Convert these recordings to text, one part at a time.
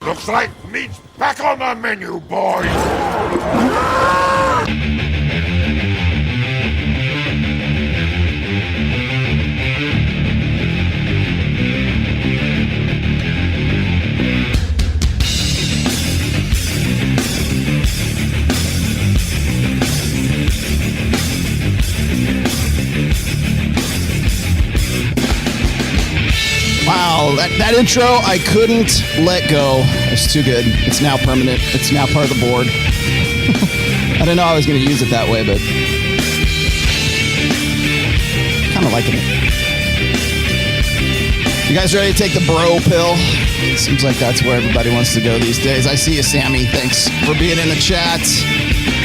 Looks like meat's back on the menu, boys! Wow, that intro, I couldn't let go. It's too good. It's now permanent. It's now part of the board. I didn't know I was going to use it that way, but kind of liking it. You guys ready to take the bro pill? Seems like that's where everybody wants to go these days. I see you, Sammy. Thanks for being in the chat.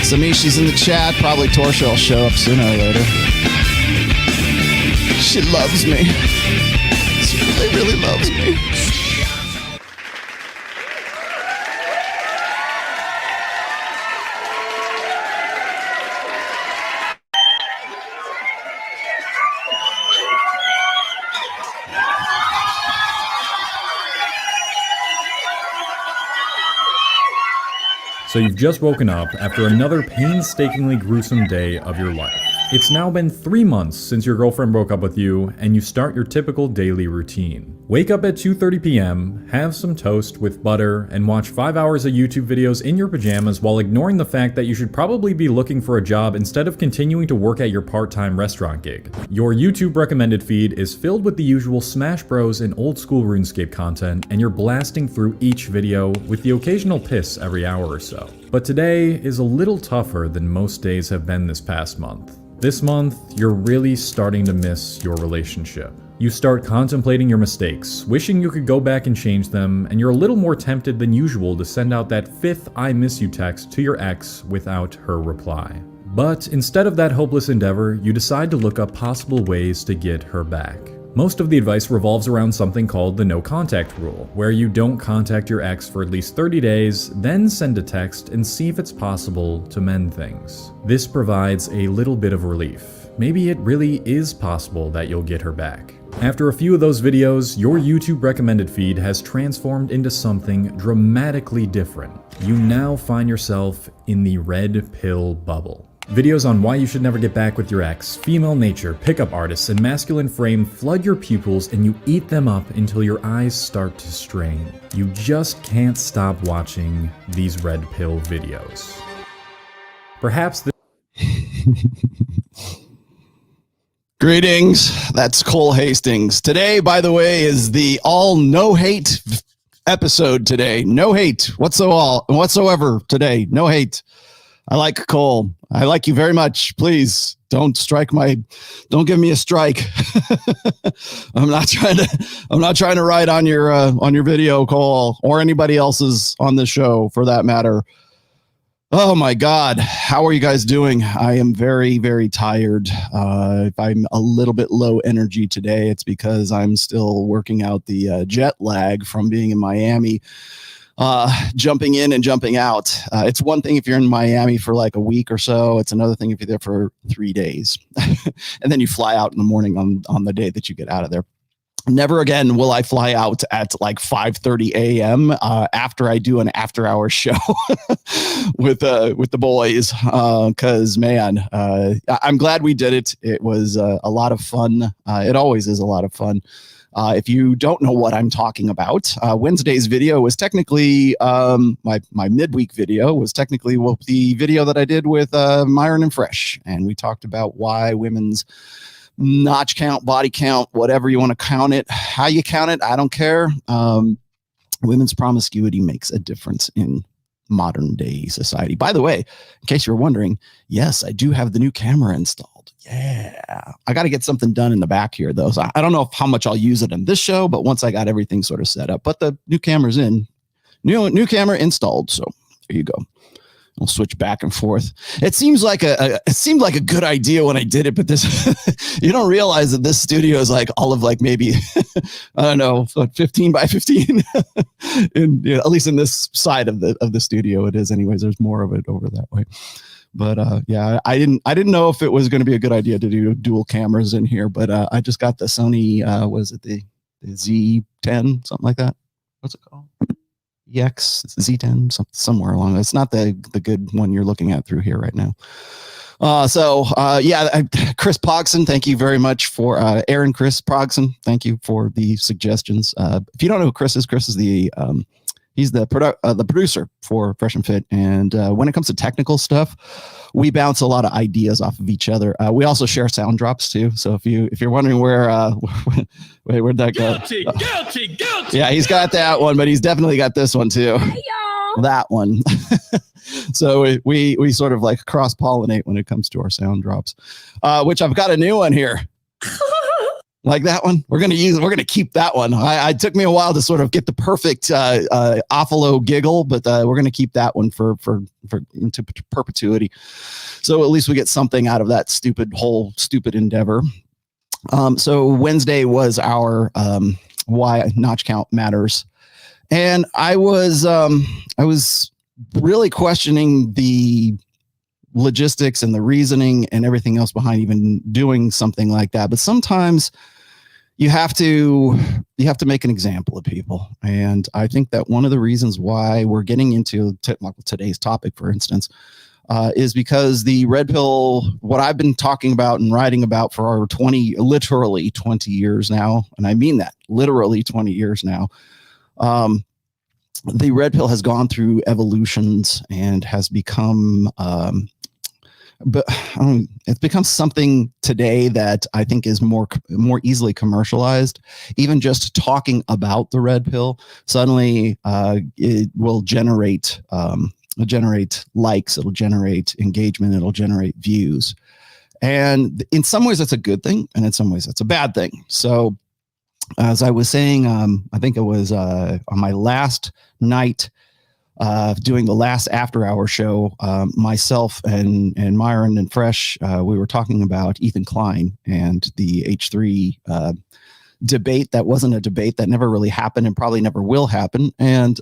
Samishi's in the chat. Probably Torsha will show up sooner or later. She loves me. She really loves me. So you've just woken up after another painstakingly gruesome day of your life. It's now been 3 months since your girlfriend broke up with you, and you start your typical daily routine. Wake up at 2:30 p.m., have some toast with butter, and watch 5 hours of YouTube videos in your pajamas while ignoring the fact that you should probably be looking for a job instead of continuing to work at your part-time restaurant gig. Your YouTube recommended feed is filled with the usual Smash Bros and old school RuneScape content, and you're blasting through each video with the occasional piss every hour or so. But today is a little tougher than most days have been this past month. This month, you're really starting to miss your relationship. You start contemplating your mistakes, wishing you could go back and change them, and you're a little more tempted than usual to send out that 5th I miss you text to your ex without her reply. But instead of that hopeless endeavor, you decide to look up possible ways to get her back. Most of the advice revolves around something called the no contact rule, where you don't contact your ex for at least 30 days, then send a text and see if it's possible to mend things. This provides a little bit of relief. Maybe it really is possible that you'll get her back. After a few of those videos, your YouTube recommended feed has transformed into something dramatically different. You now find yourself in the red pill bubble. Videos on why you should never get back with your ex, female nature, pickup artists, and masculine frame flood your pupils and you eat them up until your eyes start to strain. You just can't stop watching these red pill videos. Perhaps Greetings, that's Cole Hastings. Today, by the way, is the all no hate episode today. No hate whatsoever today. No hate. I like Cole. I like you very much. Please don't give me a strike. I'm not trying to write on your video, Cole, or anybody else's on the show for that matter. Oh my God. How are you guys doing? I am very, very tired. If I'm a little bit low energy today, it's because I'm still working out the jet lag from being in Miami. Jumping in and jumping out. It's one thing if you're in Miami for like a week or so. It's another thing if you're there for 3 days. And then you fly out in the morning on the day that you get out of there. Never again will I fly out at like 5:30 a.m. After I do an after-hour show with the boys. Because man, I'm glad we did it. It was a lot of fun. It always is a lot of fun. If you don't know what I'm talking about, Wednesday's video was technically my midweek video was technically the video that I did with Myron and Fresh, and we talked about why women's notch count, body count, whatever you want to count it, how you count it, I don't care. Women's promiscuity makes a difference in modern day society. By the way, in case you're wondering, yes, I do have the new camera installed. Yeah, I got to get something done in the back here though. So I don't know how much I'll use it in this show, but once I got everything sort of set up, but the new camera's in, new camera installed. So there you go. I'll switch back and forth. It seemed like a good idea when I did it, but this, you don't realize that this studio is like all of like maybe, I don't know, 15 by 15 at least in this side of the studio it is anyways. There's more of it over that way. But yeah, I didn't know if it was going to be a good idea to do dual cameras in here, but I just got the Sony, was it the Z10, something like that? What's it called? EX Z10, somewhere along. It's not the good one you're looking at through here right now. Chris Pogson, thank you very much for Aaron Chris Pogson. Thank you for the suggestions. If you don't know who Chris is the he's the producer for Fresh and Fit. And when it comes to technical stuff, we bounce a lot of ideas off of each other. We also share sound drops too. So if you're wondering where'd that go? Guilty. Yeah, he's got that one, but he's definitely got this one too. Hey, y'all. That one. So we sort of like cross pollinate when it comes to our sound drops, which I've got a new one here. Like that one, we're gonna keep that one. It took me a while to sort of get the perfect Offalo giggle, but we're gonna keep that one for into perpetuity. So at least we get something out of that stupid endeavor. So Wednesday was our why notch count matters, and I was really questioning the logistics and the reasoning and everything else behind even doing something like that. But sometimes you have to make an example of people. And I think that one of the reasons why we're getting into today's topic, for instance, is because the red pill, what I've been talking about and writing about for our literally 20 years now, and I mean that, literally 20 years now, the red pill has gone through evolutions and has become it's become something today that I think is more easily commercialized. Even just talking about the red pill, suddenly it will generate likes, it'll generate engagement, it'll generate views. And in some ways that's a good thing, and in some ways that's a bad thing. So as I was saying, I think it was on my last night doing the last after hour show, myself and Myron and Fresh, we were talking about Ethan Klein and the H3 debate. That wasn't a debate, that never really happened and probably never will happen. And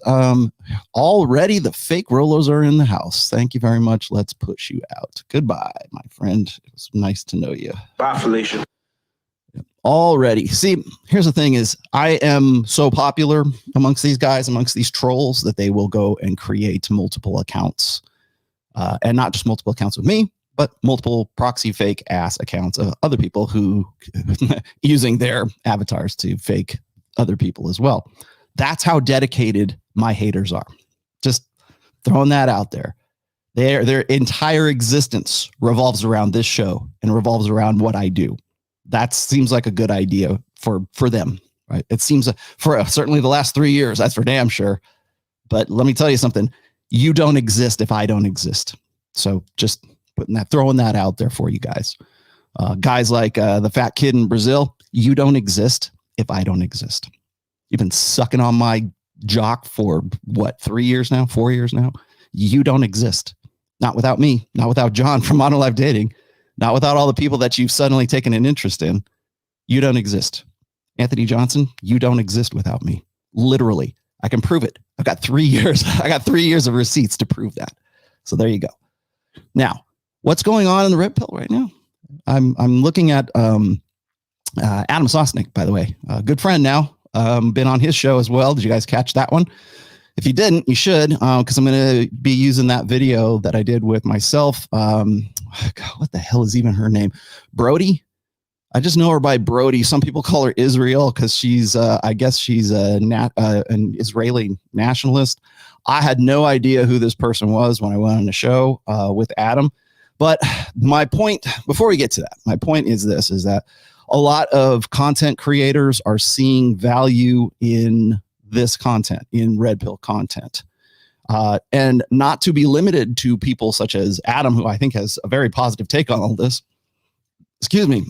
already the fake Rollos are in the house. Thank you very much. Let's push you out. Goodbye, my friend. It was nice to know you. Bye, Felicia. Already. See, here's the thing is, I am so popular amongst these guys, amongst these trolls, that they will go and create multiple accounts. And not just multiple accounts with me, but multiple proxy fake ass accounts of other people who using their avatars to fake other people as well. That's how dedicated my haters are. Just throwing that out there. Their entire existence revolves around this show and revolves around what I do. That seems like a good idea for them, right? It seems for certainly the last 3 years, that's for damn sure. But let me tell you something. You don't exist if I don't exist. So just throwing that out there for you guys. Guys like the fat kid in Brazil, you don't exist if I don't exist. You've been sucking on my jock for what, 3 years now, 4 years now? You don't exist. Not without me, not without John from Modern Life Dating. Not without all the people that you've suddenly taken an interest in. You don't exist. Anthony Johnson, you don't exist without me. Literally. I can prove it. I've got 3 years. I got 3 years of receipts to prove that. So there you go. Now, what's going on in the red pill right now? I'm looking at Adam Sosnick, by the way. A good friend now. Been on his show as well. Did you guys catch that one? If you didn't, you should, because I'm going to be using that video that I did with myself. God, what the hell is even her name? Brody? I just know her by Brody. Some people call her Israel because she's, I guess she's an Israeli nationalist. I had no idea who this person was when I went on the show with Adam. But my point, before we get to that, my point is this, is that a lot of content creators are seeing value in this content, in red pill content. And not to be limited to people such as Adam, who I think has a very positive take on all this. Excuse me.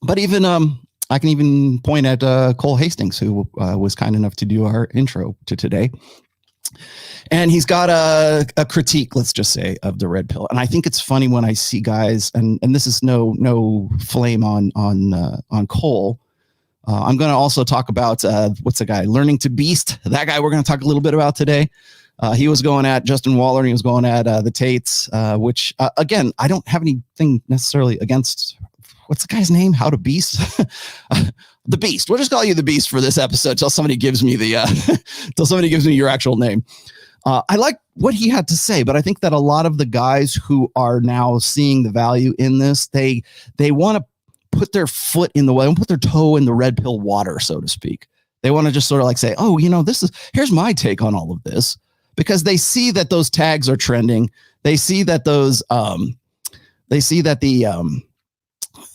But even I can even point at Cole Hastings, who was kind enough to do our intro to today. And he's got a critique, let's just say, of the red pill. And I think it's funny when I see guys, and this is no flame on Cole. I'm going to also talk about what's the guy, Learning to Beast. That guy we're going to talk a little bit about today. He was going at Justin Waller, and he was going at the Tates, which, again, I don't have anything necessarily against what's the guy's name? How to Beast? The Beast. We'll just call you the Beast for this episode till somebody gives me your actual name. I like what he had to say, but I think that a lot of the guys who are now seeing the value in this, they want to put their foot in the way and put their toe in the red pill water, so to speak. They want to just sort of like say, oh, here's my take on all of this, because they see that those tags are trending. They see that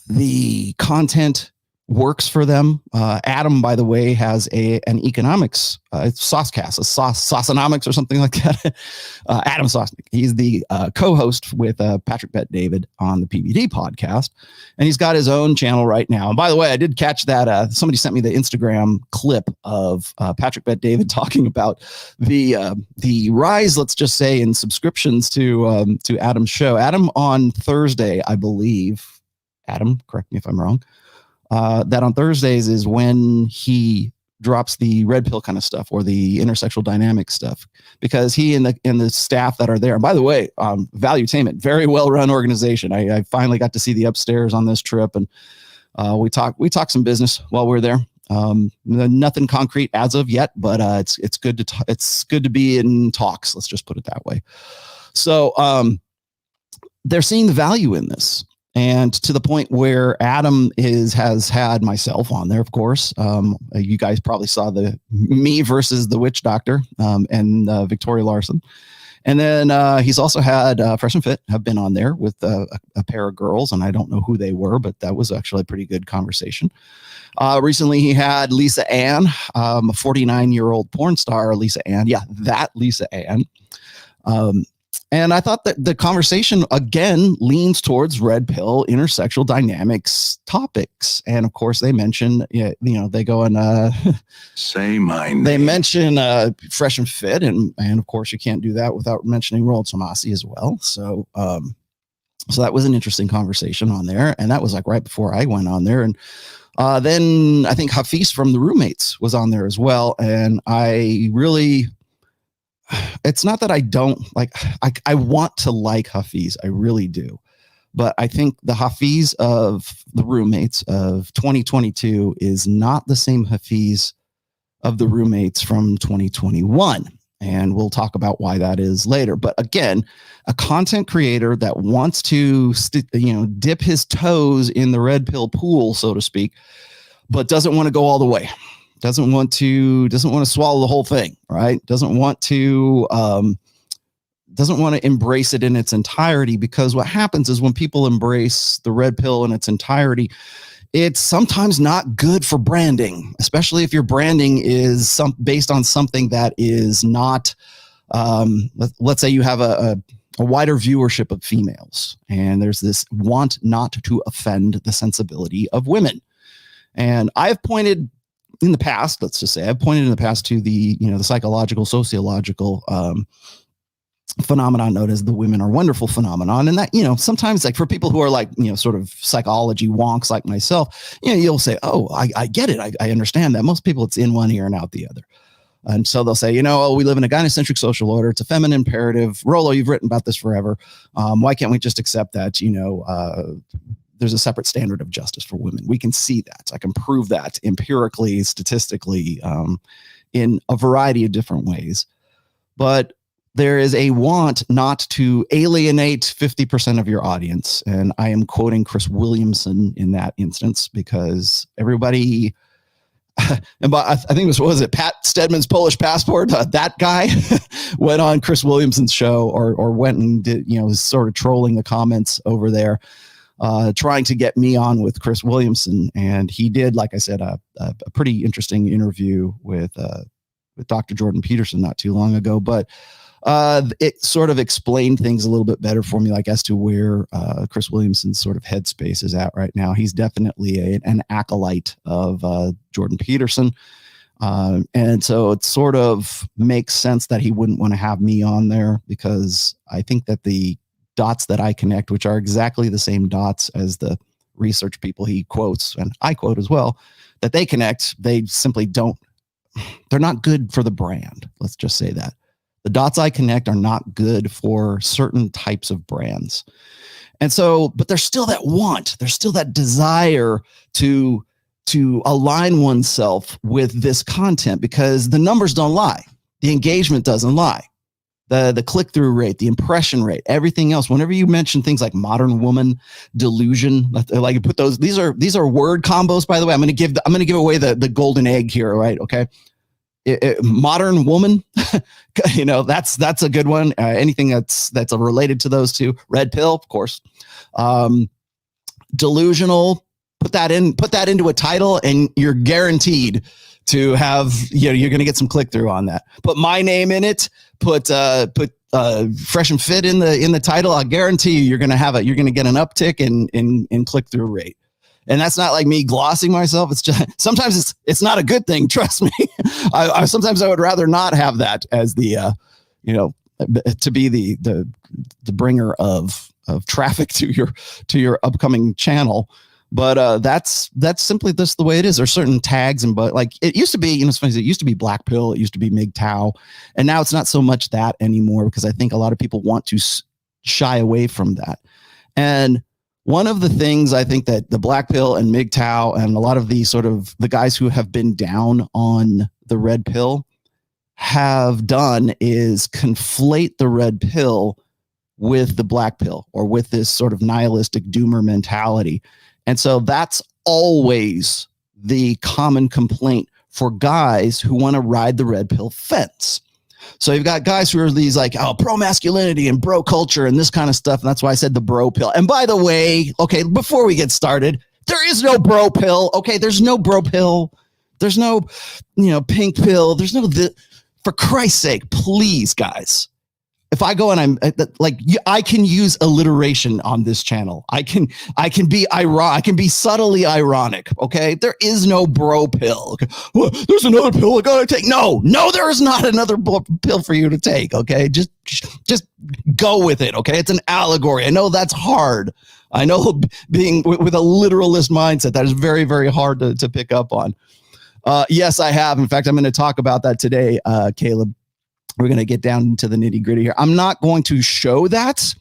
the content works for them. Adam, by the way, has an economics saucecast, sauceonomics or something like that. Adam Sosnick. He's the co-host with Patrick Bet David on the PBD podcast, and he's got his own channel right now. And by the way, I did catch that somebody sent me the Instagram clip of Patrick Bet David talking about the rise, let's just say, in subscriptions to Adam's show. Adam on Thursday, I believe. Adam, correct me if I'm wrong. That on Thursdays is when he drops the red pill kind of stuff or the intersexual dynamic stuff, because he and the staff that are there. And by the way, Valuetainment, very well run organization. I finally got to see the upstairs on this trip, and we talked some business while we were there. Nothing concrete as of yet, but it's good to be in talks. Let's just put it that way. So they're seeing the value in this. And to the point where Adam has had myself on there, of course. You guys probably saw the me versus the witch doctor and Victoria Larson. And then he's also had Fresh and Fit have been on there with a pair of girls, and I don't know who they were, but that was actually a pretty good conversation. Recently, he had Lisa Ann, a 49-year-old porn star, Lisa Ann. Yeah, that Lisa Ann. And I thought that the conversation, again, leans towards red pill intersexual dynamics topics. And of course, they mention, they go and say my name. They mention Fresh and Fit. And of course, you can't do that without mentioning ROLLO TOMASSI as well. So that was an interesting conversation on there. And that was like right before I went on there. And then I think Hafeez from the Roommates was on there as well. And I really... It's not that I don't like, I want to like Hafeez. I really do. But I think the Hafeez of the Roommates of 2022 is not the same Hafeez of the Roommates from 2021. And we'll talk about why that is later. But again, a content creator that wants to, dip his toes in the red pill pool, so to speak, but doesn't want to go all the way. Doesn't want to swallow the whole thing, right? Doesn't want to embrace it in its entirety, because what happens is when people embrace the red pill in its entirety, it's sometimes not good for branding, especially if your branding is based on something that is not, let's say you have a wider viewership of females, and there's this want not to offend the sensibility of women. And I've pointed in the past, let's just say, I've pointed in the past to the psychological, sociological phenomenon known as the women are wonderful phenomenon. And that, sometimes like for people who are like, sort of psychology wonks like myself, you'll say, oh, I get it. I understand that. Most people, it's in one ear and out the other. And so they'll say, we live in a gynocentric social order. It's a feminine imperative. Rollo, you've written about this forever. Why can't we just accept that, there's a separate standard of justice for women? We can see that. I can prove that empirically, statistically, in a variety of different ways. But there is a want not to alienate 50% of your audience. And I am quoting Chris Williamson in that instance, because everybody, and I think it was it Pat Stedman's Polish Passport? That guy went on Chris Williamson's show or went and did, was sort of trolling the comments over there, trying to get me on with Chris Williamson. And he did, like I said, a pretty interesting interview with Dr. Jordan Peterson not too long ago. But it sort of explained things a little bit better for me, like as to where Chris Williamson's sort of headspace is at right now. He's definitely an acolyte of Jordan Peterson. And so it sort of makes sense that he wouldn't want to have me on there, because I think that the dots that I connect, which are exactly the same dots as the research people he quotes, and I quote as well, that they connect, they simply don't, they're not good for the brand. Let's just say that. The dots I connect are not good for certain types of brands. And so, but there's still that want, there's still that desire to align oneself with this content, because the numbers don't lie. The engagement doesn't lie. The click-through rate, the impression rate, everything else. Whenever you mention things like modern woman, delusion, like put those, these are word combos, by the way. I'm going to give away the golden egg here, right? Okay. Modern woman, you know, that's a good one. Anything that's related to those two. Red pill, of course. Delusional, put that into a title and you're guaranteed to have, you know, you're going to get some click through on that. Put my name in it, put fresh and fit in the title. I guarantee you're going to get an uptick in click through rate. And that's not like me glossing myself. It's just, sometimes it's not a good thing. Trust me. Sometimes I would rather not have that as the, you know, to be the bringer of traffic to your upcoming channel. But that's simply just the way it is. There's certain tags, but like it used to be, you know, it's funny, it used to be black pill, it used to be MGTOW, and now it's not so much that anymore, because I think a lot of people want to shy away from that. And one of the things I think that the black pill and MGTOW and a lot of the sort of the guys who have been down on the red pill have done is conflate the red pill with the black pill, or with this sort of nihilistic doomer mentality. And so that's always the common complaint for guys who want to ride the red pill fence. So you've got guys who are these like, oh, pro masculinity and bro culture and this kind of stuff. And that's why I said the bro pill. And by the way, okay, before we get started, there is no bro pill. Okay, there's no bro pill. There's no, you know, pink pill. There's no, for Christ's sake, please, guys. If I go and I'm like, I can use alliteration on this channel. I can be ironic. I can be subtly ironic. Okay. There is no bro pill. Okay? Well, there's another pill I gotta take. No, there is not another pill for you to take. Okay. Just go with it. Okay. It's an allegory. I know that's hard. I know being with a literalist mindset, that is very, very hard to pick up on. Yes, I have. In fact, I'm going to talk about that today, Caleb. We're going to get down into the nitty gritty here. I'm not going to show that.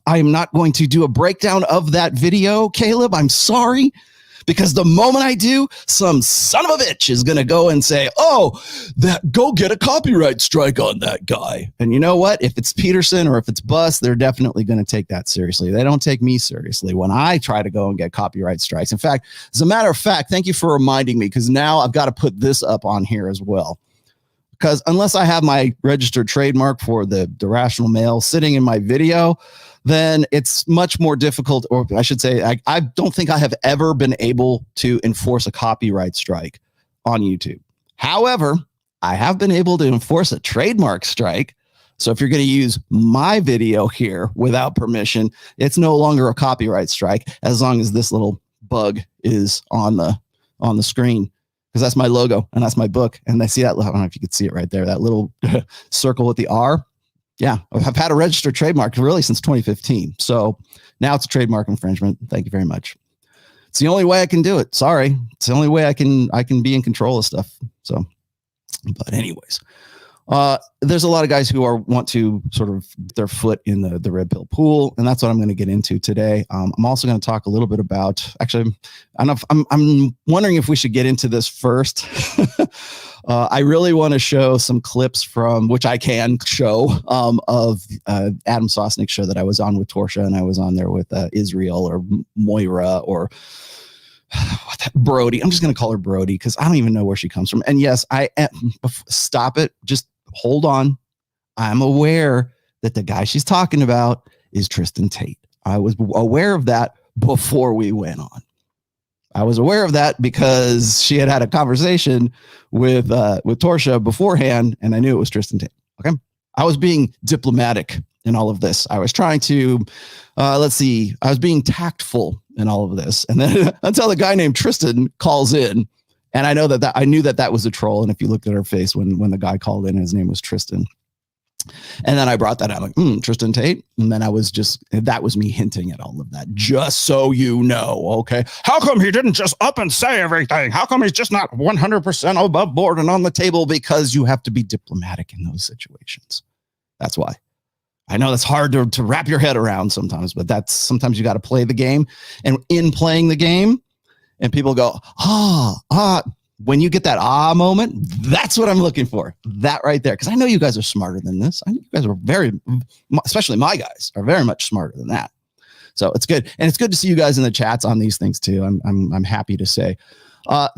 I am not going to do a breakdown of that video, Caleb. I'm sorry, because the moment I do, some son of a bitch is going to go and say, oh, go get a copyright strike on that guy. And you know what? If it's Peterson or if it's Bus, they're definitely going to take that seriously. They don't take me seriously when I try to go and get copyright strikes. In fact, as a matter of fact, thank you for reminding me, because now I've got to put this up on here as well. Because unless I have my registered trademark for the rational male sitting in my video, then it's much more difficult, or I should say, I don't think I have ever been able to enforce a copyright strike on YouTube. However, I have been able to enforce a trademark strike. So if you're going to use my video here without permission, it's no longer a copyright strike, as long as this little bug is on the screen. Because that's my logo and that's my book. And I see that, I don't know if you could see it right there, that little circle with the R. Yeah, I've had a registered trademark really since 2015. So now it's a trademark infringement. Thank you very much. It's the only way I can do it. Sorry. It's the only way I can be in control of stuff. So, but anyways, there's a lot of guys who want to sort of their foot in the red pill pool, and that's what I'm going to get into today. I'm also going to talk a little bit about, actually, I don't know if I'm wondering if we should get into this first. I really want to show some clips from, which I can show, of Adam Sosnick's show that I was on with Torsha, and I was on there with Israel or Moira or Brody. I'm just going to call her Brody because I don't even know where she comes from. And yes, stop it. Just hold on. I'm aware that the guy she's talking about is Tristan Tate. I was aware of that before we went on. I was aware of that because she had a conversation with Torsha beforehand, and I knew it was Tristan Tate. Okay. I was being diplomatic in all of this. I was trying to, I was being tactful in all of this. And then until the guy named Tristan calls in, and I know I knew that was a troll. And if you looked at her face when the guy called in, his name was Tristan. And then I brought that out, like, Tristan Tate. And then that was me hinting at all of that, just so you know, okay? How come he didn't just up and say everything? How come he's just not 100% above board and on the table? Because you have to be diplomatic in those situations. That's why. I know that's hard to wrap your head around sometimes, but sometimes you got to play the game. And in playing the game, and people go, when you get that moment, that's what I'm looking for. That right there. Because I know you guys are smarter than this. I know you guys are especially my guys, are very much smarter than that. So it's good. And it's good to see you guys in the chats on these things too. I'm happy to say. I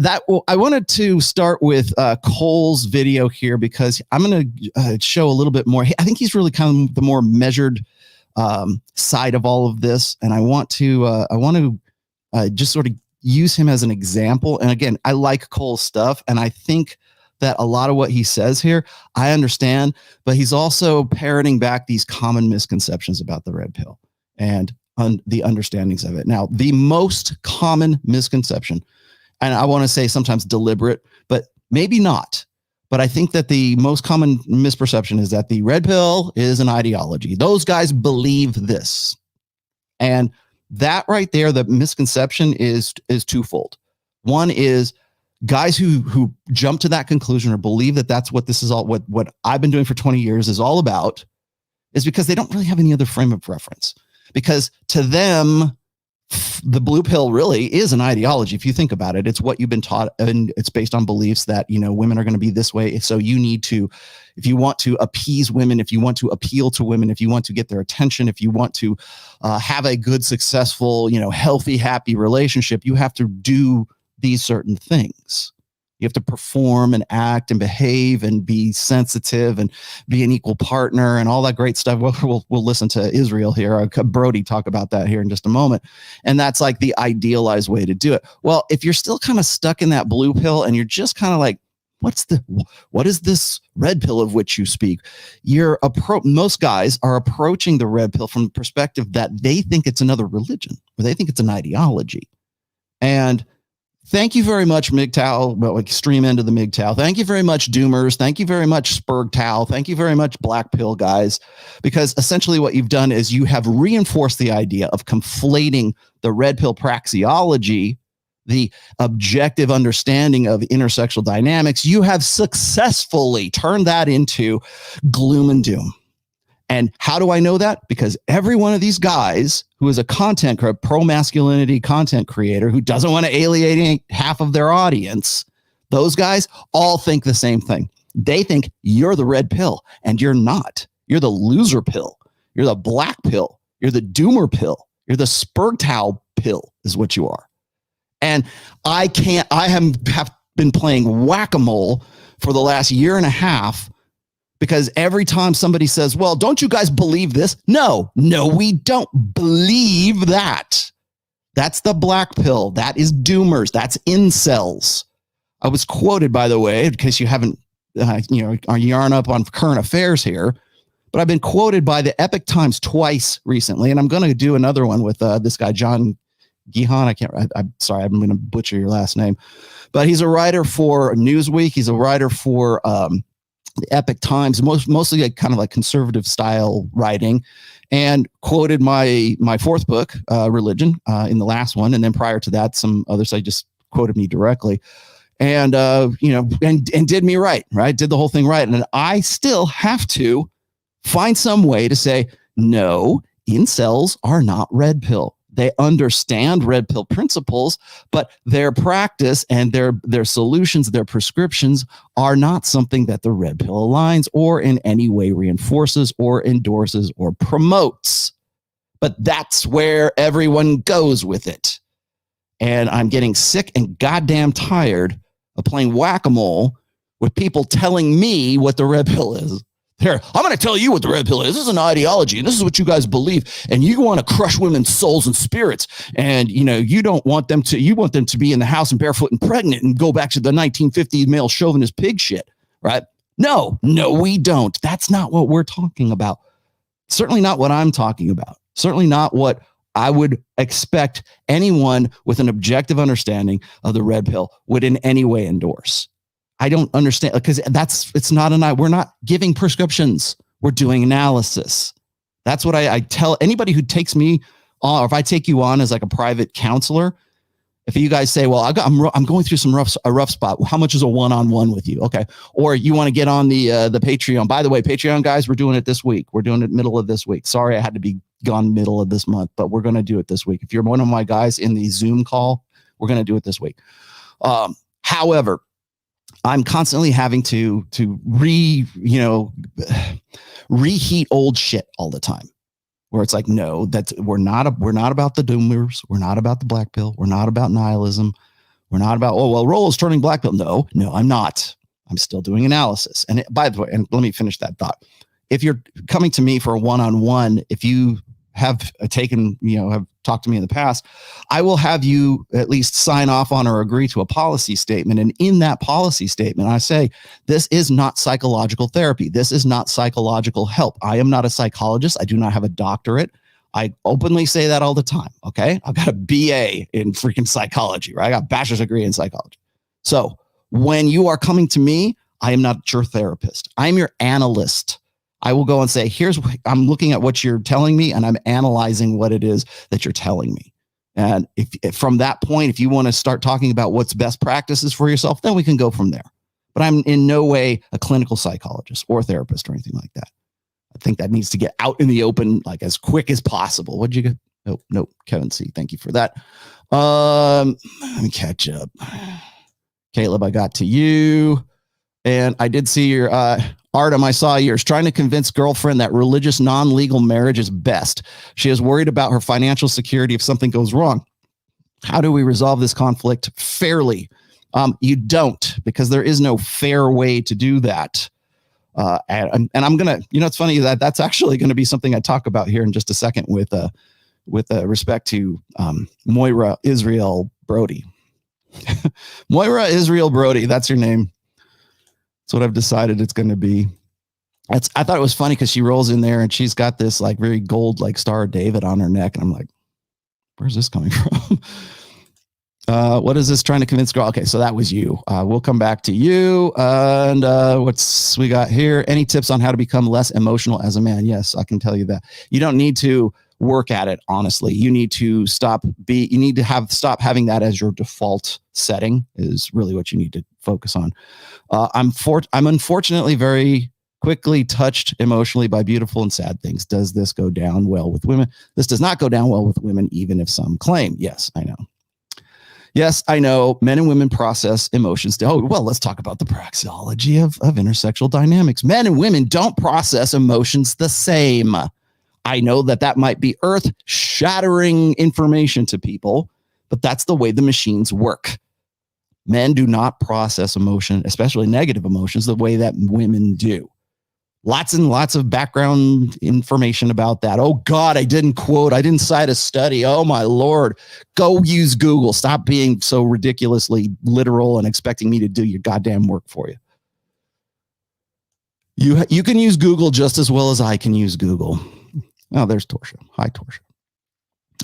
wanted to start with Cole's video here because I'm going to show a little bit more. I think he's really kind of the more measured side of all of this, and I want to just sort of use him as an example. And again, I like Cole's stuff, and I think that a lot of what he says here, I understand, but he's also parroting back these common misconceptions about the red pill and the understandings of it. Now, the most common misconception, and I want to say sometimes deliberate, but maybe not. But I think that the most common misperception is that the red pill is an ideology. Those guys believe this. And that right there, the misconception is twofold. One is guys who jump to that conclusion or believe that that's what this is all, what I've been doing for 20 years is all about, is because they don't really have any other frame of reference. Because to them, the blue pill really is an ideology. If you think about it, it's what you've been taught, and it's based on beliefs that, women are going to be this way. So you need to, if you want to appease women, if you want to appeal to women, if you want to get their attention, if you want to have a good, successful, healthy, happy relationship, you have to do these certain things. You have to perform and act and behave and be sensitive and be an equal partner and all that great stuff. We'll listen to Israel here, Brody, talk about that here in just a moment. And that's like the idealized way to do it. Well, if you're still kind of stuck in that blue pill and you're just kind of like, what is this red pill of which you speak? Most guys are approaching the red pill from the perspective that they think it's another religion or they think it's an ideology. And thank you very much, MGTOW, well, extreme end of the MGTOW. Thank you very much, Doomers. Thank you very much, SpergTOW. Thank you very much, Black Pill guys, because essentially what you've done is you have reinforced the idea of conflating the red pill praxeology, the objective understanding of intersexual dynamics. You have successfully turned that into gloom and doom. And how do I know that? Because every one of these guys who is a pro-masculinity content creator who doesn't want to alienate half of their audience, those guys all think the same thing. They think you're the red pill, and you're not. You're the loser pill. You're the black pill. You're the doomer pill. You're the SpergTOW pill is what you are. And I have been playing whack-a-mole for the last year and a half, because every time somebody says, well, don't you guys believe this? No, we don't believe that. That's the black pill. That is doomers. That's incels. I was quoted, by the way, in case you haven't, yarn up on current affairs here, but I've been quoted by the Epic Times twice recently, and I'm going to do another one with this guy, John Gihan. I'm sorry, I'm going to butcher your last name, but he's a writer for Newsweek. He's a writer for the Epic Times, mostly like kind of like conservative style writing, and quoted my fourth book, Religion, in the last one. And then prior to that, some other site just quoted me directly, and and did me right, did the whole thing right. And I still have to find some way to say, no, incels are not red pill. They understand red pill principles, but their practice and their solutions, their prescriptions are not something that the red pill aligns or in any way reinforces or endorses or promotes. But that's where everyone goes with it. And I'm getting sick and goddamn tired of playing whack-a-mole with people telling me what the red pill is. Here, I'm going to tell you what the red pill is. This is an ideology, and this is what you guys believe. And you want to crush women's souls and spirits. And, you don't want them to, you want them to be in the house and barefoot and pregnant and go back to the 1950s male chauvinist pig shit, right? No, we don't. That's not what we're talking about. Certainly not what I'm talking about. Certainly not what I would expect anyone with an objective understanding of the red pill would in any way endorse. I don't understand, because we're not giving prescriptions. We're doing analysis. That's what I tell anybody who takes me on, or if I take you on as like a private counselor, If you guys say, well, I'm going through a rough spot. How much is a one-on-one with you? Okay. Or you want to get on the Patreon. By the way, Patreon guys, we're doing it this week. We're doing it middle of this week. Sorry, I had to be gone middle of this month, but we're going to do it this week. If you're one of my guys in the Zoom call, we're going to do it this week. However, I'm constantly having to reheat old shit all the time. Where it's like, no, we're not about the doomers. We're not about the black pill. We're not about nihilism. We're not about, oh, well, ROLLO's turning black pill. No, I'm not. I'm still doing analysis. And by the way, and let me finish that thought. If you're coming to me for a one-on-one, if you have have talked to me in the past, I will have you at least sign off on or agree to a policy statement. And in that policy statement, I say, this is not psychological therapy. This is not psychological help. I am not a psychologist. I do not have a doctorate. I openly say that all the time. Okay. I've got a BA in freaking psychology, right? I got a bachelor's degree in psychology. So when you are coming to me, I am not your therapist. I'm your analyst. I will go and say, I'm looking at what you're telling me and I'm analyzing what it is that you're telling me. And if from that point, if you want to start talking about what's best practices for yourself, then we can go from there. But I'm in no way a clinical psychologist or therapist or anything like that. I think that needs to get out in the open, like as quick as possible. What'd you get? Nope. Kevin C. Thank you for that. Let me catch up. Caleb, I got to you. And I did see your, Artem, I saw yours, trying to convince girlfriend that religious non-legal marriage is best. She is worried about her financial security if something goes wrong. How do we resolve this conflict fairly? You don't, because there is no fair way to do that. And I'm going to, it's funny that that's actually going to be something I talk about here in just a second with respect to Moira Israel Brody. Moira Israel Brody, that's your name. That's what I've decided it's going to be. I thought it was funny because she rolls in there and she's got this like very gold like Star of David on her neck. And I'm like, where's this coming from? What is this trying to convince girl? Okay, so that was you. We'll come back to you. And what's we got here? Any tips on how to become less emotional as a man? Yes, I can tell you that. You don't need to work at it, honestly. You need to stop having that as your default setting is really what you need to focus on. I'm unfortunately very quickly touched emotionally by beautiful and sad things. Does this go down well with women? This does not go down well with women, even if some claim. Yes, I know. Yes, I know. Men and women process emotions. Let's talk about the praxeology of intersexual dynamics. Men and women don't process emotions the same. I know that might be earth-shattering information to people, but that's the way the machines work. Men do not process emotion, especially negative emotions, the way that women do. Lots and lots of background information about that. Oh, God, I didn't cite a study. Oh, my Lord. Go use Google. Stop being so ridiculously literal and expecting me to do your goddamn work for you. You can use Google just as well as I can use Google. Oh, there's Torsha. Hi, Torsha.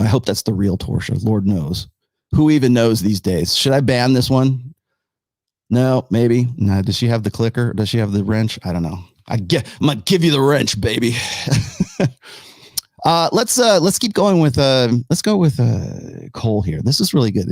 I hope that's the real Torsha. Lord knows. Who even knows these days? Should I ban this one? No, maybe. No. Does she have the clicker? Does she have the wrench? I don't know. I'm gonna give you the wrench, baby. Let's keep going with Cole here. This is really good.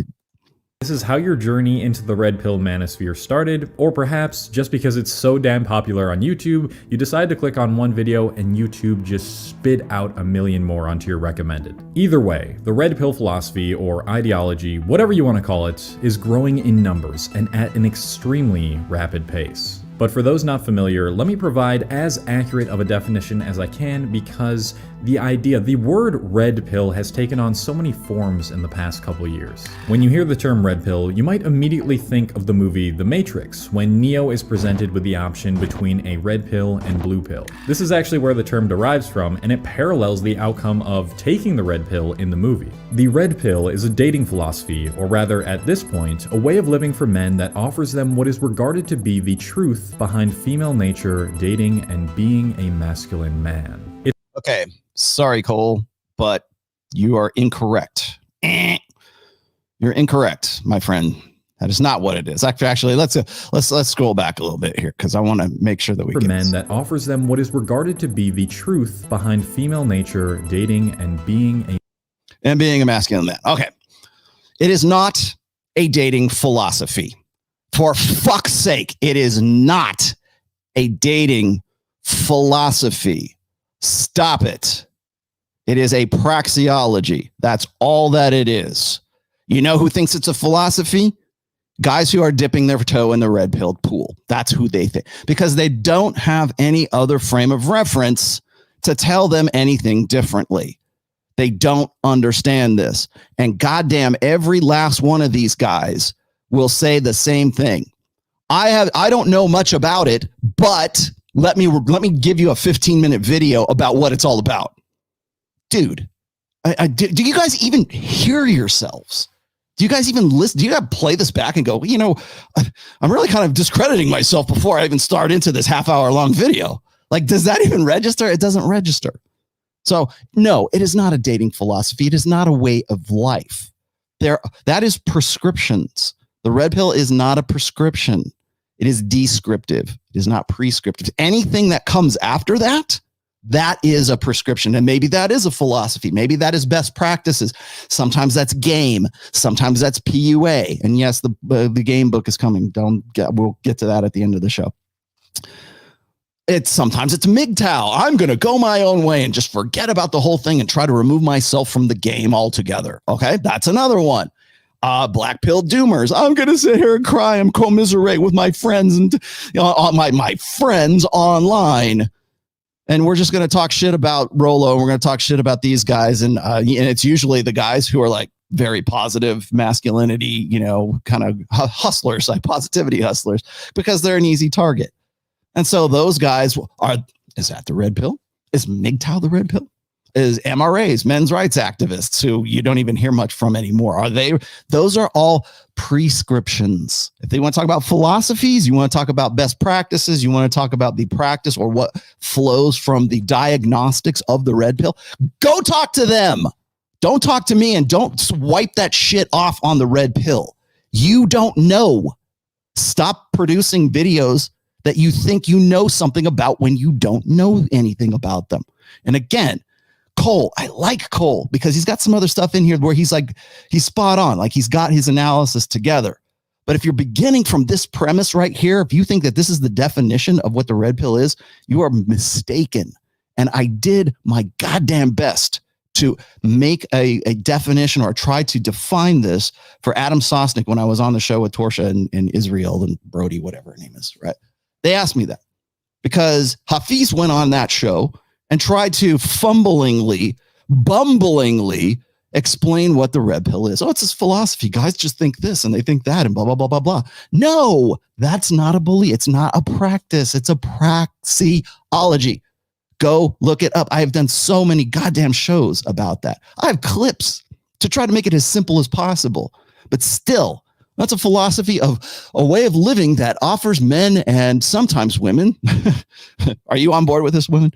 This is how your journey into the red pill manosphere started, or perhaps just because it's so damn popular on YouTube, you decide to click on one video and YouTube just spit out a million more onto your recommended. Either way, the red pill philosophy or ideology, whatever you want to call it, is growing in numbers and at an extremely rapid pace. But for those not familiar, let me provide as accurate of a definition as I can, because the word red pill has taken on so many forms in the past couple years. When you hear the term red pill, you might immediately think of the movie The Matrix, when Neo is presented with the option between a red pill and blue pill. This is actually where the term derives from, and it parallels the outcome of taking the red pill in the movie. The red pill is a dating philosophy, or rather at this point, a way of living for men that offers them what is regarded to be the truth behind female nature, dating, and being a masculine man. Okay, sorry, Cole, but you are incorrect. You're incorrect, my friend. That is not what it is. Actually, let's scroll back a little bit here because I want to make sure that we for get men this. That offers them what is regarded to be the truth behind female nature, dating, and being a masculine man. Okay, it is not a dating philosophy. For fuck's sake, it is not a dating philosophy. Stop it. It is a praxeology. That's all that it is. You know who thinks it's a philosophy? Guys who are dipping their toe in the red pilled pool. That's who they think, because they don't have any other frame of reference to tell them anything differently. They don't understand this. And goddamn, every last one of these guys will say the same thing. I don't know much about it, but let me give you a 15-minute video about what it's all about. Dude, do you guys even hear yourselves? Do you guys even listen? Do you guys play this back and go, you know, I'm really kind of discrediting myself before I even start into this half-hour-long video? Like, does that even register? It doesn't register. So, no, it is not a dating philosophy. It is not a way of life. That is prescriptions. The red pill is not a prescription. It is descriptive. It is not prescriptive. Anything that comes after that, that is a prescription. And maybe that is a philosophy. Maybe that is best practices. Sometimes that's game. Sometimes that's PUA. And yes, the game book is coming. We'll get to that at the end of the show. Sometimes it's MGTOW. I'm going to go my own way and just forget about the whole thing and try to remove myself from the game altogether. Okay, that's another one. Black pill doomers. I'm going to sit here and cry and commiserate with my friends and my friends online. And we're just going to talk shit about ROLLO, and we're going to talk shit about these guys. And it's usually the guys who are like very positive masculinity, kind of hustlers, like positivity hustlers, because they're an easy target. And so those guys is that the red pill? Is MGTOW the red pill? Is MRAs, men's rights activists, who you don't even hear much from anymore? Are they? Those are all prescriptions. If they want to talk about philosophies, you want to talk about best practices, you want to talk about the practice or what flows from the diagnostics of the red pill, go talk to them. Don't talk to me, and don't wipe that shit off on the red pill. You don't know. Stop producing videos that you think you know something about when you don't know anything about them. And again, Cole, I like Cole because he's got some other stuff in here where he's spot on. Like, he's got his analysis together. But if you're beginning from this premise right here, if you think that this is the definition of what the red pill is, you are mistaken. And I did my goddamn best to make a definition, or try to define this for Adam Sosnick when I was on the show with Torsha and Israel and Brody, whatever her name is, right? They asked me that because Hafeez went on that show and tried to bumblingly explain what the red pill is. Oh, it's this philosophy. Guys just think this and they think that and blah, blah, blah, blah, blah. No, that's not a belief. It's not a practice. It's a praxeology. Go look it up. I have done so many goddamn shows about that. I have clips to try to make it as simple as possible, but still, that's a philosophy of a way of living that offers men and sometimes women. Are you on board with this, women?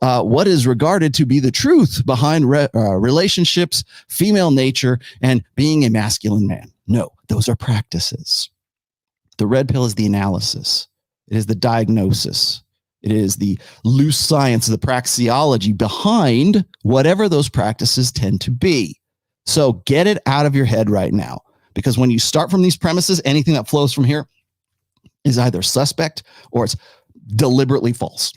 What is regarded to be the truth behind relationships, female nature, and being a masculine man. No, those are practices. The red pill is the analysis. It is the diagnosis. It is the loose science, the praxeology behind whatever those practices tend to be. So get it out of your head right now. Because when you start from these premises, anything that flows from here is either suspect or it's deliberately false.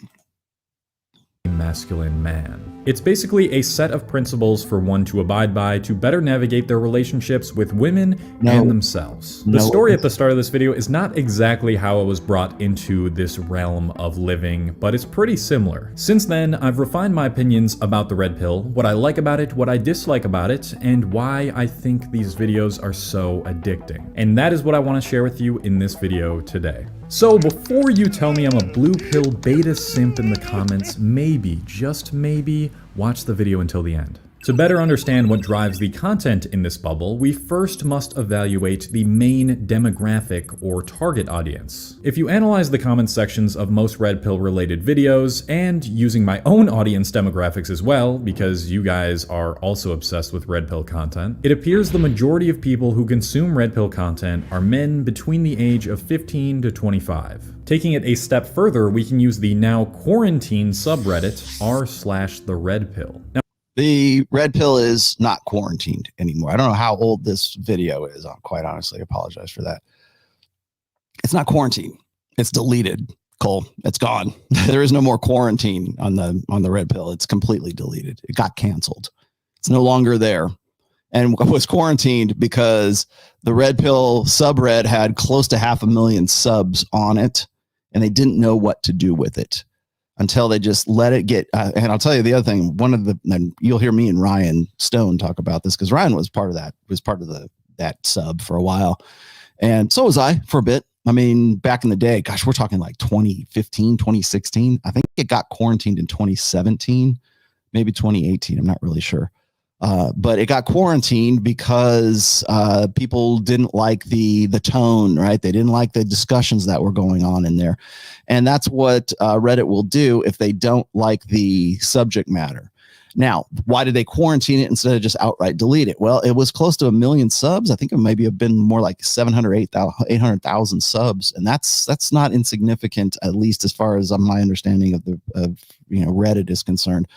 Masculine man. It's basically a set of principles for one to abide by to better navigate their relationships with women and themselves. The story at the start of this video is not exactly how it was brought into this realm of living, but it's pretty similar. Since then, I've refined my opinions about the red pill, what I like about it, what I dislike about it, and why I think these videos are so addicting. And that is what I want to share with you in this video today. So before you tell me I'm a blue pill beta simp in the comments, maybe, just maybe, watch the video until the end. To better understand what drives the content in this bubble, we first must evaluate the main demographic or target audience. If you analyze the comment sections of most red pill related videos, and using my own audience demographics as well, because you guys are also obsessed with red pill content, it appears the majority of people who consume red pill content are men between the age of 15 to 25. Taking it a step further, we can use the now quarantined subreddit r/the red pill. Now, The red pill is not quarantined anymore. I don't know how old this video is. Quite honestly, I apologize for that. It's not quarantined. It's deleted. Cole, it's gone. There is no more quarantine on the red pill. It's completely deleted. It got canceled. It's no longer there. And was quarantined because the red pill subred had close to 500,000 subs on it, and they didn't know what to do with it until they just let it get. And I'll tell you the other thing. And you'll hear me and Ryan Stone talk about this because Ryan was part of that. Was part of that sub for a while, and so was I for a bit. I mean, back in the day, gosh, we're talking like 2015, 2016. I think it got quarantined in 2017, maybe 2018. I'm not really sure. But it got quarantined because people didn't like the tone, right? They didn't like the discussions that were going on in there. And that's what Reddit will do if they don't like the subject matter. Now, why did they quarantine it instead of just outright delete it? Well, it was close to 1 million subs. I think it maybe have been more like 800,000 subs. And that's not insignificant, at least as far as my understanding of Reddit is concerned.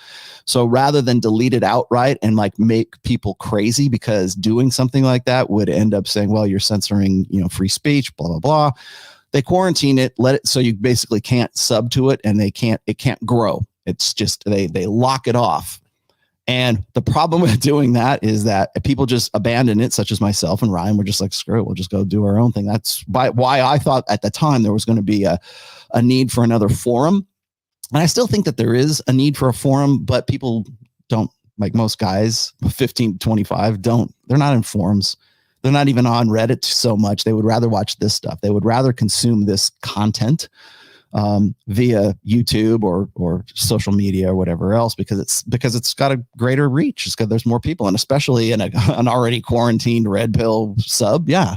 So rather than delete it outright and like make people crazy because doing something like that would end up saying, well, you're censoring, free speech, blah, blah, blah. They quarantine it, let it so you basically can't sub to it and it can't grow. It's just they lock it off. And the problem with doing that is that people just abandon it, such as myself and Ryan. We're just like, screw it, we'll just go do our own thing. That's why I thought at the time there was going to be a need for another forum. And I still think that there is a need for a forum, but people don't, like most guys, 15 to 25, they're not in forums. They're not even on Reddit so much. They would rather watch this stuff. They would rather consume this content via YouTube or social media or whatever else, because it's got a greater reach. It's because there's more people, and especially in an already quarantined red pill sub. Yeah.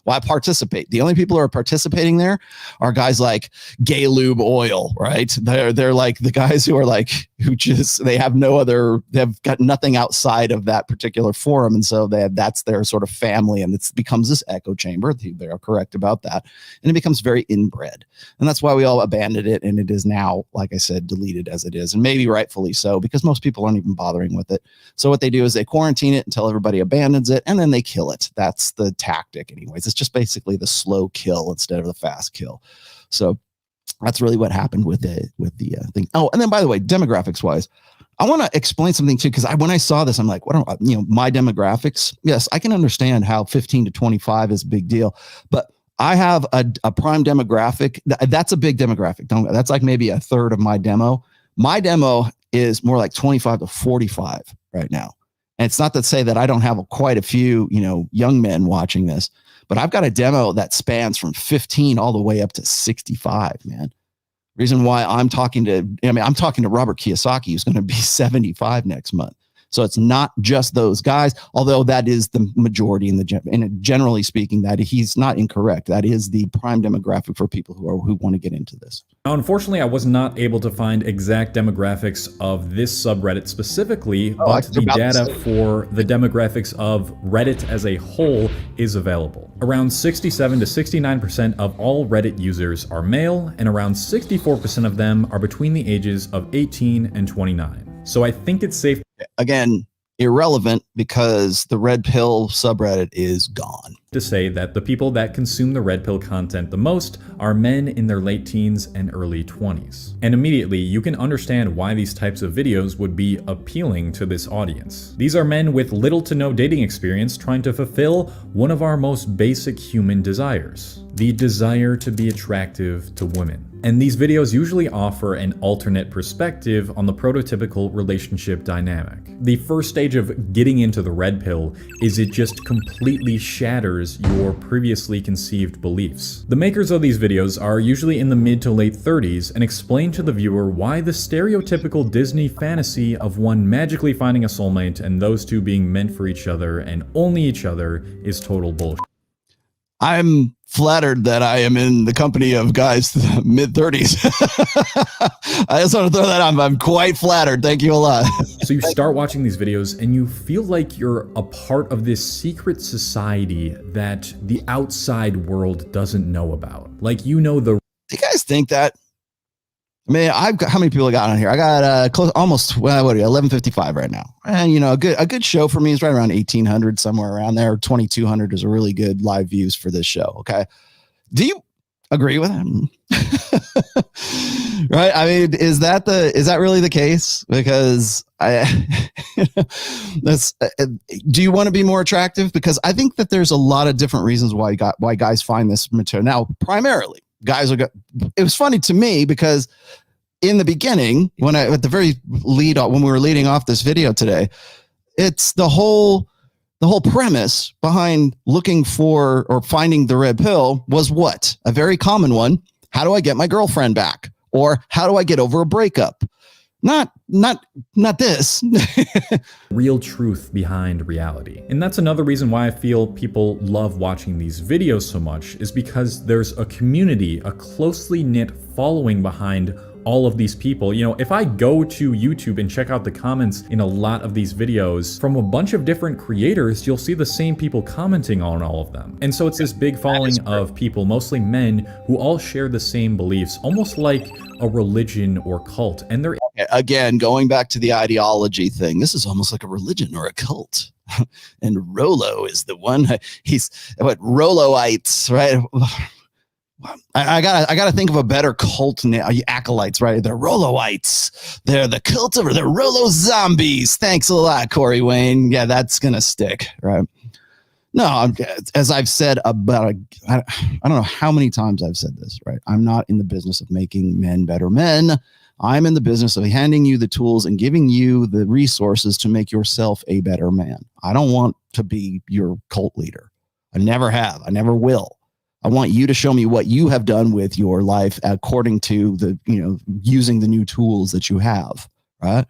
Why participate? The only people who are participating there are guys like Gay Lube Oil, right? They're like the guys who are like, they have got nothing outside of that particular forum. And so that's their sort of family, and it becomes this echo chamber. They are correct about that. And it becomes very inbred. And that's why we all abandoned it. And it is now, like I said, deleted as it is, and maybe rightfully so, because most people aren't even bothering with it. So what they do is they quarantine it until everybody abandons it, and then they kill it. That's the tactic. Anyways, it's just basically the slow kill instead of the fast kill. So that's really what happened with the thing. Oh, and then by the way, demographics wise, I want to explain something too, because when I saw this, I'm like, my demographics. Yes, I can understand how 15 to 25 is a big deal, but I have a prime demographic. That's a big demographic. That's like maybe a third of my demo. My demo is more like 25 to 45 right now. And it's not to say that I don't have quite a few, young men watching this, but I've got a demo that spans from 15 all the way up to 65, man. Reason why I'm talking to Robert Kiyosaki, who's going to be 75 next month. So it's not just those guys, although that is the majority and generally speaking, that he's not incorrect. That is the prime demographic for people who want to get into this. Now, unfortunately, I was not able to find exact demographics of this subreddit specifically, but the data for the demographics of Reddit as a whole is available. Around 67 to 69% of all Reddit users are male, and around 64% of them are between the ages of 18 and 29. So I think it's safe. Again, irrelevant because the red pill subreddit is gone. To say that the people that consume the red pill content the most are men in their late teens and early 20s. And immediately you can understand why these types of videos would be appealing to this audience. These are men with little to no dating experience trying to fulfill one of our most basic human desires, the desire to be attractive to women. And these videos usually offer an alternate perspective on the prototypical relationship dynamic. The first stage of getting into the red pill is it just completely shatters your previously conceived beliefs. The makers of these videos are usually in the mid to late 30s and explain to the viewer why the stereotypical Disney fantasy of one magically finding a soulmate and those two being meant for each other and only each other is total bullshit. I'm flattered that I am in the company of guys mid 30s. I just want to throw that on. I'm quite flattered. Thank you a lot. So you start watching these videos and you feel like you're a part of this secret society that the outside world doesn't know about. Like, do you guys think that? Man, I've got, how many people I got on here? I got close, almost, well, what are you, 1155 right now. And, you know, a good show for me is right around 1800, somewhere around there. 2200 is a really good live views for this show. Okay. Do you agree with him? Right. I mean, is that really the case? Because do you want to be more attractive? Because I think that there's a lot of different reasons why guys find this material. Now, primarily guys it was funny to me because in the beginning, when we were leading off this video today, it's the whole premise behind looking for or finding the red pill was what? A very common one. How do I get my girlfriend back? Or how do I get over a breakup? Not this. Real truth behind reality. And that's another reason why I feel people love watching these videos so much, is because there's a community, a closely knit following behind all of these people. You know, if I go to YouTube and check out the comments in a lot of these videos from a bunch of different creators, you'll see the same people commenting on all of them. And so it's this big following of people, mostly men, who all share the same beliefs, almost like a religion or cult. And they're, again, going back to the ideology thing, this is almost like a religion or a cult. And Rollo is the one. He's what Rolloites, right? I gotta think of a better cult name. Acolytes, right? They're Rolloites. They're the cult of they're Rollo zombies. Thanks a lot, Corey Wayne. Yeah, that's gonna stick, right? No, as I've said about I don't know how many times I've said this, right? I'm not in the business of making men better men. I'm in the business of handing you the tools and giving you the resources to make yourself a better man. I don't want to be your cult leader. I never have. I never will. I want you to show me what you have done with your life according to the, you know, using the new tools that you have, right?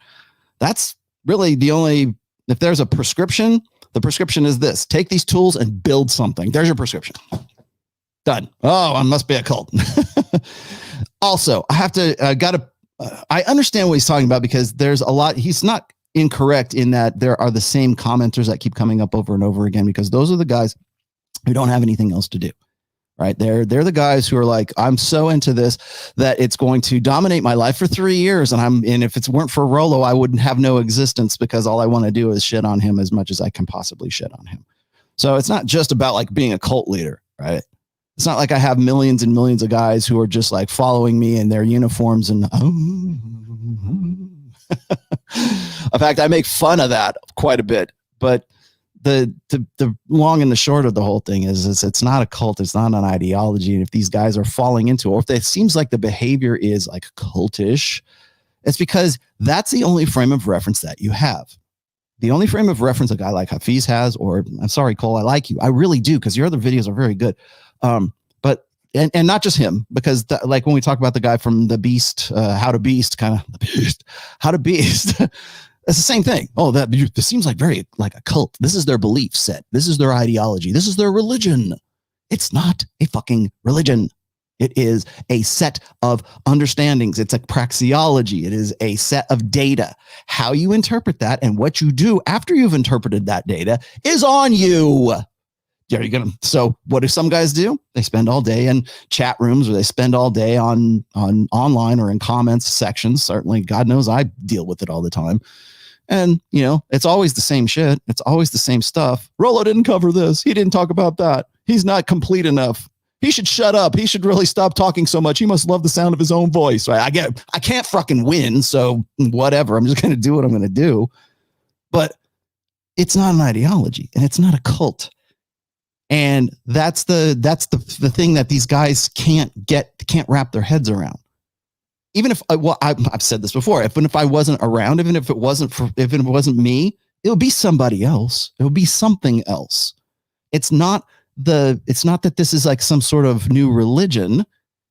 That's really the only, if there's a prescription, the prescription is this: take these tools and build something. There's your prescription. Done. Oh, I must be a cult. Also, I have to, I understand what he's talking about, because there's a lot, he's not incorrect in that there are the same commenters that keep coming up over and over again, because those are the guys who don't have anything else to do. Right. They're the guys who are like, I'm so into this that it's going to dominate my life for 3 years. And if it weren't for Rollo, I wouldn't have no existence, because all I want to do is shit on him as much as I can possibly shit on him. So it's not just about like being a cult leader, right? It's not like I have millions and millions of guys who are just like following me in their uniforms and in fact, I make fun of that quite a bit, but the long and the short of the whole thing is it's not a cult. It's not an ideology. And if these guys are falling into it, or if it seems like the behavior is like cultish, it's because that's the only frame of reference that you have. The only frame of reference a guy like Hafeez has, or I'm sorry, Cole, I like you. I really do, because your other videos are very good. But not just him, because like when we talk about the guy from the Beast, How to Beast, How to Beast. It's the same thing. Oh, this seems like very like a cult. This is their belief set. This is their ideology. This is their religion. It's not a fucking religion. It is a set of understandings. It's a praxeology. It is a set of data. How you interpret that and what you do after you've interpreted that data is on you. So what do some guys do? They spend all day in chat rooms, or they spend all day on online or in comments sections. Certainly, God knows I deal with it all the time. And, you know, it's always the same shit. It's always the same stuff. Rollo didn't cover this. He didn't talk about that. He's not complete enough. He should shut up. He should really stop talking so much. He must love the sound of his own voice. Right? I can't fucking win. So whatever. I'm just going to do what I'm going to do. But it's not an ideology, and it's not a cult. And that's the thing that these guys can't wrap their heads around. Even if I've said this before, if I wasn't around, even if it wasn't me, it would be somebody else. It would be something else. It's not that this is like some sort of new religion.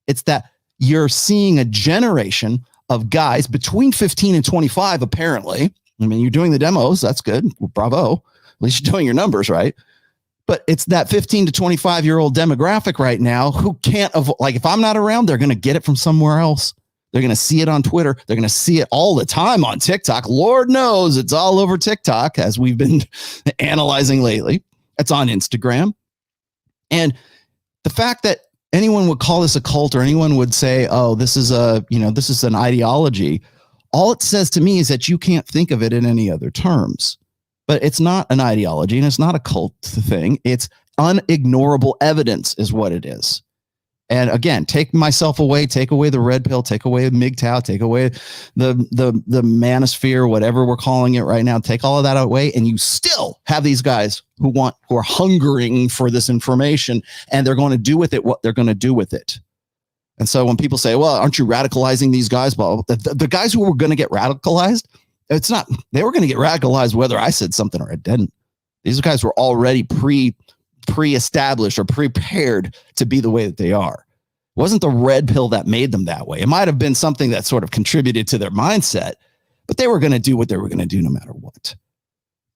It's that you're seeing a generation of guys between 15 and 25, apparently. I mean, you're doing the demos. That's good. Bravo. At least you're doing your numbers right. But it's that 15 to 25-year-old demographic right now who can't like, if I'm not around, they're going to get it from somewhere else. They're going to see it on Twitter. They're going to see it all the time on TikTok. Lord knows it's all over TikTok, as we've been analyzing lately. It's on Instagram. And the fact that anyone would call this a cult, or anyone would say, oh, this is this is an ideology. All it says to me is that you can't think of it in any other terms. But it's not an ideology, and it's not a cult thing. It's unignorable evidence is what it is. And again, take myself away, take away the red pill, take away MGTOW, take away the manosphere, whatever we're calling it right now, take all of that away, and you still have these guys who are hungering for this information, and they're going to do with it what they're going to do with it. And so when people say, well, aren't you radicalizing these guys? Well, the guys who were going to get radicalized, it's not, they were going to get radicalized whether I said something or I didn't. These guys were already pre-established or prepared to be the way that they are. It wasn't the red pill that made them that way. It might have been something that sort of contributed to their mindset, but they were going to do what they were going to do no matter what.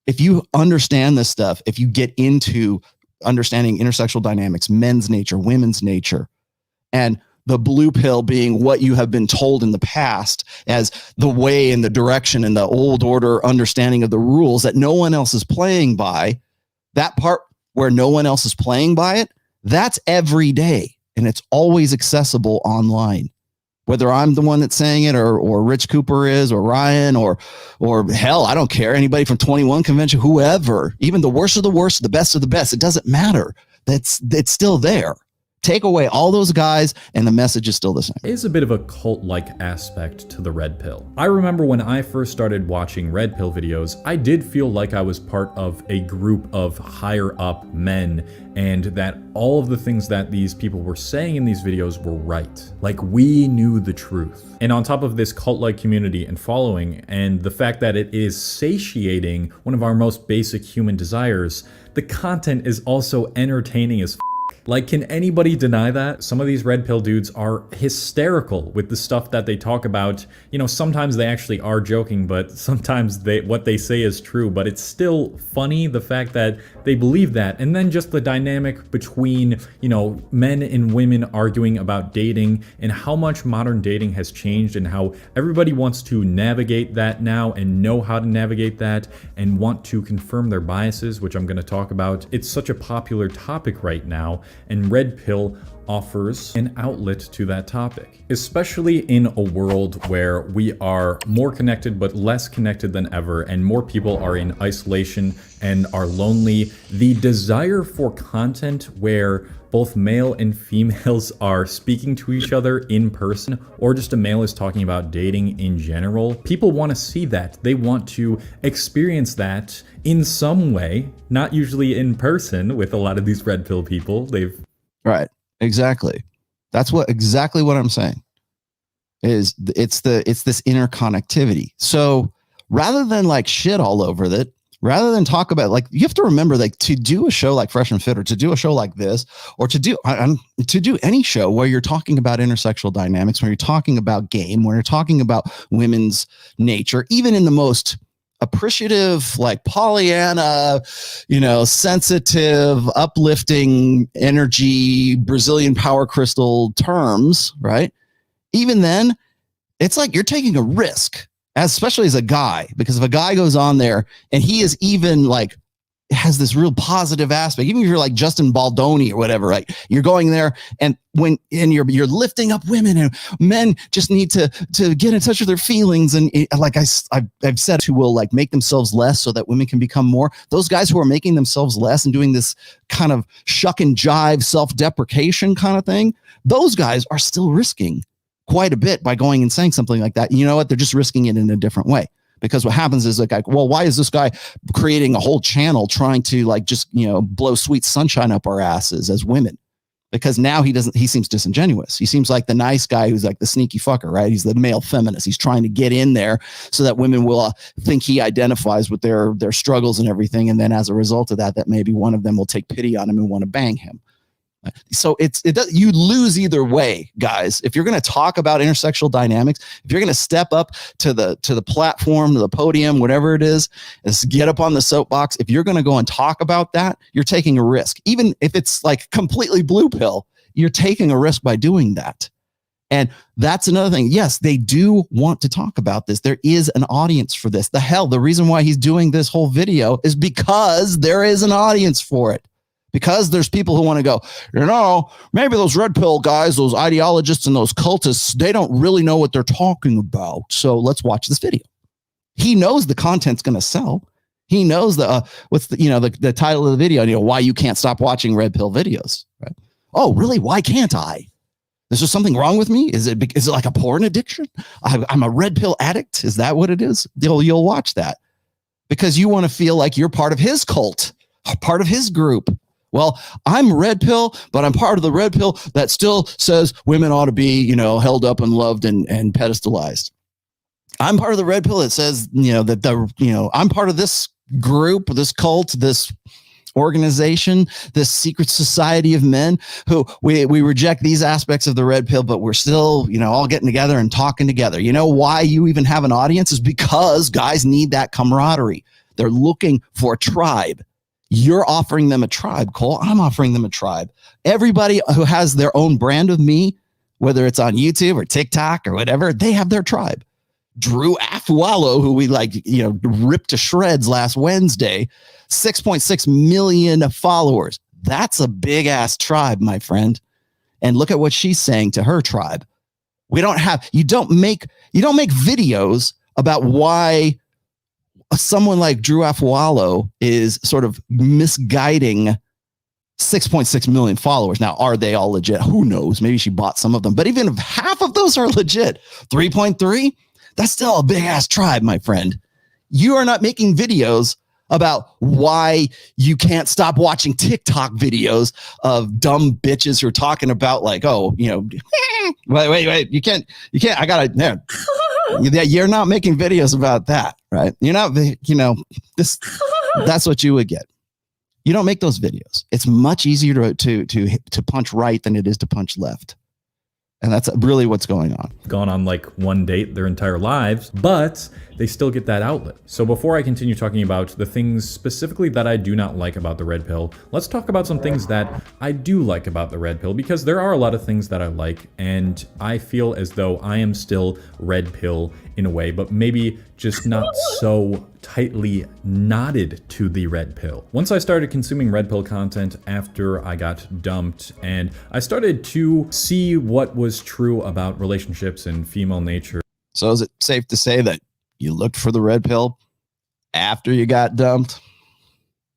If you understand this stuff, if you get into understanding intersexual dynamics, men's nature, women's nature, and the blue pill being what you have been told in the past as the way and the direction and the old order understanding of the rules that no one else is playing by, that part where no one else is playing by it, that's every day. And it's always accessible online. Whether I'm the one that's saying it or Rich Cooper is, or Ryan, or hell, I don't care. Anybody from 21 Convention, whoever, even the worst of the worst, the best of the best. It doesn't matter. It's still there. Take away all those guys and the message is still the same. Is a bit of a cult-like aspect to the red pill. I remember when I first started watching red pill videos, I did feel like I was part of a group of higher up men, and that all of the things that these people were saying in these videos were right. Like, we knew the truth. And on top of this cult-like community and following, and the fact that it is satiating one of our most basic human desires, the content is also entertaining as f***. Like, can anybody deny that? Some of these red pill dudes are hysterical with the stuff that they talk about. You know, sometimes they actually are joking, but sometimes what they say is true, but it's still funny, the fact that they believe that. And then just the dynamic between, you know, men and women arguing about dating and how much modern dating has changed and how everybody wants to navigate that now and know how to navigate that and want to confirm their biases, which I'm going to talk about. It's such a popular topic right now. And red pill offers an outlet to that topic, especially in a world where we are more connected but less connected than ever, and more people are in isolation and are lonely. The desire for content where both male and females are speaking to each other in person, or just a male is talking about dating in general, people want to see that. They want to experience that in some way, not usually in person with a lot of these red pill people. Right. Exactly. That's exactly what I'm saying is it's this interconnectivity. So rather than like shit all over that, rather than talk about, like, you have to remember, like, to do a show like Fresh and Fit, or to do a show like this, or to do any show where you're talking about intersexual dynamics, when you're talking about game, when you're talking about women's nature, even in the most appreciative, like Pollyanna, you know, sensitive, uplifting energy, Brazilian power crystal terms, right? Even then, it's like you're taking a risk, especially as a guy, because if a guy goes on there and he is even like, has this real positive aspect, even if you're like Justin Baldoni or whatever, right? You're going there and you're lifting up women, and men just need to get in touch with their feelings. And like I've said, who will like make themselves less so that women can become more. Those guys who are making themselves less and doing this kind of shuck and jive self-deprecation kind of thing, those guys are still risking quite a bit by going and saying something like that. You know what? They're just risking it in a different way. Because what happens is, like, well, why is this guy creating a whole channel trying to like just, you know, blow sweet sunshine up our asses as women? Because now he seems disingenuous. He seems like the nice guy who's like the sneaky fucker, right? He's the male feminist. He's trying to get in there so that women will think he identifies with their struggles and everything. And then as a result of that maybe one of them will take pity on him and want to bang him. So you lose either way, guys. If you're going to talk about intersexual dynamics, if you're going to step up to the platform, to the podium, whatever it is get up on the soapbox. If you're going to go and talk about that, you're taking a risk. Even if it's like completely blue pill, you're taking a risk by doing that. And that's another thing. Yes, they do want to talk about this. There is an audience for this. The reason why he's doing this whole video is because there is an audience for it. because there's people who want to go, maybe those red pill guys, those ideologists and those cultists, they don't really know what they're talking about. So let's watch this video. He knows the content's going to sell. He knows the title of the video, why you can't stop watching red pill videos. Right? Oh, really? Why can't I? Is there something wrong with me? Is it like a porn addiction? I'm a red pill addict. Is that what it is? You'll watch that because you want to feel like you're part of his cult, part of his group. Well, I'm red pill, but I'm part of the red pill that still says women ought to be, held up and loved and pedestalized. I'm part of the red pill that says, I'm part of this group, this cult, this organization, this secret society of men who we reject these aspects of the red pill, but we're still, all getting together and talking together. You know why you even have an audience is because guys need that camaraderie. They're looking for a tribe. You're offering them a tribe, Cole. I'm offering them a tribe. Everybody who has their own brand of me, whether it's on YouTube or TikTok or whatever, they have their tribe. Drew Afwalo, who we ripped to shreds last Wednesday, 6.6 million followers. That's a big ass tribe, my friend. And look at what she's saying to her tribe. You don't make videos about why someone like Drew Afwalo is sort of misguiding 6.6 million followers. Now, are they all legit? Who knows? Maybe she bought some of them. But even if half of those are legit, 3.3, that's still a big ass tribe, my friend. You are not making videos about why you can't stop watching TikTok videos of dumb bitches who are talking about wait, you can't, I gotta, you're not making videos about that, right? You're not, that's what you would get. You don't make those videos. It's much easier to punch right than it is to punch left. And that's really what's going on. Gone on like one date their entire lives, but they still get that outlet. So before I continue talking about the things specifically that I do not like about the red pill, let's talk about some things that I do like about the red pill, because there are a lot of things that I like, and I feel as though I am still red pill in a way, but maybe just not so tightly knotted to the red pill. Once I started consuming red pill content after I got dumped, and I started to see what was true about relationships and female nature. So is it safe to say that you looked for the red pill after you got dumped?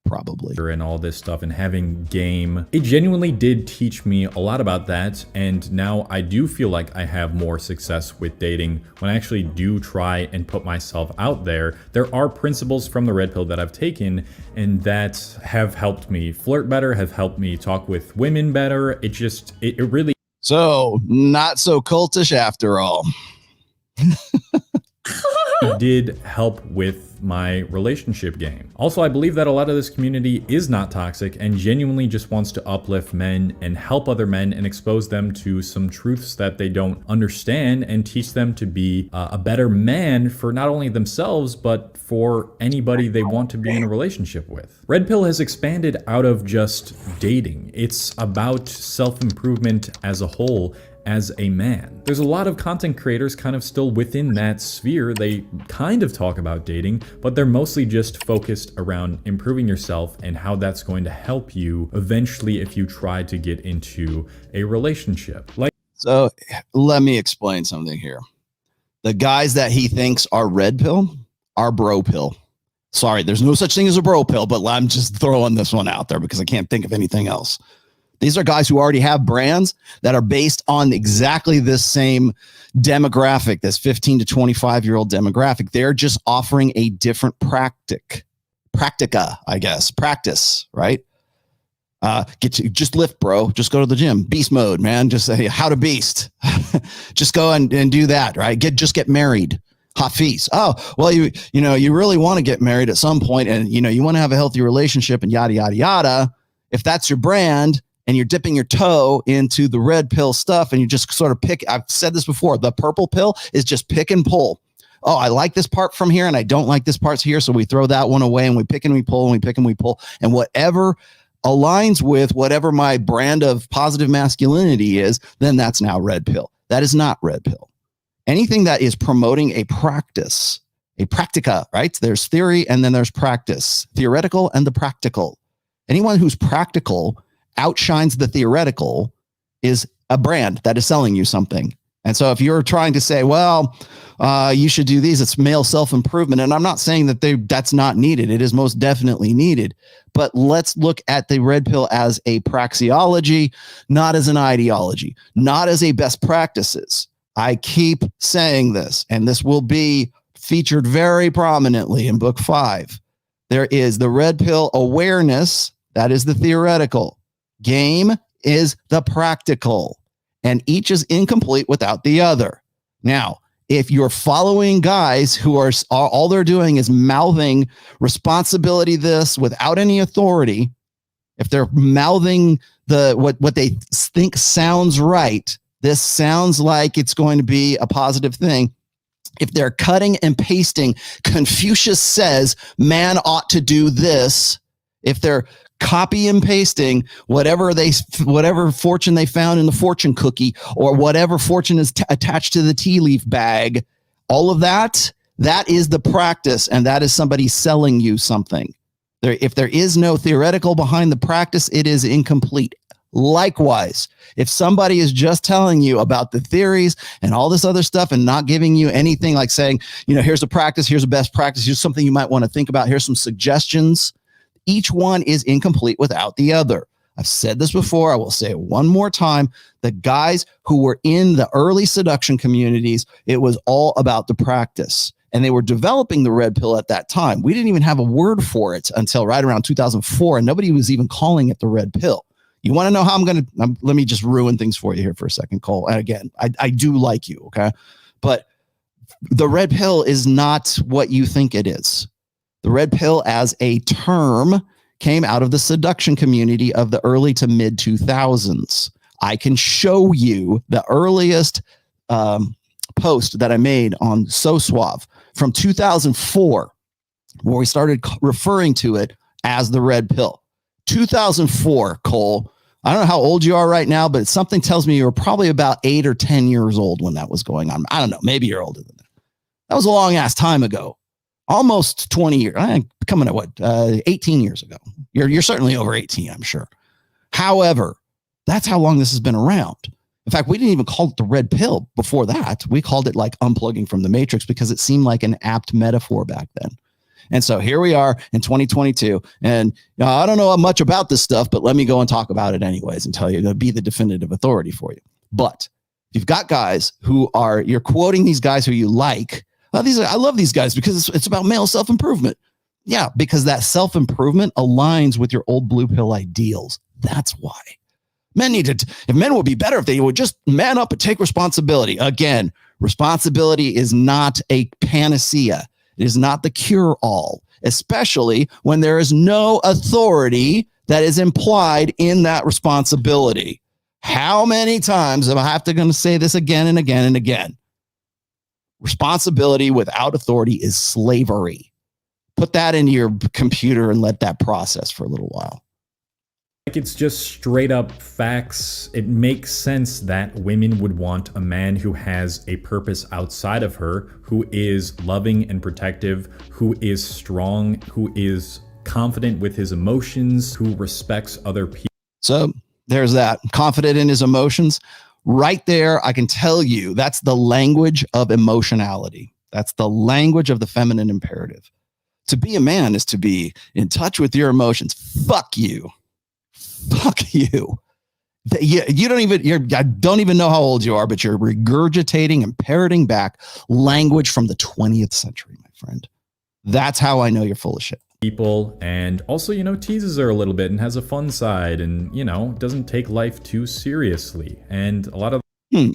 Probably. And all this stuff and having game. It genuinely did teach me a lot about that, and now I do feel like I have more success with dating when I actually do try and put myself out there. There are principles from the red pill that I've taken and that have helped me flirt better, have helped me talk with women better. It really. So not so cultish after all. did help with my relationship game. Also, I believe that a lot of this community is not toxic and genuinely just wants to uplift men and help other men and expose them to some truths that they don't understand and teach them to be a better man for not only themselves, but for anybody they want to be in a relationship with. Red Pill has expanded out of just dating. It's about self-improvement as a whole, as a man. There's a lot of content creators kind of still within that sphere. They kind of talk about dating, but they're mostly just focused around improving yourself and how that's going to help you eventually if you try to get into a relationship. So let me explain something here. The guys that he thinks are red pill are bro pill. Sorry, there's no such thing as a bro pill, but I'm just throwing this one out there because I can't think of anything else. These are guys who already have brands that are based on exactly this same demographic, this 15 to 25-year-old demographic. They're just offering a different practice, right? Just lift, bro. Just go to the gym. Beast mode, man. Just say how to beast. Just go and do that, right? Just get married. Hafeez. Oh, well, you really want to get married at some point, and you want to have a healthy relationship and yada, yada, yada. If that's your brand, and you're dipping your toe into the red pill stuff and you just sort of pick, I've said this before, the purple pill is just pick and pull. Oh, I like this part from here and I don't like this part here. So we throw that one away and we pick and we pull and we pick and we pull. And whatever aligns with whatever my brand of positive masculinity is, then that's now red pill. That is not red pill. Anything that is promoting a practice, a practica, right? There's theory and then there's practice, theoretical and the practical. Anyone who's practical outshines the theoretical is a brand that is selling you something. And so if you're trying to say, well, you should do these, it's male self-improvement. And I'm not saying that that's not needed. It is most definitely needed. But let's look at the red pill as a praxeology, not as an ideology, not as a best practices. I keep saying this, and this will be featured very prominently in book 5. There is the red pill awareness. That is the theoretical. Game is the practical. And each is incomplete without the other. Now, if you're following guys who are all they're doing is mouthing responsibility this without any authority, if they're mouthing what they think sounds right, this sounds like it's going to be a positive thing. If they're cutting and pasting, Confucius says man ought to do this. If they're copy and pasting whatever fortune they found in the fortune cookie or whatever fortune is attached to the tea leaf bag, all of that is the practice, and that is somebody selling you something. If there is no theoretical behind the practice, it is incomplete. Likewise, if somebody is just telling you about the theories and all this other stuff and not giving you anything, like saying, here's a practice, here's a best practice, here's something you might want to think about, here's some suggestions, each one is incomplete without the other. I've said this before. I will say it one more time. The guys who were in the early seduction communities, it was all about the practice. And they were developing the red pill at that time. We didn't even have a word for it until right around 2004. And nobody was even calling it the red pill. You want to know how let me just ruin things for you here for a second, Cole. And again, I do like you, okay? But the red pill is not what you think it is. The red pill as a term came out of the seduction community of the early to mid 2000s. I can show you the earliest post that I made on So Suave from 2004, where we started referring to it as the red pill. 2004, Cole. I don't know how old you are right now, but something tells me you were probably about 8 or 10 years old when that was going on. I don't know. Maybe you're older than that. That was a long ass time ago. Almost 20 years. Coming at 18 years ago. You're certainly over 18, I'm sure. However, that's how long this has been around. In fact, we didn't even call it the red pill before that. We called it like unplugging from the matrix because it seemed like an apt metaphor back then. And so here we are in 2022. And I don't know much about this stuff, but let me go and talk about it anyways and tell you to be the definitive authority for you. But you've got guys you're quoting these guys who you like. I love these guys because it's about male self-improvement. Yeah, because that self-improvement aligns with your old blue pill ideals. That's why. If men would be better if they would just man up and take responsibility. Again, responsibility is not a panacea. It is not the cure-all, especially when there is no authority that is implied in that responsibility. How many times am I going to say this again and again and again? Responsibility without authority is slavery. Put that into your computer and let that process for a little while. It's just straight up facts. It makes sense that women would want a man who has a purpose outside of her, who is loving and protective, who is strong, who is confident with his emotions, who respects other people. So there's that. Confident in his emotions. Right there, I can tell you that's the language of emotionality. That's the language of the feminine imperative. To be a man is to be in touch with your emotions. Fuck you. Fuck you. You don't even, I don't even know how old you are, but you're regurgitating and parroting back language from the 20th century, my friend. That's how I know you're full of shit. People, and also, teases her a little bit and has a fun side and, doesn't take life too seriously. And a lot of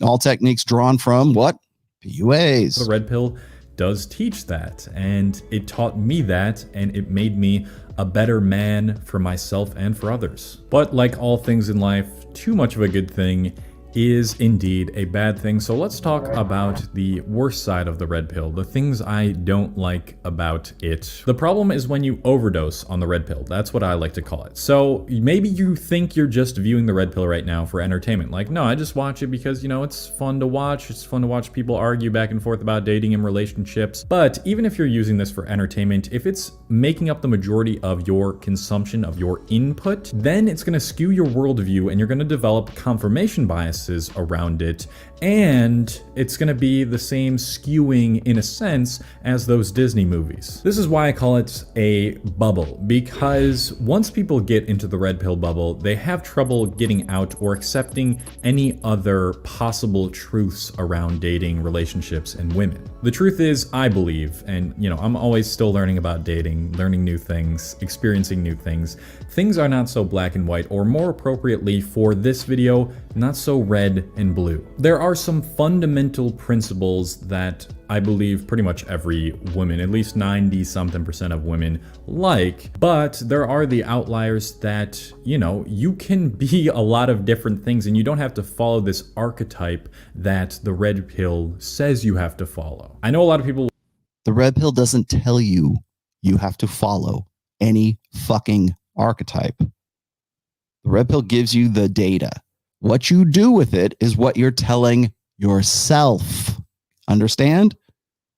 all techniques drawn from what? PUAs. The red pill does teach that, and it taught me that, and it made me a better man for myself and for others. But like all things in life, too much of a good thing is indeed a bad thing. So let's talk about the worst side of the red pill, the things I don't like about it. The problem is when you overdose on the red pill. That's what I like to call it. So maybe you think you're just viewing the red pill right now for entertainment. Like, no, I just watch it because, you know, it's fun to watch. It's fun to watch people argue back and forth about dating and relationships. But even if you're using this for entertainment, if it's making up the majority of your consumption, of your input, then it's going to skew your worldview and you're going to develop confirmation biases around it, and it's going to be the same skewing in a sense as those Disney movies. This is why I call it a bubble, because once people get into the red pill bubble, they have trouble getting out or accepting any other possible truths around dating, relationships, and women. The truth is, I believe, and you know, I'm always still learning about dating, learning new things, experiencing new things. Things are not so black and white, or more appropriately for this video, not so red and blue. There are some fundamental principles that I believe pretty much every woman, at least 90-something% of women, like, but there are the outliers that, you know, you can be a lot of different things and you don't have to follow this archetype that the red pill says you have to follow. I know a lot of people. The red pill doesn't tell you you have to follow any fucking archetype. The red pill gives you the data. What you do with it is what you're telling yourself. Understand?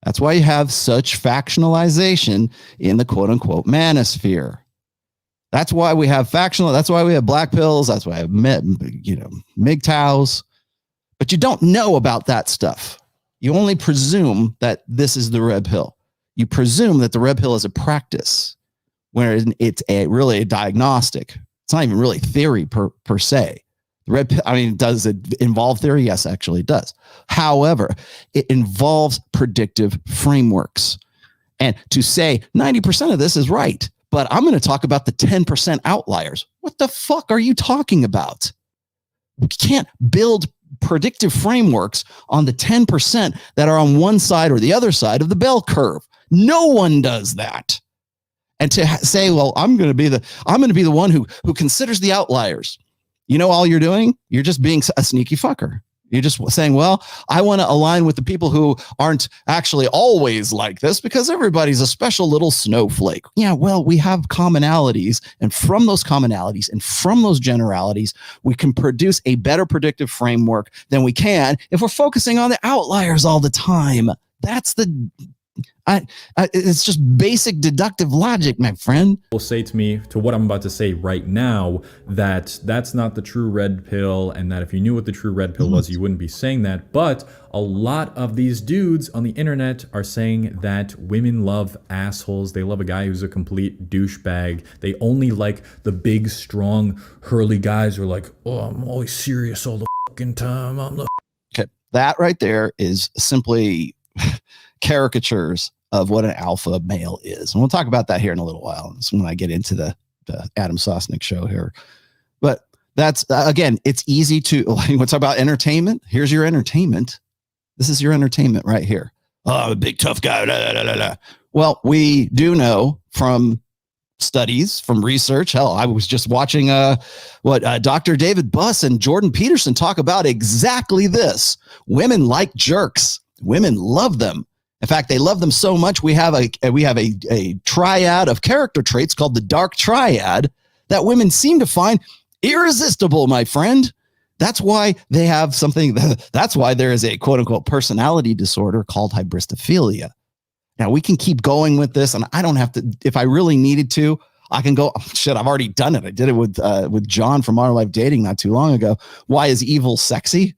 That's why you have such factionalization in the quote unquote manosphere. That's why we have that's why we have black pills. That's why I have, MGTOWs. But you don't know about that stuff. You only presume that this is the red pill. You presume that the red pill is a practice, whereas it's really a diagnostic. It's not even really theory per se. The red pill, I mean, does it involve theory? Yes, actually it does. However, it involves predictive frameworks. And to say 90% of this is right, but I'm going to talk about the 10% outliers. What the fuck are you talking about? We can't build predictive frameworks on the 10% that are on one side or the other side of the bell curve. No one does that. And to say, well, I'm going to be the one who considers the outliers. You know, all you're doing, you're just being a sneaky fucker. You're just saying, well, I want to align with the people who aren't actually always like this because everybody's a special little snowflake. Yeah, well, we have commonalities, and from those commonalities and from those generalities, we can produce a better predictive framework than we can if we're focusing on the outliers all the time. That's it's just basic deductive logic, my friend. Will say to me, to what I'm about to say right now, that that's not the true red pill, and that if you knew what the true red pill was, you wouldn't be saying that. But a lot of these dudes on the internet are saying that women love assholes. They love a guy who's a complete douchebag. They only like the big, strong, hurly guys who are like, oh, I'm always serious all the fucking time. Okay, that right there is simply caricatures of what an alpha male is. And we'll talk about that here in a little while. It's when I get into the Adam Sosnick show here. But that's, again, it's easy to, we'll talk about entertainment. Here's your entertainment. This is your entertainment right here. Oh, I'm a big tough guy. Da, da, da, da. Well, we do know from studies, from research. Hell, I was just watching Dr. David Buss and Jordan Peterson talk about exactly this. Women like jerks. Women love them. In fact, they love them so much, we have a triad of character traits called the dark triad that women seem to find irresistible, my friend. That's why they have something, that's why there is a quote unquote personality disorder called hybristophilia. Now we can keep going with this, and I don't have to, if I really needed to, I can go, oh, shit, I've already done it. I did it with John from Our Life Dating not too long ago. Why is evil sexy?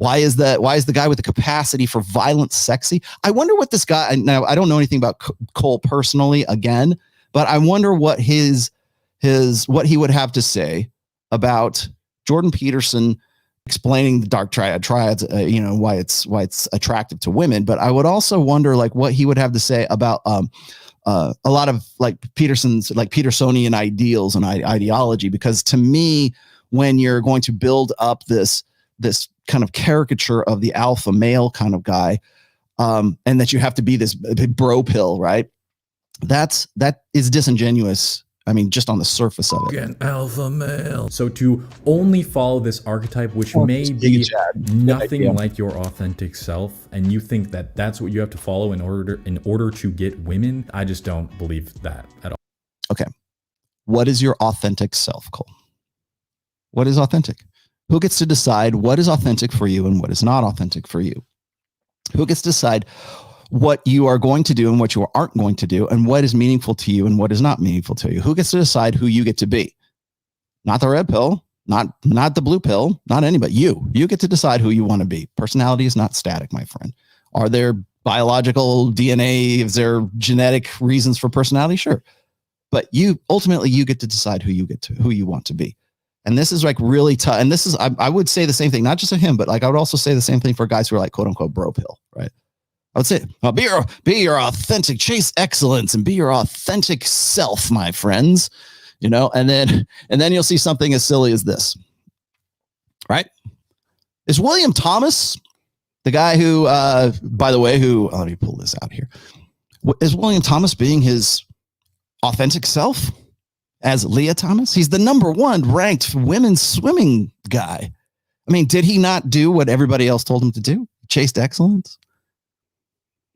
Why is the guy with the capacity for violence sexy? I wonder what this guy, now I don't know anything about Cole personally again, but I wonder what what he would have to say about Jordan Peterson explaining the dark triads, why it's attractive to women. But I would also wonder like what he would have to say about a lot of like Peterson's, like Petersonian ideals and ideology, because to me, when you're going to build up this kind of caricature of the alpha male kind of guy, and that you have to be this big bro pill, right? That is disingenuous I mean, just on the surface of it. An alpha male. So to only follow this archetype, which may be nothing like your authentic self, and you think that that's what you have to follow in order to get women, I just don't believe that at all. Okay. What is your authentic self, Cole? What is authentic? Who gets to decide what is authentic for you and what is not authentic for you? Who gets to decide what you are going to do and what you aren't going to do, and what is meaningful to you and what is not meaningful to you? Who gets to decide who you get to be? Not the red pill, not the blue pill, not anybody. You get to decide who you want to be. Personality is not static, my friend. Are there biological DNA? Is there genetic reasons for personality? Sure. But ultimately you get to decide who you want to be. And this is like really tough. And this is, I would say the same thing, not just to him, but like I would also say the same thing for guys who are like quote unquote bro pill, right? I would say, well, be your authentic, chase excellence and be your authentic self, my friends, you know, and then you'll see something as silly as this, right? Is William Thomas, the guy who, by the way, let me pull this out here. Is William Thomas being his authentic self as Leah Thomas? He's the #1 ranked women's swimming guy. I mean, did he not do what everybody else told him to do? Chased excellence.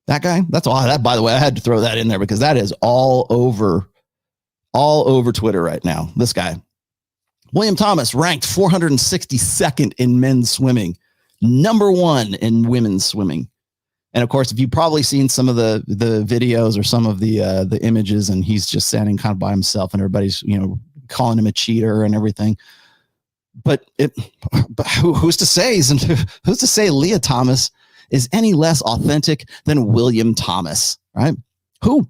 That guy, that's all that, by the way, I had to throw that in there because that is all over Twitter right now. This guy, William Thomas, ranked 462nd in men's swimming, #1 in women's swimming. And of course, if you've probably seen some of the videos or some of the images, and he's just standing kind of by himself and everybody's, you know, calling him a cheater and everything. But who's to say Leah Thomas is any less authentic than William Thomas, right? Who?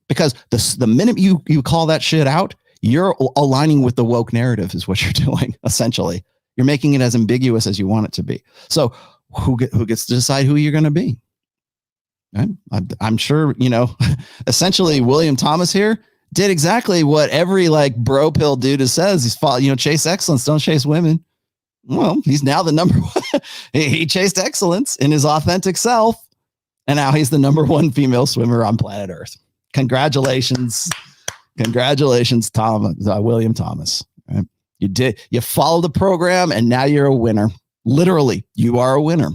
Because the minute you call that shit out, you're aligning with the woke narrative is what you're doing, essentially. You're making it as ambiguous as you want it to be. So who gets to decide who you're going to be? Right? I'm sure, you know, essentially William Thomas here did exactly what every like bro pill dude says. He's chase excellence, don't chase women. Well, he's now the #1. He chased excellence in his authentic self, and now he's the #1 female swimmer on planet Earth. Congratulations, William Thomas. Right? You followed the program, and now you're a winner. Literally, you are a winner.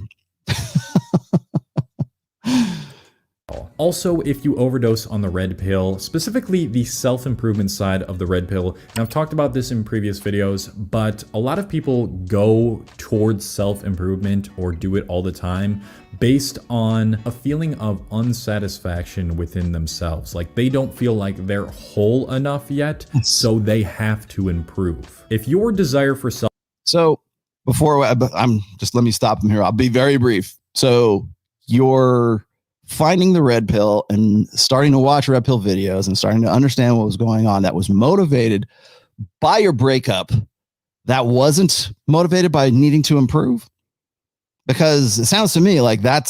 Also, if you overdose on the red pill, specifically the self-improvement side of the red pill, and I've talked about this in previous videos, but a lot of people go towards self-improvement or do it all the time based on a feeling of unsatisfaction within themselves. Like they don't feel like they're whole enough yet, so they have to improve. If your desire for self... So let me stop him here. I'll be very brief. So you're finding the red pill and starting to watch red pill videos and starting to understand what was going on that was motivated by your breakup, that wasn't motivated by needing to improve. Because it sounds to me like that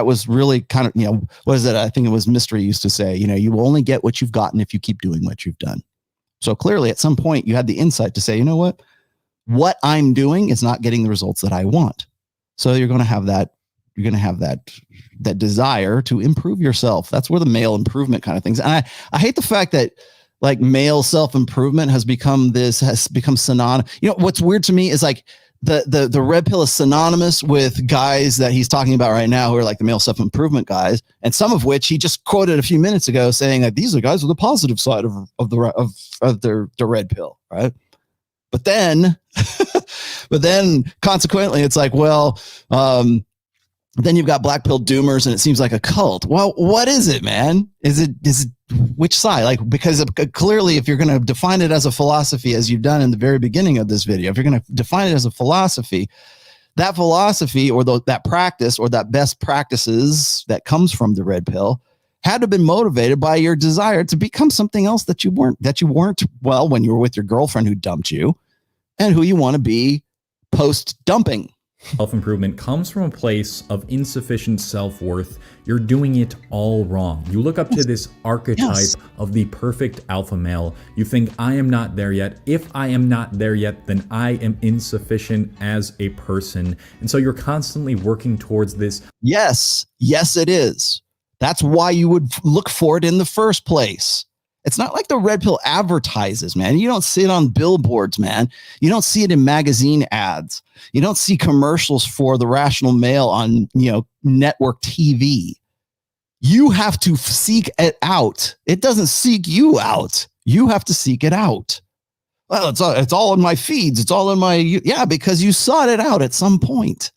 was really kind of, you know, what is it? I think it was Mystery used to say, you know, you will only get what you've gotten if you keep doing what you've done. So clearly at some point you had the insight to say, you know what I'm doing is not getting the results that I want. So you're going to have that desire to improve yourself. That's where the male improvement kind of things. And I hate the fact that like male self-improvement has become synonymous. You know, what's weird to me is like the red pill is synonymous with guys that he's talking about right now who are like the male self-improvement guys, and some of which he just quoted a few minutes ago saying that these are guys with the positive side of the red pill, right? But then consequently it's like, well, then you've got black pill doomers and it seems like a cult. Well, what is it, man? Is it which side? Like, because clearly if you're going to define it as a philosophy, as you've done in the very beginning of this video, if you're going to define it as a philosophy, that philosophy or that practice or that best practices that comes from the red pill had to have been motivated by your desire to become something else that you weren't, well, when you were with your girlfriend who dumped you, and who you want to be post-dumping. Self-improvement comes from a place of insufficient self-worth. You're doing it all wrong. You look up to this archetype of the perfect alpha male. You think, I am not there yet. If I am not there yet, then I am insufficient as a person. And so you're constantly working towards this. Yes, it is. That's why you would look for it in the first place. It's not like the red pill advertises, man. You don't see it on billboards, man. You don't see it in magazine ads. You don't see commercials for the Rational Male on, network TV. You have to seek it out. It doesn't seek you out. You have to seek it out. Well, it's all in my feeds. It's all in my, because you sought it out at some point.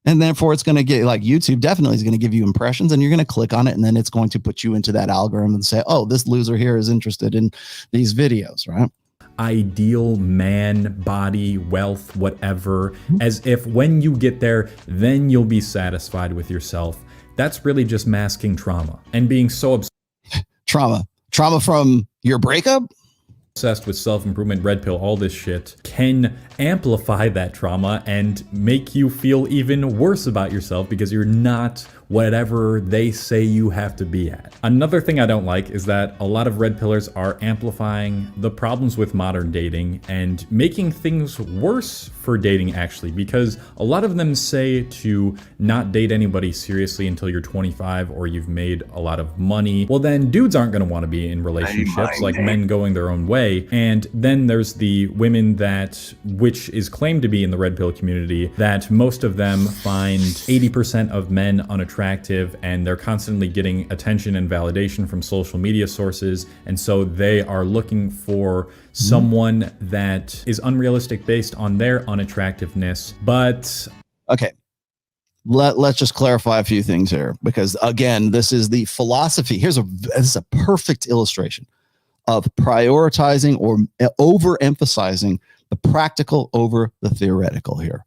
And therefore, it's going to get, like, YouTube definitely is going to give you impressions, and you're going to click on it, and then it's going to put you into that algorithm and say, oh, this loser here is interested in these videos, right? Ideal man, body, wealth, whatever, as if when you get there, then you'll be satisfied with yourself. That's really just masking trauma and being so Trauma from your breakup? Obsessed with self-improvement, red pill, all this shit can amplify that trauma and make you feel even worse about yourself because you're not whatever they say you have to be at. Another thing I don't like is that a lot of red pillars are amplifying the problems with modern dating and making things worse for dating, actually, because a lot of them say to not date anybody seriously until you're 25 or you've made a lot of money. Well, then dudes aren't going to want to be in relationships, like men going their own way. And then there's the women which is claimed to be in the red pill community, that most of them find 80% of men unattractive, and they're constantly getting attention and validation from social media sources. And so they are looking for someone that is unrealistic based on their unattractiveness. But okay, let's just clarify a few things here, because again, this is the philosophy. This is a perfect illustration of prioritizing or overemphasizing the practical over the theoretical here.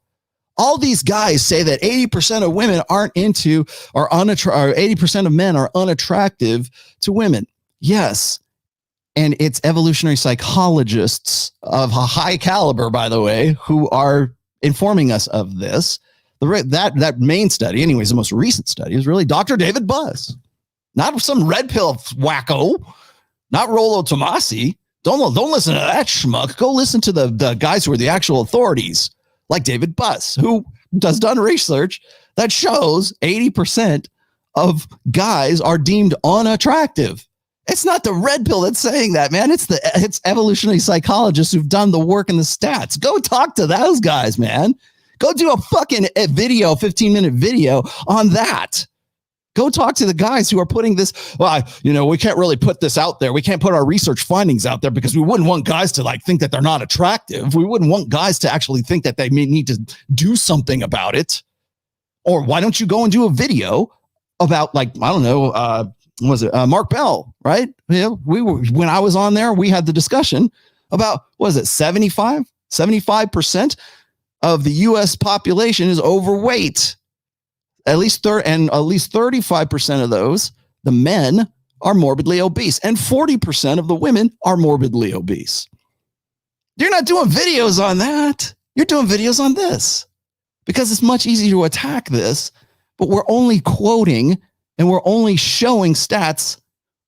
All these guys say that 80% of women aren't into or 80% of men are unattractive to women. Yes. And it's evolutionary psychologists of a high caliber, by the way, who are informing us of this. That main study, anyways, the most recent study, is really Dr. David Buss, not some red pill wacko, not ROLLO TOMASSI. Don't listen to that schmuck. Go listen to the guys who are the actual authorities, like David Buss, who has done research that shows 80% of guys are deemed unattractive. It's not the red pill that's saying that, man. It's evolutionary psychologists who've done the work and the stats. Go talk to those guys, man. Go do a fucking 15-minute video on that. Go talk to the guys who are putting this. Well, we can't really put this out there. We can't put our research findings out there because we wouldn't want guys to think that they're not attractive. We wouldn't want guys to actually think that they may need to do something about it. Or why don't you go and do a video about, Mark Bell, right? When I was on there, we had the discussion about, 75% of the U.S. population is overweight. At least 35% of those, the men, are morbidly obese, and 40% of the women are morbidly obese. You're not doing videos on that. You're doing videos on this because it's much easier to attack this, but we're only quoting and we're only showing stats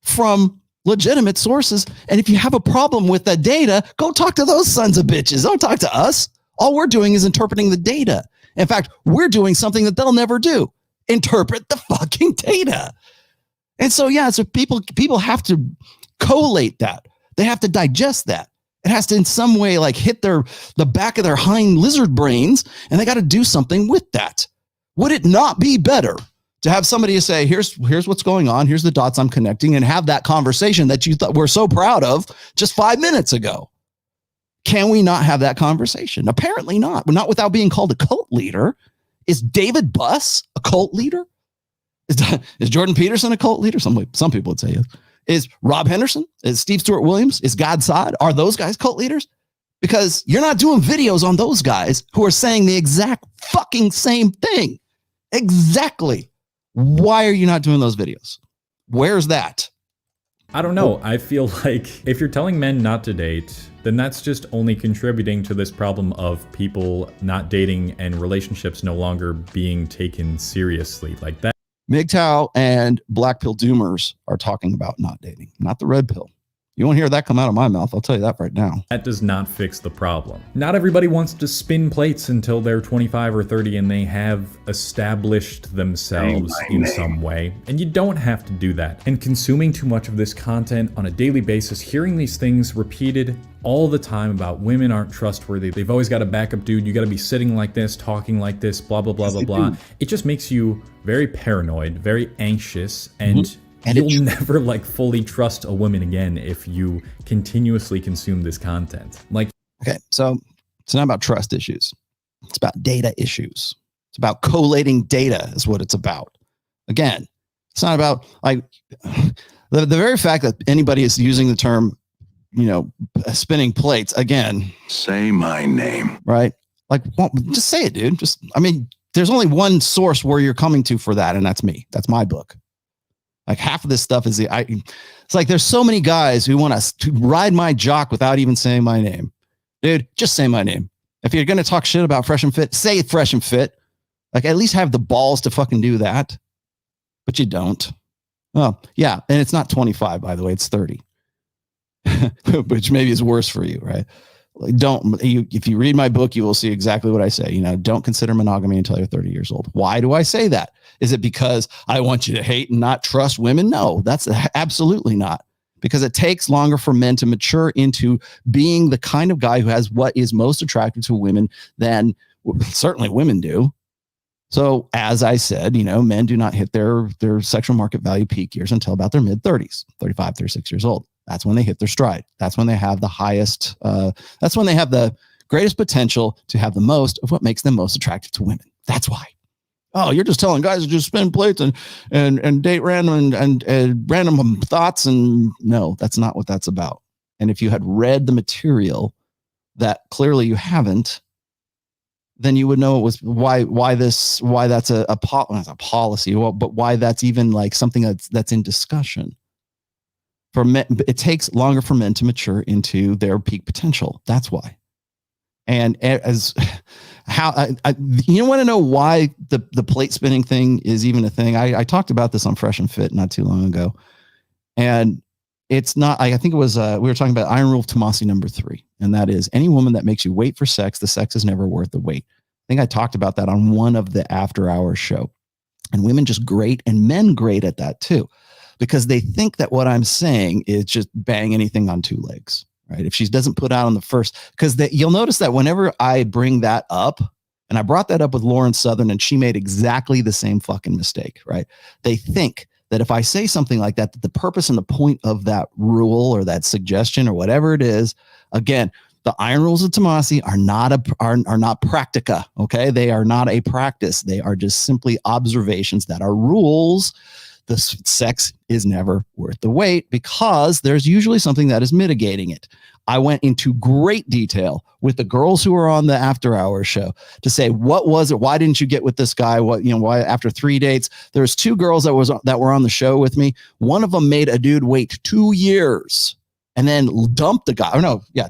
from legitimate sources. And if you have a problem with the data, go talk to those sons of bitches. Don't talk to us. All we're doing is interpreting the data. In fact, we're doing something that they'll never do. Interpret the fucking data. And so, so people have to collate that. They have to digest that. It has to in some way hit the back of their hind lizard brains, and they got to do something with that. Would it not be better to have somebody say, here's what's going on, here's the dots I'm connecting, and have that conversation that you thought we're so proud of just 5 minutes ago? Can we not have that conversation? Apparently not. But not without being called a cult leader. Is David Buss a cult leader? Is Jordan Peterson a cult leader? Some people would say yes. Is Rob Henderson? Is Steve Stewart Williams? Is Gad Saad? Are those guys cult leaders? Because you're not doing videos on those guys who are saying the exact fucking same thing. Exactly. Why are you not doing those videos? Where's that? I don't know. I feel like if you're telling men not to date, then that's just only contributing to this problem of people not dating and relationships no longer being taken seriously like that. MGTOW and black pill doomers are talking about not dating, not the red pill. You won't hear that come out of my mouth. I'll tell you that right now. That does not fix the problem. Not everybody wants to spin plates until they're 25 or 30 and they have established themselves in some way. And you don't have to do that. And consuming too much of this content on a daily basis, hearing these things repeated all the time about women aren't trustworthy. They've always got a backup dude. You got to be sitting like this, talking like this, blah, blah, blah, blah, blah. It just makes you very paranoid, very anxious, and you'll never like fully trust a woman again if you continuously consume this content. Like, okay, so it's not about trust issues. It's about data issues. It's about collating data is what it's about. Again, it's not about like the very fact that anybody is using the term, spinning plates again. Say my name. Right? Like, well, just say it, dude. There's only one source where you're coming to for that, and that's me. That's my book. Like half of this stuff is it's like there's so many guys who want to ride my jock without even saying my name. Dude, just say my name. If you're going to talk shit about Fresh and Fit, say Fresh and Fit. Like at least have the balls to fucking do that. But you don't. Oh, yeah. And it's not 25, by the way, it's 30. Which maybe is worse for you, right? Like if you read my book, you will see exactly what I say. Don't consider monogamy until you're 30 years old. Why do I say that? Is it because I want you to hate and not trust women? No, that's absolutely not. Because it takes longer for men to mature into being the kind of guy who has what is most attractive to women than certainly women do. So as I said, men do not hit their sexual market value peak years until about their mid 30s, 35, 36 years old. That's when they hit their stride. That's when they have the highest, that's when they have the greatest potential to have the most of what makes them most attractive to women. That's why. Oh, you're just telling guys to just spin plates and date random and random thoughts. And no, that's not what that's about. And if you had read the material that clearly you haven't, then you would know it was why that's a policy, but why that's even like something that's in discussion. For men, it takes longer for men to mature into their peak potential. That's why. And as how you want to know why the plate spinning thing is even a thing. I talked about this on Fresh and Fit not too long ago, and it's not. I think it was we were talking about Iron Rule of TOMASSI number 3, and that is any woman that makes you wait for sex, the sex is never worth the wait. I think I talked about that on one of the after hours show, and women just great and men great at that too. Because they think that what I'm saying is just bang anything on 2 legs, right? If she doesn't put out on the first, because you'll notice that whenever I bring that up, and I brought that up with Lauren Southern, and she made exactly the same fucking mistake, right? They think that if I say something like that, that the purpose and the point of that rule or that suggestion or whatever it is, again, the iron rules of TOMASSI are not practica, okay? They are not a practice. They are just simply observations that are rules. The sex is never worth the wait because there's usually something that is mitigating it. I went into great detail with the girls who were on the after hours show to say, what was it? Why didn't you get with this guy? Why after 3 dates? There's 2 girls that were on the show with me. One of them made a dude wait 2 years and then dumped the guy.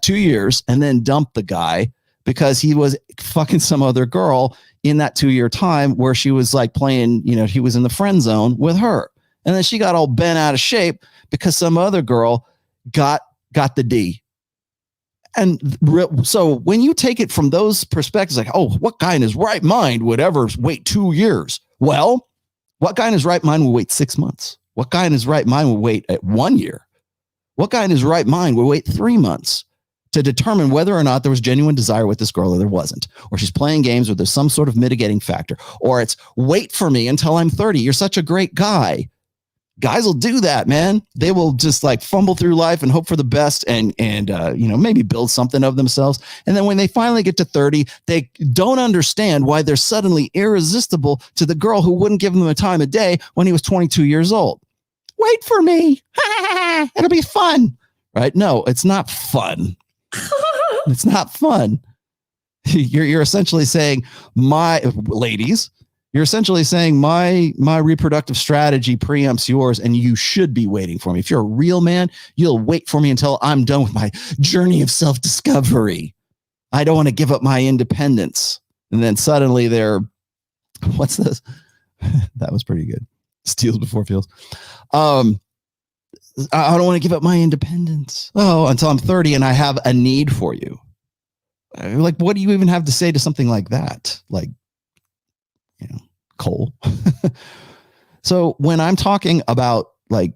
2 years and then dumped the guy because he was fucking some other girl in that 2-year time where she was like playing, he was in the friend zone with her. And then she got all bent out of shape because some other girl got the D. And so when you take it from those perspectives, like, oh, what guy in his right mind would ever wait 2 years? Well, what guy in his right mind will wait 6 months? What guy in his right mind will wait at 1 year? What guy in his right mind will wait 3 months to determine whether or not there was genuine desire with this girl or there wasn't, or she's playing games or there's some sort of mitigating factor, or it's wait for me until I'm 30. You're such a great guy. Guys will do that, man. They will just like fumble through life and hope for the best and maybe build something of themselves. And then when they finally get to 30, they don't understand why they're suddenly irresistible to the girl who wouldn't give them the time of day when he was 22 years old. Wait for me. It'll be fun. Right? No, it's not fun. It's not fun. You're essentially saying my reproductive strategy preempts yours and you should be waiting for me. If you're a real man, you'll wait for me until I'm done with my journey of self-discovery. I don't want to give up my independence. And then suddenly what's this? That was pretty good. Steals before feels. I don't want to give up my independence. Oh, until I'm 30 and I have a need for you. Like, what do you even have to say to something like that? Like, Cole. So when I'm talking about like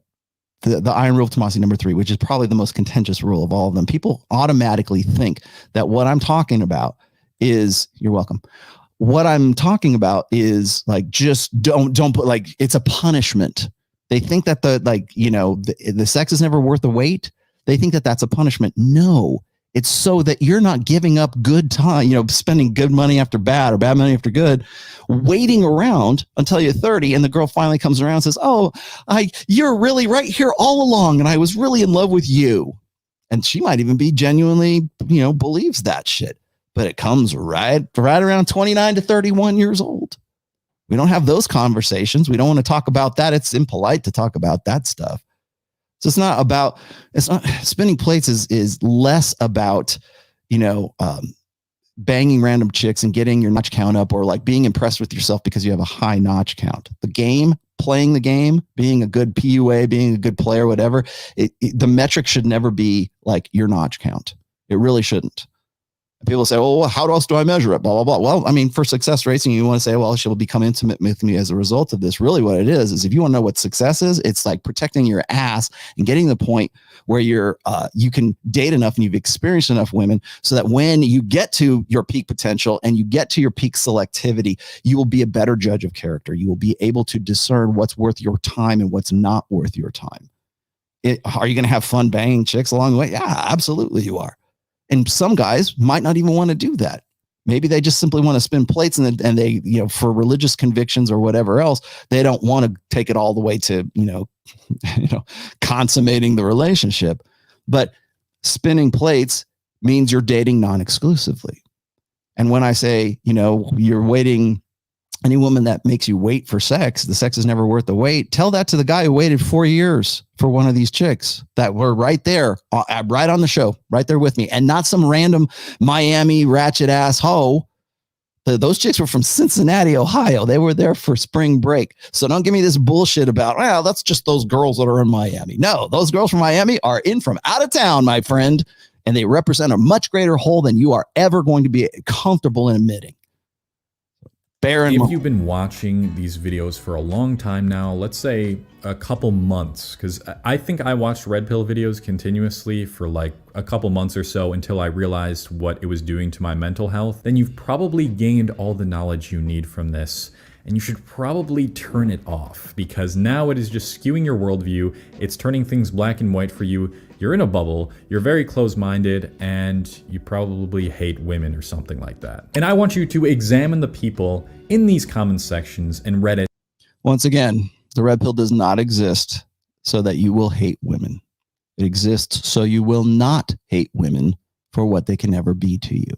the iron rule of Tomassi number 3, which is probably the most contentious rule of all of them, people automatically think that what I'm talking about is, you're welcome. What I'm talking about is like, just don't put, like, it's a punishment. They think that the sex is never worth the wait. They think that that's a punishment. No, it's so that you're not giving up good time, spending good money after bad or bad money after good, waiting around until you're 30 and the girl finally comes around and says, oh, you're really right here all along. And I was really in love with you. And she might even be genuinely, believes that shit, but it comes right around 29 to 31 years old. We don't have those conversations. We don't want to talk about that. It's impolite to talk about that stuff. So spinning plates is less about, banging random chicks and getting your notch count up, or like being impressed with yourself because you have a high notch count. The game, playing the game, being a good PUA, being a good player, whatever, the metric should never be like your notch count. It really shouldn't. People say, well, how else do I measure it? Blah, blah, blah. Well, I mean, for success racing, you want to say, well, she'll become intimate with me as a result of this. Really what it is if you want to know what success is, it's like protecting your ass and getting to the point where you can date enough and you've experienced enough women so that when you get to your peak potential and you get to your peak selectivity, you will be a better judge of character. You will be able to discern what's worth your time and what's not worth your time. Are you going to have fun banging chicks along the way? Yeah, absolutely you are. And some guys might not even want to do that. Maybe they just simply want to spin plates and they, for religious convictions or whatever else, they don't want to take it all the way to, consummating the relationship. But spinning plates means you're dating non-exclusively. And when I say, you're waiting, any woman that makes you wait for sex, the sex is never worth the wait. Tell that to the guy who waited 4 years for one of these chicks that were right there, right on the show, right there with me, and not some random Miami ratchet ass hoe. Those chicks were from Cincinnati, Ohio. They were there for spring break. So don't give me this bullshit about, well, that's just those girls that are in Miami. No, those girls from Miami are in from out of town, my friend, and they represent a much greater whole than you are ever going to be comfortable in admitting. If you've been watching these videos for a long time now, let's say a couple months, because I think I watched red pill videos continuously for like a couple months or so until I realized what it was doing to my mental health, then you've probably gained all the knowledge you need from this. And you should probably turn it off, because now it is just skewing your worldview. It's turning things black and white for you. You're in a bubble, you're very close-minded, and you probably hate women or something like that. And I want you to examine the people in these comment sections and Reddit. Once again, the red pill does not exist so that you will hate women. It exists so you will not hate women for what they can never be to you.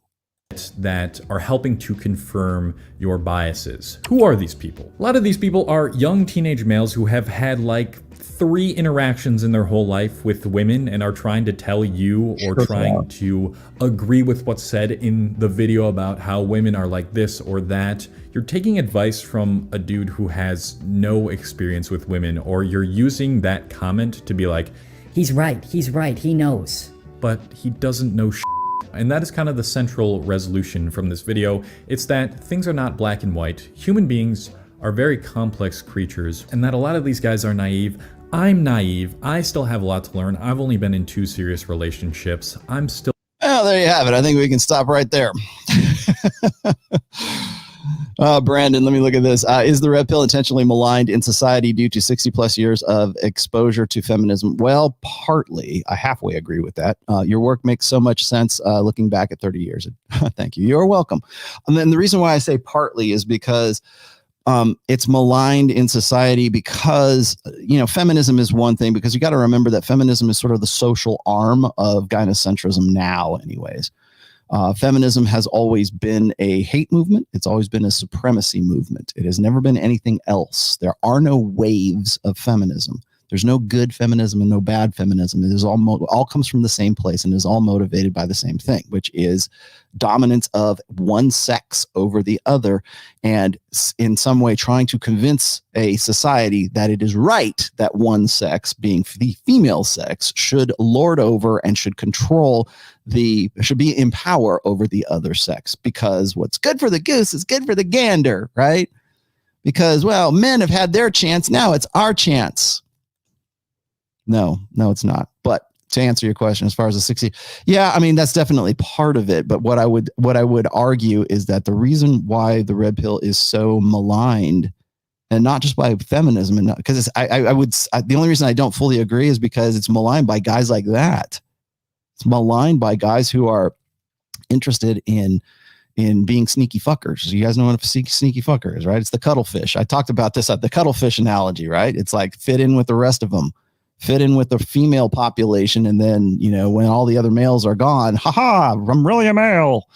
That are helping to confirm your biases. Who are these people? A lot of these people are young teenage males who have had like 3 interactions in their whole life with women and are trying to tell you or trying to agree with what's said in the video about how women are like this or that. You're taking advice from a dude who has no experience with women, or you're using that comment to be like, he's right, he knows. But he doesn't know shit. And that is kind of the central resolution from this video. It's that things are not black and white. Human beings are very complex creatures, and that a lot of these guys are naive. I'm naive. I still have a lot to learn. I've only been in 2 serious relationships. I'm still... Well, there you have it. I think we can stop right there. Brandon, let me look at this. Is the red pill intentionally maligned in society due to 60 plus years of exposure to feminism? Well, partly. I halfway agree with that. Your work makes so much sense looking back at 30 years. Thank you. You're welcome. And then the reason why I say partly is because it's maligned in society because, feminism is one thing, because you got to remember that feminism is sort of the social arm of gynocentrism now anyways. Feminism has always been a hate movement. It's always been a supremacy movement. It has never been anything else. There are no waves of feminism. There's no good feminism and no bad feminism. It is all comes from the same place and is all motivated by the same thing, which is dominance of one sex over the other, and in some way trying to convince a society that it is right that one sex, being the female sex, should lord over and should control should be in power over the other sex, because what's good for the goose is good for the gander, right? Because, well, men have had their chance. Now it's our chance. No, it's not. But to answer your question, as far as the 60, yeah, I mean, that's definitely part of it. But what I would argue is that the reason why the red pill is so maligned, and not just by feminism, and because the only reason I don't fully agree is because it's maligned by guys like that. It's maligned by guys who are interested in being sneaky fuckers. You guys know what a sneaky fucker is, right? It's the cuttlefish. I talked about this at the cuttlefish analogy, right? It's like fit in with the rest of them. Fit in with the female population, and then, when all the other males are gone, I'm really a male.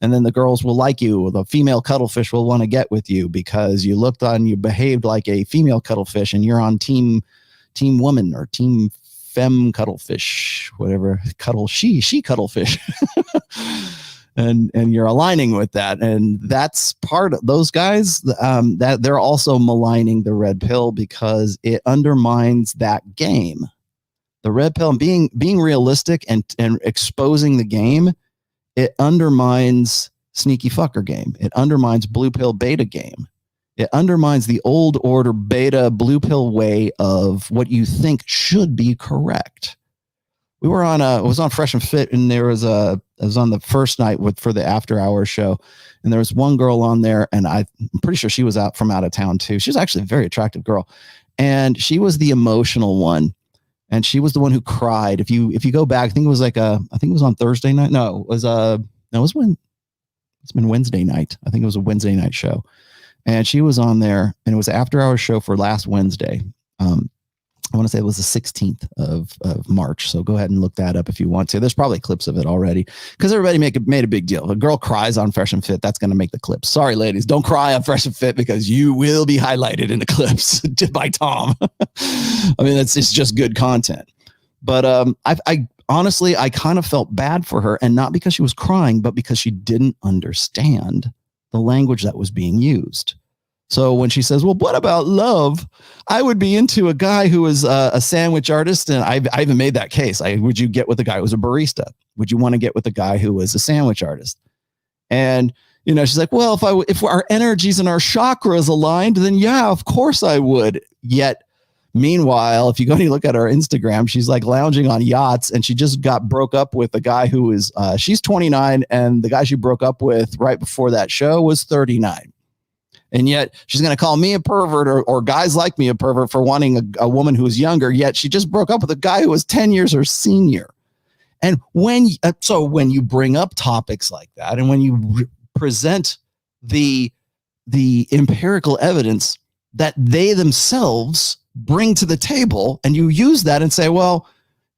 And then the girls will like you. The female cuttlefish will want to get with you because you you behaved like a female cuttlefish, and you're on team woman or team femme cuttlefish, whatever, she cuttlefish. And you're aligning with that. And that's part of those guys, that they're also maligning the red pill because it undermines that game. The red pill, and being realistic and exposing the game, it undermines sneaky fucker game. It undermines blue pill beta game. It undermines the old order beta blue pill way of what you think should be correct. We were it was on Fresh and Fit, and it was on the first night for the after hours show. And there was one girl on there, and I'm pretty sure she was out of town too. She's actually a very attractive girl. And she was the emotional one. And she was the one who cried. If you go back, I think it was on Thursday night. No, it's been Wednesday night. I think it was a Wednesday night show. And she was on there, and it was an after hours show for last Wednesday. I want to say it was the 16th of March. So go ahead and look that up if you want to. There's probably clips of it already because everybody made a big deal. A girl cries on Fresh and Fit. That's going to make the clips. Sorry, ladies. Don't cry on Fresh and Fit because you will be highlighted in the clips by Tom. I mean, it's just good content. But I honestly, I kind of felt bad for her, and not because she was crying, but because she didn't understand the language that was being used. So when she says, well, what about love? I would be into a guy who is a sandwich artist. And I even made that case. Would you get with a guy who was a barista? Would you want to get with a guy who was a sandwich artist? And, she's like, well, if our energies and our chakras aligned, then yeah, of course I would. Yet, meanwhile, if you go and you look at her Instagram, she's like lounging on yachts, and she just broke up with a guy who is, she's 29. And the guy she broke up with right before that show was 39. And yet she's going to call me a pervert or guys like me a pervert for wanting a woman who is younger. Yet she just broke up with a guy who was 10 years her senior. And when you bring up topics like that, and when you present the empirical evidence that they themselves bring to the table, and you use that and say, well,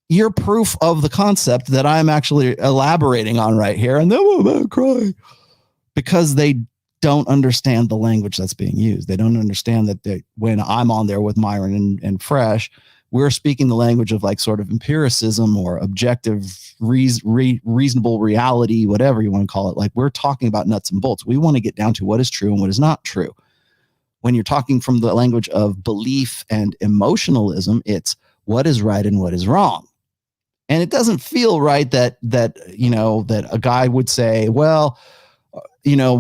you're proof of the concept that I'm actually elaborating on right here. And then we'll cry because they don't understand the language that's being used. They don't understand that when I'm on there with Myron and Fresh, we're speaking the language of like sort of empiricism or objective, reasonable reality, whatever you want to call it. Like, we're talking about nuts and bolts. We want to get down to what is true and what is not true. When you're talking from the language of belief and emotionalism, it's what is right and what is wrong. And it doesn't feel right that a guy would say, well,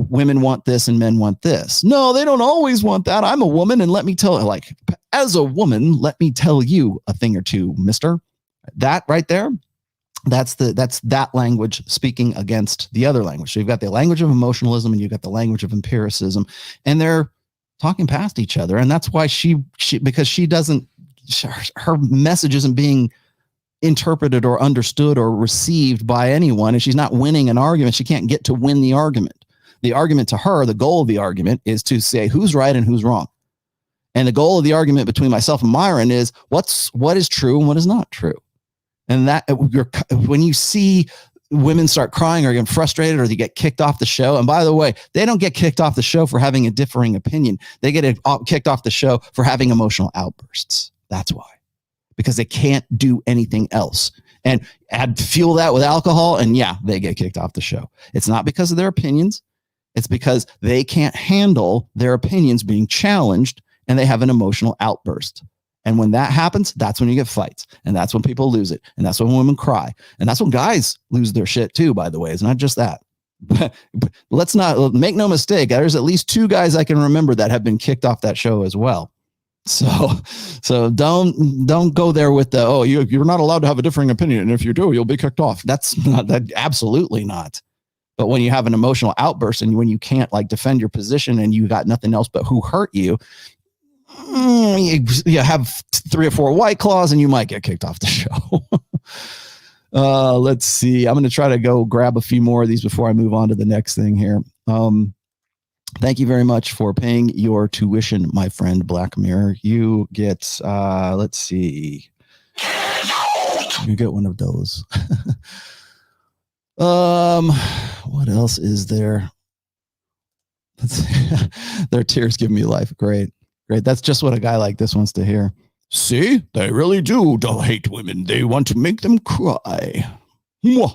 women want this and men want this. No, they don't always want that. I'm a woman, and let me tell as a woman, let me tell you a thing or two, mister. That right there, that's that language speaking against the other language. So you've got the language of emotionalism and you've got the language of empiricism, and they're talking past each other. And that's why because she doesn't, her message isn't being interpreted or understood or received by anyone, and she's not winning an argument. She can't get to win the argument. The argument to her, the goal of the argument is to say who's right and who's wrong. And the goal of the argument between myself and Myron is what is true and what is not true. And that when you see women start crying or getting frustrated or they get kicked off the show. And by the way, they don't get kicked off the show for having a differing opinion. They get kicked off the show for having emotional outbursts. That's why. because they can't do anything else. And fuel that with alcohol, and yeah, they get kicked off the show. It's not because of their opinions. It's because they can't handle their opinions being challenged, and they have an emotional outburst. And when that happens, that's when you get fights, and that's when people lose it, and that's when women cry, and that's when guys lose their shit too, by the way. It's not just that. But let's not make no mistake. There's at least 2 guys I can remember that have been kicked off that show as well. So don't go there with the, oh, you're not allowed to have a differing opinion, and if you do, you'll be kicked off. That's not that. Absolutely not. But when you have an emotional outburst and when you can't like defend your position and you got nothing else but who hurt you, you have 3 or 4 White Claws and you might get kicked off the show. Let's see. I'm going to try to go grab a few more of these before I move on to the next thing here. Thank you very much for paying your tuition, my friend Black Mirror. You get, let's see. You get one of those. What else is there? Their tears give me life. Great. That's just what a guy like this wants to hear. See, they really do hate women. They want to make them cry. Who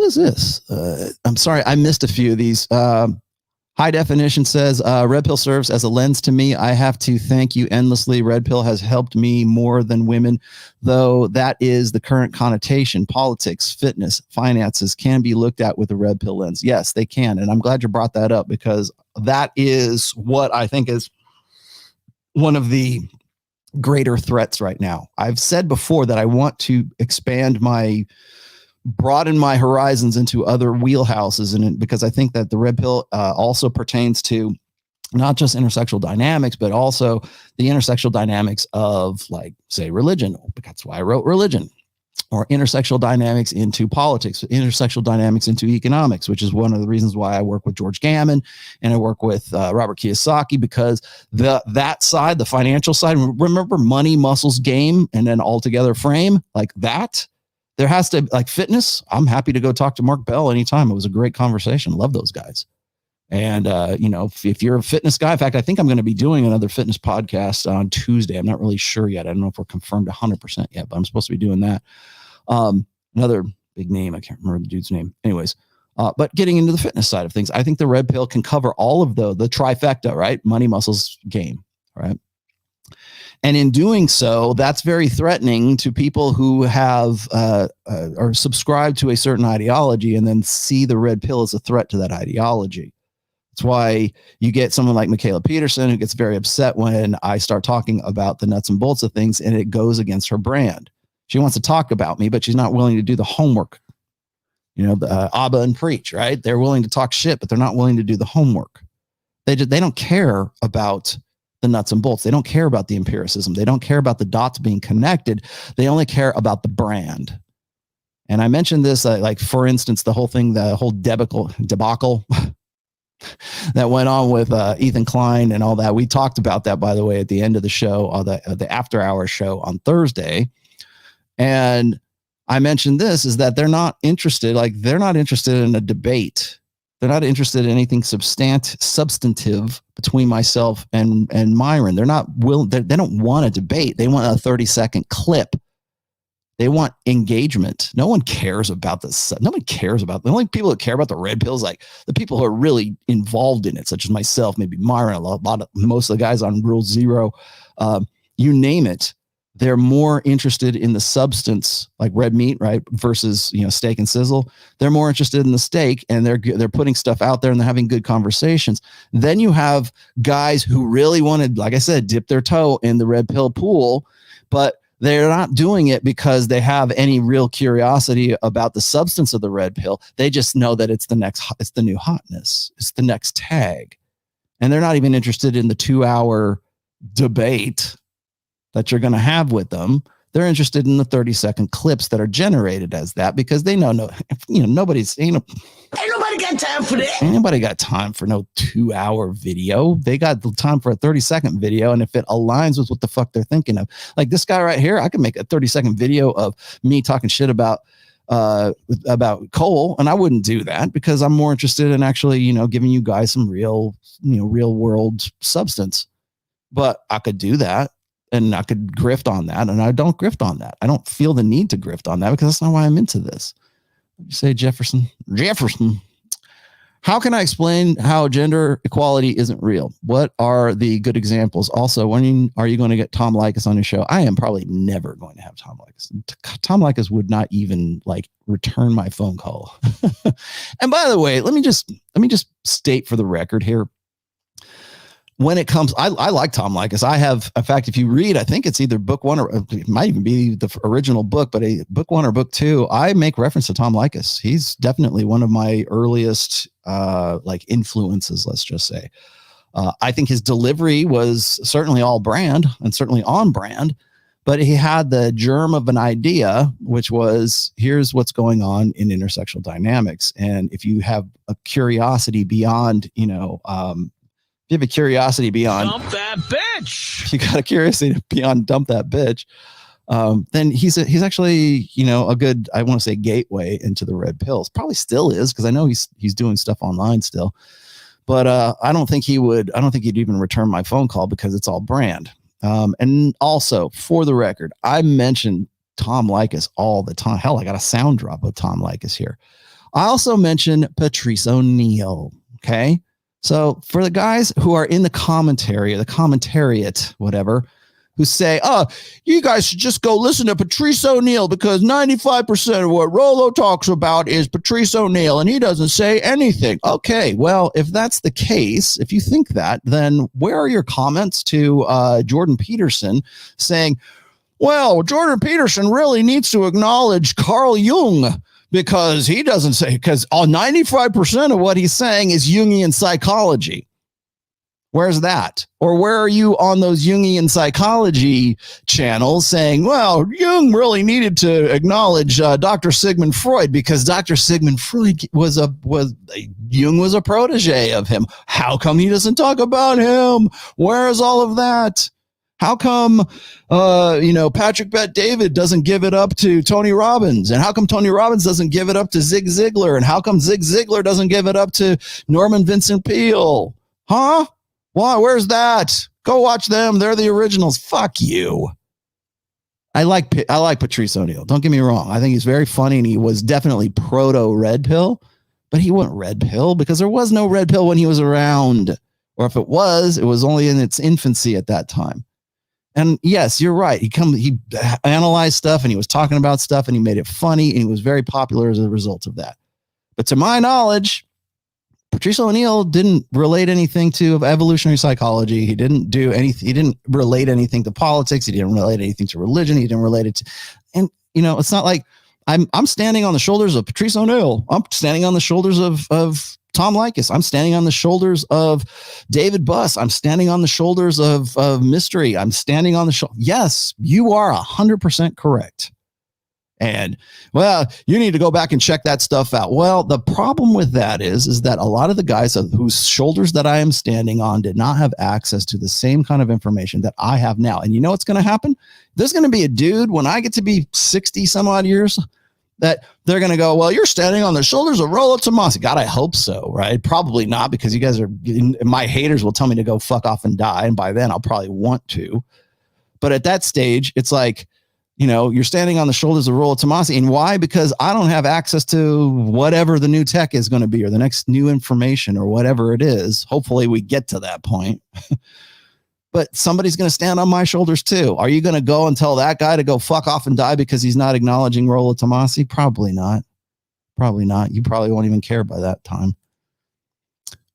is this? I'm sorry, I missed a few of these. High Definition says, Red Pill serves as a lens to me. I have to thank you endlessly. Red Pill has helped me more than women, though that is the current connotation. Politics, fitness, finances can be looked at with a Red Pill lens. Yes, they can. And I'm glad you brought that up, because that is what I think is one of the greater threats right now. I've said before that I want to broaden my horizons into other wheelhouses, and because I think that the Red Pill also pertains to not just intersexual dynamics, but also the intersexual dynamics of, like, say, religion. That's why I wrote religion. Or intersexual dynamics into politics, intersexual dynamics into economics, which is one of the reasons why I work with George Gammon and I work with Robert Kiyosaki, because that side, the financial side, remember money, muscles, game, and then altogether frame, like that. There has to, like, fitness. I'm happy to go talk to Mark Bell anytime. It was a great conversation. Love those guys. And, if you're a fitness guy, in fact, I think I'm going to be doing another fitness podcast on Tuesday. I'm not really sure yet. I don't know if we're confirmed 100% yet, but I'm supposed to be doing that. Another big name. I can't remember the dude's name. Anyways, but getting into the fitness side of things, I think the Red Pill can cover all of the trifecta, right? Money, muscles, game, right? And in doing so, that's very threatening to people who have are subscribed to a certain ideology and then see the Red Pill as a threat to that ideology. That's why you get someone like Michaela Peterson, who gets very upset when I start talking about the nuts and bolts of things and it goes against her brand. She wants to talk about me, but she's not willing to do the homework. The Abba and Preach, right? They're willing to talk shit, but they're not willing to do the homework. They don't care about the nuts and bolts. They don't care about the empiricism. They don't care about the dots being connected. They only care about the brand. And I mentioned this, like, for instance, the whole debacle that went on with Ethan Klein and all that. We talked about that, by the way, at the end of the show, the after hours show on Thursday. And I mentioned this is that they're not interested in a debate. They're not interested in anything substantive between myself and Myron. They're not willing. They don't want a debate. They want a 30-second clip. They want engagement. No one cares about this. Nobody cares about the only people that care about the Red Pills, like the people who are really involved in it, such as myself, maybe Myron, most of the guys on Rule Zero, you name it. They're more interested in the substance, like red meat, right? Versus, steak and sizzle. They're more interested in the steak, and they're putting stuff out there and they're having good conversations. Then you have guys who really wanted, like I said, dip their toe in the Red Pill pool, but they're not doing it because they have any real curiosity about the substance of the Red Pill. They just know that it's the new hotness. It's the next tag. And they're not even interested in the 2-hour debate that you're going to have with them. They're interested in the 30-second clips that are generated as that, because they know ain't nobody got time for that. Ain't nobody got time for no 2-hour video. They got the time for a 30-second video, and if it aligns with what the fuck they're thinking of, like this guy right here, I could make a 30-second video of me talking shit about coal, and I wouldn't do that because I'm more interested in actually, giving you guys some real world substance. but I could do that and I could grift on that. And I don't grift on that. I don't feel the need to grift on that because that's not why I'm into this. You say Jefferson. How can I explain how gender equality isn't real? What are the good examples? Also, when are you going to get Tom Likas on your show? I am probably never going to have Tom Likas. Tom Likas would not even like return my phone call. And by the way, let me just state for the record here. When it comes, I like Tom Likas. I have, in fact, if you read, I think it's either book one or it might even be the original book, but a book one or book two, I make reference to Tom Likas. He's definitely one of my earliest like influences, let's just say. I think his delivery was certainly all brand and certainly on brand, but he had the germ of an idea, which was here's what's going on in intersexual dynamics. And if you have a curiosity beyond, you have a curiosity beyond Dump that bitch. You got a curiosity beyond dump that bitch. Then he's actually, a good, I want to say gateway into the red pills. Probably still is because I know he's doing stuff online still. But I don't think he'd even return my phone call because it's all brand. And also, for the record, I mention Tom Likas all the time. Hell, I got a sound drop of Tom Likas here. I also mention Patrice O'Neal. Okay. So for the guys who are in the commentary, or the commentariat, whatever, who say, oh, you guys should just go listen to Patrice O'Neal because 95% of what Rollo talks about is Patrice O'Neal and he doesn't say anything. Okay, well, if that's the case, if you think that, then where are your comments to Jordan Peterson saying, well, Jordan Peterson really needs to acknowledge Carl Jung because he doesn't say, because 95% of what he's saying is Jungian psychology. Where's that? Or where are you on those Jungian psychology channels saying, well, Jung really needed to acknowledge Dr. Sigmund Freud because Dr. Sigmund Freud Jung was a protege of him. How come he doesn't talk about him? Where's all of that? How come, Patrick Bet-David doesn't give it up to Tony Robbins? And how come Tony Robbins doesn't give it up to Zig Ziglar? And how come Zig Ziglar doesn't give it up to Norman Vincent Peale? Huh? Why? Where's that? Go watch them. They're the originals. Fuck you. I like Patrice O'Neal. Don't get me wrong. I think he's very funny and he was definitely proto red pill, but he wasn't red pill because there was no red pill when he was around. Or if it was only in its infancy at that time. And yes, you're right. He analyzed stuff and he was talking about stuff and he made it funny and he was very popular as a result of that. But to my knowledge, Patrice O'Neal didn't relate anything to evolutionary psychology. He didn't do anything. He didn't relate anything to politics. He didn't relate anything to religion. He didn't relate it to, and it's not like I'm standing on the shoulders of Patrice O'Neal. I'm standing on the shoulders of Tom Likas. I'm standing on the shoulders of David Buss. I'm standing on the shoulders of Mystery. I'm standing on the shoulder. Yes, you are 100% correct. And, well, you need to go back and check that stuff out. Well, the problem with that is that a lot of the guys whose shoulders that I am standing on did not have access to the same kind of information that I have now. And you know what's going to happen? There's going to be a dude when I get to be 60 some odd years that they're going to go, well, you're standing on the shoulders of Rollo Tomassi. God, I hope so, right? Probably not, because you guys my haters will tell me to go fuck off and die. And by then I'll probably want to. But at that stage, it's like, you're standing on the shoulders of Rollo Tomassi. And why? Because I don't have access to whatever the new tech is going to be or the next new information or whatever it is. Hopefully we get to that point. But somebody's going to stand on my shoulders too. Are you going to go and tell that guy to go fuck off and die because he's not acknowledging Rollo Tomassi? Probably not. Probably not. You probably won't even care by that time.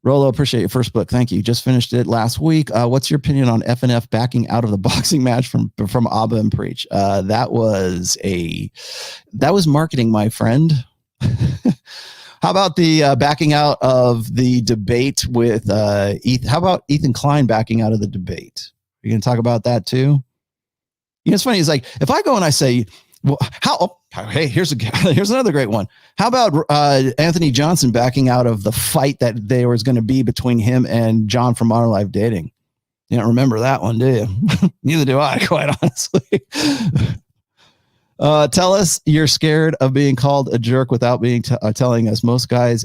Rollo, appreciate your first book. Thank you. Just finished it last week. What's your opinion on FNF backing out of the boxing match from Abba and Preach? That was marketing, my friend. How about the backing out of the debate with Ethan? How about Ethan Klein backing out of the debate? Are you going to talk about that too? It's funny. It's like, if I go and I say, well, hey, here's another great one. How about Anthony Johnson backing out of the fight that there was going to be between him and John from Modern Life Dating? You don't remember that one, do you? Neither do I, quite honestly. Tell us you're scared of being called a jerk without being telling us. Most guys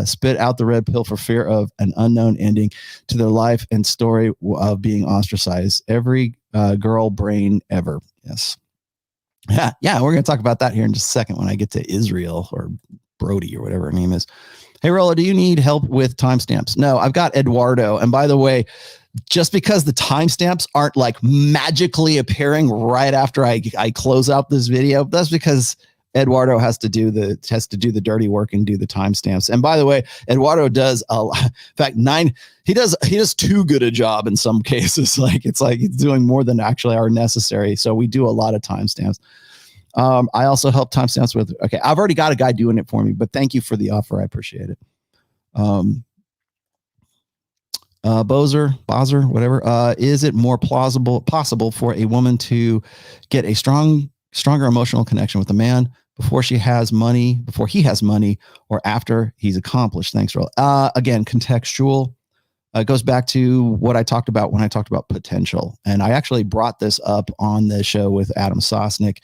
spit out the red pill for fear of an unknown ending to their life and story of being ostracized. Every girl brain ever. Yes. Yeah, we're going to talk about that here in just a second when I get to Israel or Brody or whatever her name is. Hey, Rollo, do you need help with timestamps? No, I've got Eduardo. And by the way, just because the timestamps aren't like magically appearing right after I close out this video, that's because Eduardo has to do the dirty work and do the timestamps. And by the way, Eduardo does in fact he does too good a job in some cases. Like it's like he's doing more than actually are necessary. So we do a lot of timestamps. I also help timestamps with. Okay, I've already got a guy doing it for me, but thank you for the offer. I appreciate it. Bozer, whatever. Is it more possible for a woman to get a stronger emotional connection with a man before he has money, or after he's accomplished? Thanks, Roll. Again, contextual. It goes back to what I talked about when I talked about potential, and I actually brought this up on the show with Adam Sosnick.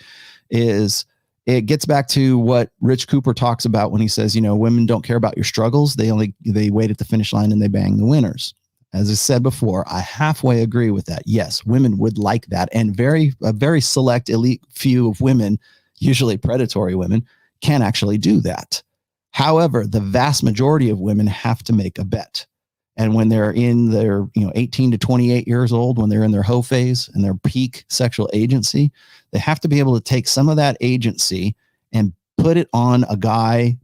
It gets back to what Rich Cooper talks about when he says, women don't care about your struggles. They wait at the finish line and they bang the winners. As I said before, I halfway agree with that. Yes, women would like that. And a very select elite few of women, usually predatory women, can actually do that. However, the vast majority of women have to make a bet. And when they're in their 18 to 28 years old, when they're in their hoe phase and their peak sexual agency, they have to be able to take some of that agency and put it on a guy,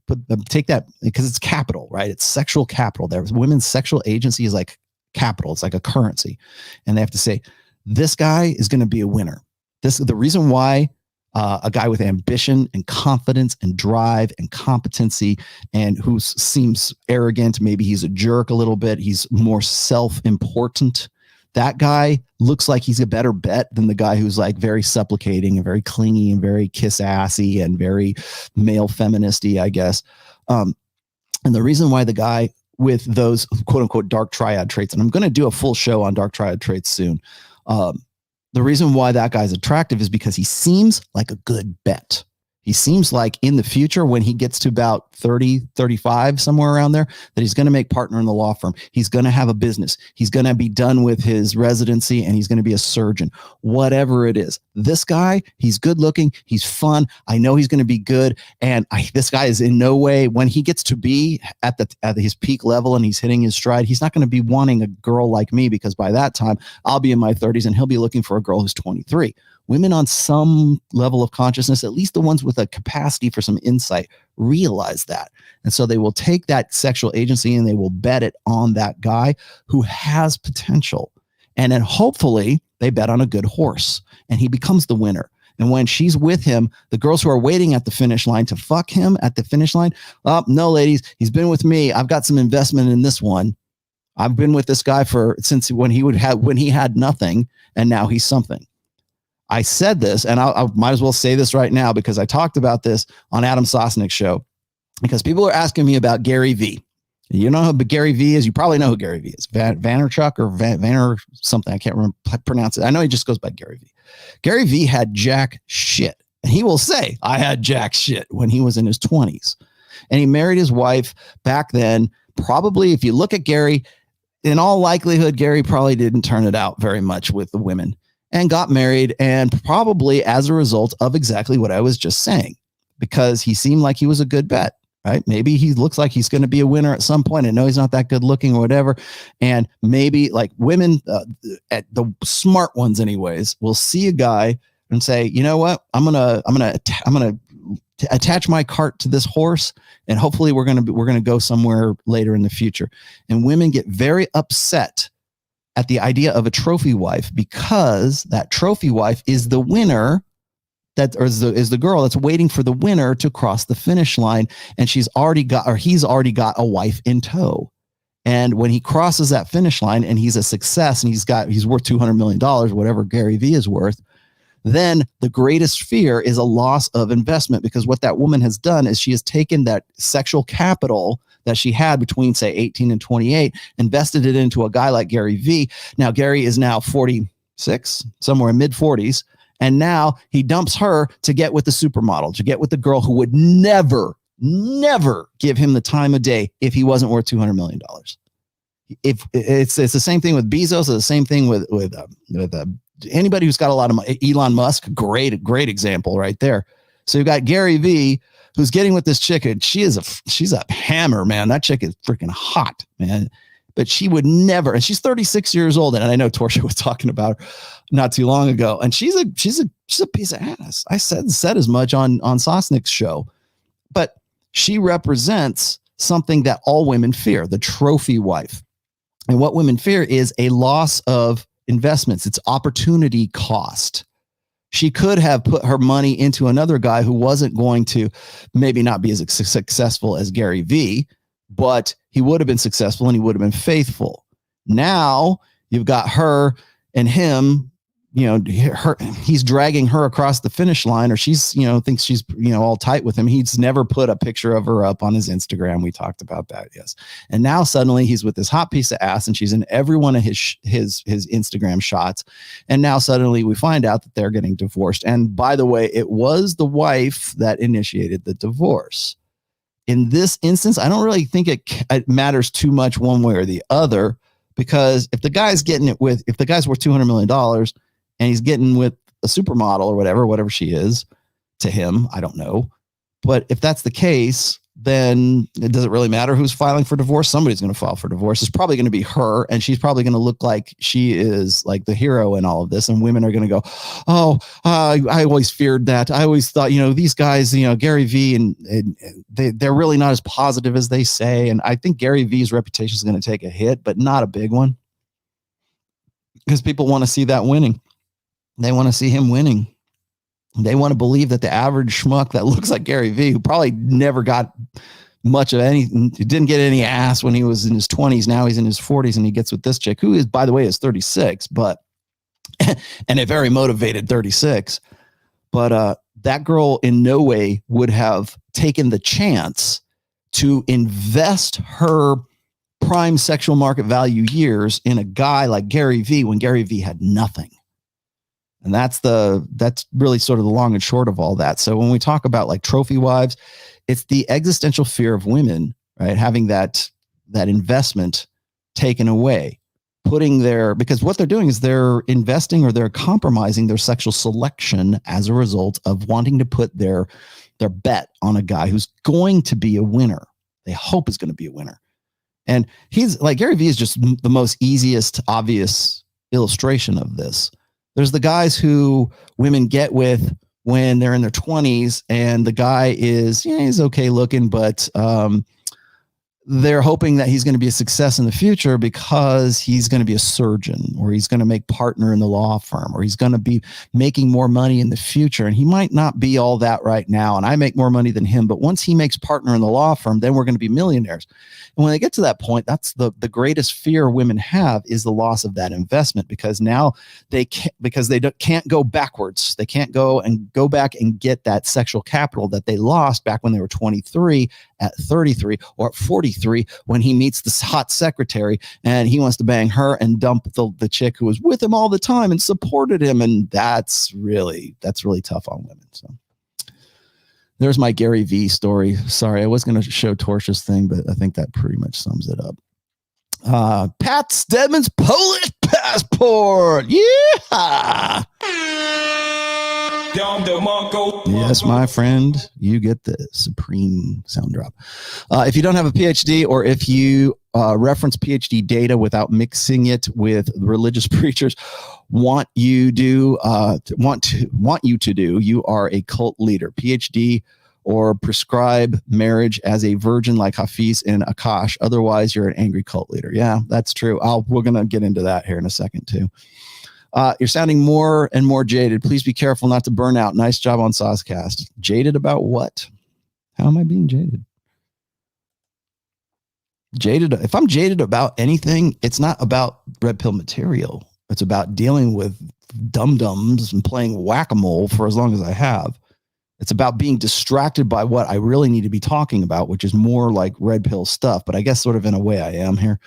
take that, because it's capital, right? It's sexual capital. There, women's sexual agency is like capital. It's like a currency. And they have to say, this guy is going to be a winner. This is the reason why a guy with ambition and confidence and drive and competency and who seems arrogant, maybe he's a jerk a little bit, he's more self-important. That guy looks like he's a better bet than the guy who's like very supplicating and very clingy and very kiss-assy and very male feministy, I guess. And the reason why the guy with those quote unquote dark triad traits, and I'm going to do a full show on dark triad traits soon. The reason why that guy's attractive is because he seems like a good bet. He seems like in the future, when he gets to about 30, 35, somewhere around there, that he's going to make partner in the law firm. He's going to have a business. He's going to be done with his residency and he's going to be a surgeon, whatever it is. This guy, he's good looking. He's fun. I know he's going to be good. And this guy is in no way, when he gets to be at his peak level and he's hitting his stride, he's not going to be wanting a girl like me, because by that time I'll be in my 30s and he'll be looking for a girl who's 23. Women on some level of consciousness, at least the ones with a capacity for some insight, realize that. And so they will take that sexual agency and they will bet it on that guy who has potential. And then hopefully they bet on a good horse and he becomes the winner. And when she's with him, the girls who are waiting at the finish line to fuck him at the finish line, no, ladies, he's been with me. I've got some investment in this one. I've been with this guy since when he had nothing, and now he's something. I said this, and I might as well say this right now because I talked about this on Adam Sosnick's show, because people are asking me about Gary V. You know who Gary V is? You probably know who Gary V is. Vaynerchuk or Vanner something. I can't remember pronounce it. I know he just goes by Gary V. Gary V had jack shit. And he will say, I had jack shit when he was in his 20s. And he married his wife back then. Probably, if you look at Gary, in all likelihood, Gary probably didn't turn it out very much with the women. And got married, and probably as a result of exactly what I was just saying, because he seemed like he was a good bet, right? Maybe he looks like he's going to be a winner at some point. I know he's not that good looking or whatever. And maybe like women, at the smart ones anyways, will see a guy and say, you know what, I'm going to attach my cart to this horse, and hopefully we're going to go somewhere later in the future. And women get very upset at the idea of a trophy wife, because that trophy wife is the winner is the girl that's waiting for the winner to cross the finish line. And he's already got a wife in tow. And when he crosses that finish line and he's a success and he's worth $200 million, whatever Gary V is worth, then the greatest fear is a loss of investment, because what that woman has done is she has taken that sexual capital that she had between, say, 18 and 28, invested it into a guy like Gary V. Now, Gary is now 46, somewhere in mid 40s, And now he dumps her to get with the supermodel, to get with the girl who would never give him the time of day if he wasn't worth $200 million. If it's the same thing with Bezos, it's the same thing with anybody who's got a lot of money. Elon Musk, great example right there. So you've got Gary V, who's getting with this chick, and she's a hammer, man. That chick is freaking hot, man. But she would never, and she's 36 years old, and I know Torsia was talking about her not too long ago, and she's a piece of ass. I said as much on Sosnick's show, but she represents something that all women fear: the trophy wife. And what women fear is a loss of investments. It's opportunity cost. She could have put her money into another guy who wasn't going to maybe not be as successful as Gary V, but he would have been successful and he would have been faithful. Now you've got her and him, he's dragging her across the finish line, or she's, thinks she's, all tight with him. He's never put a picture of her up on his Instagram. We talked about that. Yes. And now suddenly he's with this hot piece of ass, and she's in every one of his Instagram shots. And now suddenly we find out that they're getting divorced. And by the way, it was the wife that initiated the divorce. In this instance, I don't really think it matters too much one way or the other, because if the guy's worth $200 million and he's getting with a supermodel or whatever she is to him, I don't know. But if that's the case, then it doesn't really matter who's filing for divorce. Somebody's going to file for divorce. It's probably going to be her, and she's probably going to look like she is like the hero in all of this. And women are going to go, I always feared that. I always thought, these guys, Gary V, and they're really not as positive as they say. And I think Gary V's reputation is going to take a hit, but not a big one, because people want to see that winning. They want to see him winning. They want to believe that the average schmuck that looks like Gary V, who probably never got much of anything, didn't get any ass when he was in his 20s. Now he's in his 40s, and he gets with this chick, who is, by the way, is 36, but and a very motivated 36. But that girl in no way would have taken the chance to invest her prime sexual market value years in a guy like Gary V when Gary V had nothing. And that's really sort of the long and short of all that. So when we talk about like trophy wives, it's the existential fear of women, right? Having that investment taken away, because what they're doing is they're investing, or they're compromising their sexual selection as a result of wanting to put their bet on a guy who's going to be a winner. They hope is going to be a winner. And he's like, Gary V is just the most easiest, obvious illustration of this. There's the guys who women get with when they're in their 20s, and the guy is, he's okay looking, but they're hoping that he's going to be a success in the future because he's going to be a surgeon, or he's going to make partner in the law firm, or he's going to be making more money in the future. And he might not be all that right now, and I make more money than him, but once he makes partner in the law firm, then we're going to be millionaires. And when they get to that point, that's the greatest fear women have, is the loss of that investment, because now they can't go backwards. They can't go back and get that sexual capital that they lost back when they were 23, at 33, or at 43, when he meets this hot secretary and he wants to bang her and dump the chick who was with him all the time and supported him. And that's really tough on women. So there's my Gary V story. Sorry, I was going to show Torsia's thing, but I think that pretty much sums it up. Pat Stedman's Polish passport. Yeah. Yes, my friend, you get the supreme sound drop. If you don't have a PhD, or if you reference PhD data without mixing it with religious preachers want you to do, you are a cult leader. PhD or prescribe marriage as a virgin like Hafeez and Akash. Otherwise, you're an angry cult leader. Yeah, that's true. We're going to get into that here in a second too. You're sounding more and more jaded. Please be careful not to burn out. Nice job on Saucecast. Jaded about what? How am I being jaded? Jaded. If I'm jaded about anything, it's not about red pill material. It's about dealing with dum-dums and playing whack-a-mole for as long as I have. It's about being distracted by what I really need to be talking about, which is more like red pill stuff. But I guess sort of in a way I am here.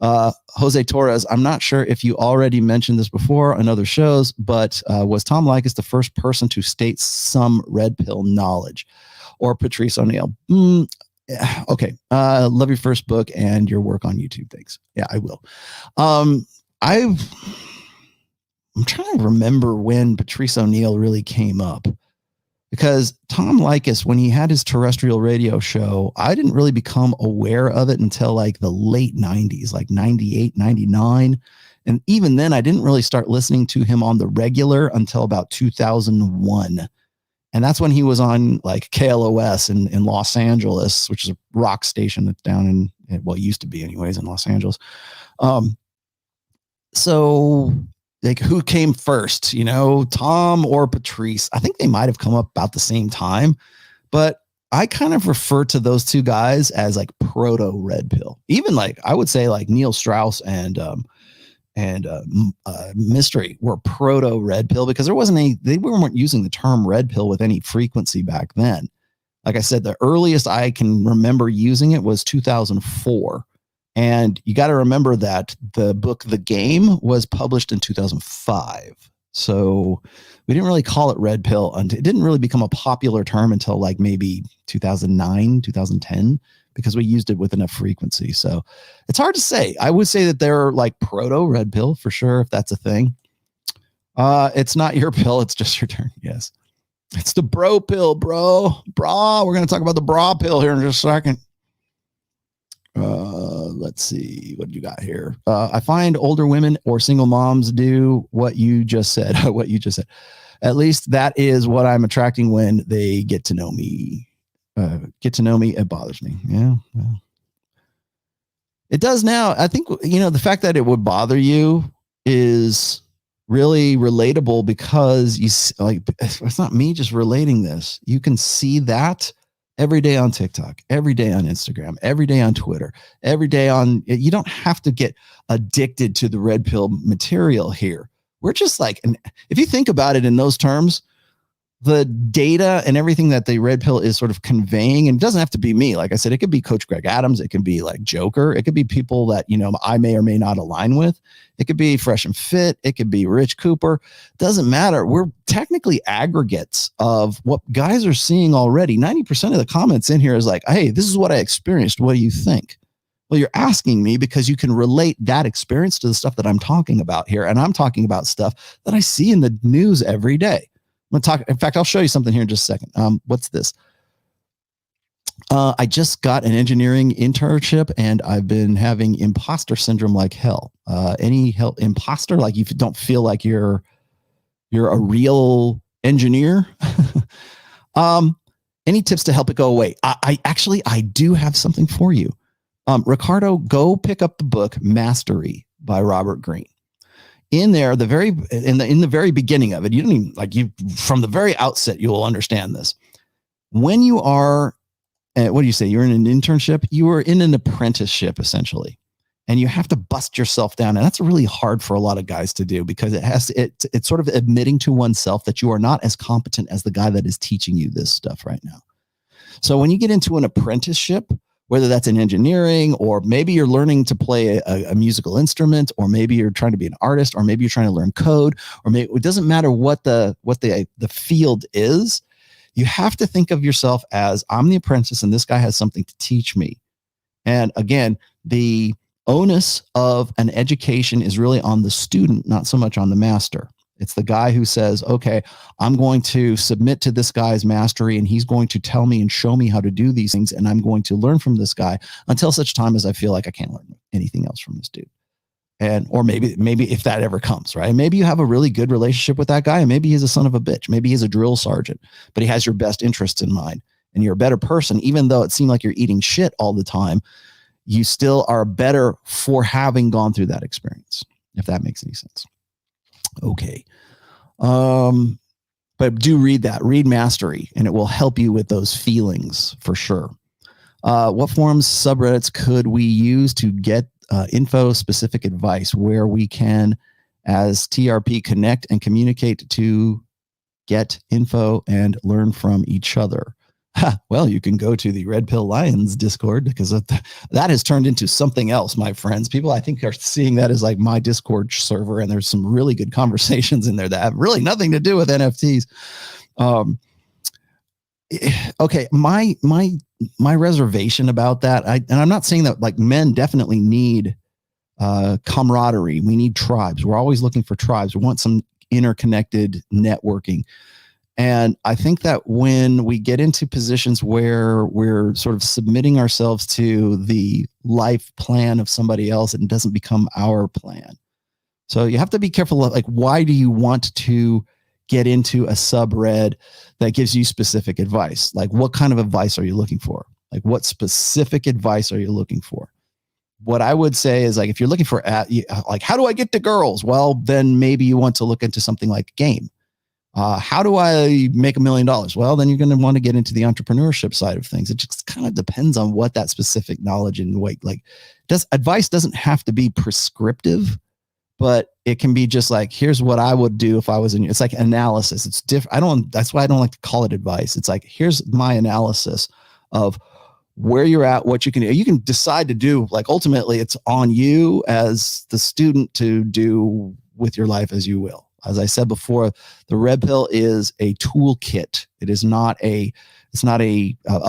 Jose Torres, I'm not sure if you already mentioned this before on other shows, but was Tom Likas the first person to state some red pill knowledge? Or Patrice O'Neill? Okay. Love your first book and your work on YouTube. Thanks. Yeah, I will. I'm trying to remember when Patrice O'Neill really came up, because Tom Likas, when he had his terrestrial radio show, I didn't really become aware of it until like the late 90s, like 98, 99. And even then, I didn't really start listening to him on the regular until about 2001. And that's when he was on like KLOS in Los Angeles, which is a rock station that's down in, well, it used to be anyways, in Los Angeles. So like, who came first, Tom or Patrice? I think they might have come up about the same time, but I kind of refer to those two guys as like proto red pill. Even like, I would say like Neil Strauss and Mystery were proto red pill, because they weren't using the term red pill with any frequency back then. Like I said, the earliest I can remember using it was 2004. And you got to remember that the book, The Game, was published in 2005. So we didn't really call it red pill until it didn't really become a popular term until like maybe 2009, 2010. Because we used it with enough frequency. So it's hard to say. I would say that they're like proto red pill for sure, if that's a thing. It's not your pill. It's just your turn. Yes. It's the bro pill, bro. Bra. We're going to talk about the bra pill here in just a second. Let's see. What do you got here? I find older women or single moms do what you just said. What you just said. At least that is what I'm attracting when they get to know me. It bothers me. Yeah, well, it does now. I think, the fact that it would bother you is really relatable, because it's not me just relating this. You can see that every day on TikTok, every day on Instagram, every day on Twitter, every day you don't have to get addicted to the red pill material here. We're just like, and if you think about it in those terms, the data and everything that the red pill is sort of conveying, and it doesn't have to be me. Like I said, it could be Coach Greg Adams. It could be like Joker. It could be people that, I may or may not align with. It could be Fresh and Fit. It could be Rich Cooper. Doesn't matter. We're technically aggregates of what guys are seeing already. 90% of the comments in here is like, hey, this is what I experienced. What do you think? Well, you're asking me because you can relate that experience to the stuff that I'm talking about here. And I'm talking about stuff that I see in the news every day. I'm going to talk. In fact, I'll show you something here in just a second. What's this? I just got an engineering internship and I've been having imposter syndrome like hell. Any help? Imposter? Like you don't feel like you're a real engineer? Any tips to help it go away? I do have something for you. Ricardo, go pick up the book Mastery by Robert Greene. In there, in the very beginning of it, you don't even from the very outset, you will understand this. When you are, what do you say? You're in an internship. You are in an apprenticeship essentially, and you have to bust yourself down, and that's really hard for a lot of guys to do, because it's sort of admitting to oneself that you are not as competent as the guy that is teaching you this stuff right now. So when you get into an apprenticeship, whether that's in engineering, or maybe you're learning to play a musical instrument, or maybe you're trying to be an artist, or maybe you're trying to learn code, or maybe it doesn't matter what the field is. You have to think of yourself as, I'm the apprentice and this guy has something to teach me. And again, the onus of an education is really on the student, not so much on the master. It's the guy who says, okay, I'm going to submit to this guy's mastery and he's going to tell me and show me how to do these things. And I'm going to learn from this guy until such time as I feel like I can't learn anything else from this dude. Or maybe if that ever comes, right? Maybe you have a really good relationship with that guy, and maybe he's a son of a bitch. Maybe he's a drill sergeant, but he has your best interests in mind, and you're a better person. Even though it seemed like you're eating shit all the time, you still are better for having gone through that experience, if that makes any sense. Okay. But do read Mastery, and it will help you with those feelings for sure. What forums, subreddits could we use to get info, specific advice, where we can, as TRP, connect and communicate to get info and learn from each other? Well, you can go to the Red Pill Lions Discord because that has turned into something else, my friends. People, I think, are seeing that as like my Discord server, and there's some really good conversations in there that have really nothing to do with NFTs. Okay, my reservation about that, and I'm not saying that like men definitely need camaraderie. We need tribes. We're always looking for tribes. We want some interconnected networking. And I think that when we get into positions where we're sort of submitting ourselves to the life plan of somebody else, it doesn't become our plan. So you have to be careful of like, why do you want to get into a subred that gives you specific advice? Like, what kind of advice are you looking for? Like, what specific advice are you looking for? What I would say is like, if you're looking for like, how do I get to girls? Well, then maybe you want to look into something like game. How do I make $1 million? Well, then you're going to want to get into the entrepreneurship side of things. It just kind of depends on what that specific knowledge and weight, like advice doesn't have to be prescriptive, but it can be just like, here's what I would do if I was in, it's like analysis. It's different. That's why I don't like to call it advice. It's like, here's my analysis of where you're at, what you can do. You can decide to do, like, ultimately it's on you as the student to do with your life as you will. As I said before, the red pill is a toolkit. It is not a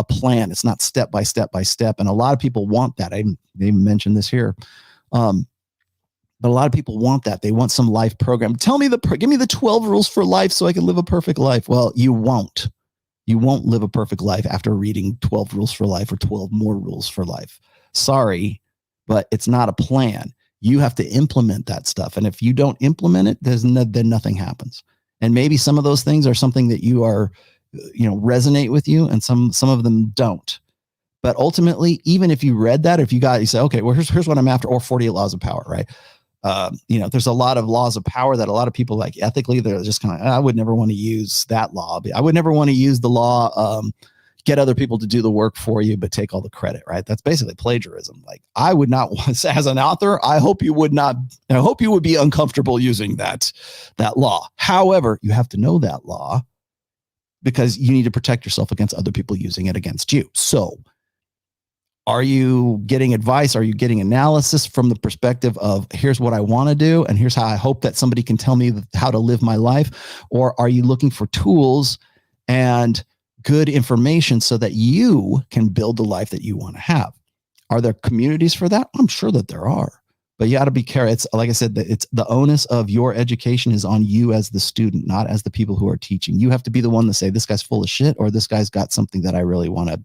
plan. It's not step by step by step. And a lot of people want that. I even mentioned this here. But a lot of people want that. They want some life program. Give me the 12 rules for life so I can live a perfect life. Well, you won't. You won't live a perfect life after reading 12 rules for life or 12 more rules for life. Sorry, but it's not a plan. You have to implement that stuff. And if you don't implement it, then nothing happens. And maybe some of those things are something that you are, resonate with you, and some of them don't. But ultimately, even if you read that, you say, okay, well, here's what I'm after, or 48 laws of power, right? There's a lot of laws of power that a lot of people, like, ethically, they're just kind of, I would never want to use that law. I would never want to use the law, get other people to do the work for you, but take all the credit, right? That's basically plagiarism. Like, I would not want, as an author, I hope you would be uncomfortable using that law. However, you have to know that law because you need to protect yourself against other people using it against you. So are you getting advice? Are you getting analysis from the perspective of, here's what I want to do, and here's how I hope that somebody can tell me how to live my life? Or are you looking for tools and good information so that you can build the life that you want to have? Are there communities for that? I'm sure that there are, but you got to be careful. It's like I said, it's the onus of your education is on you as the student, not as the people who are teaching. You have to be the one to say, this guy's full of shit, or this guy's got something that I really want to,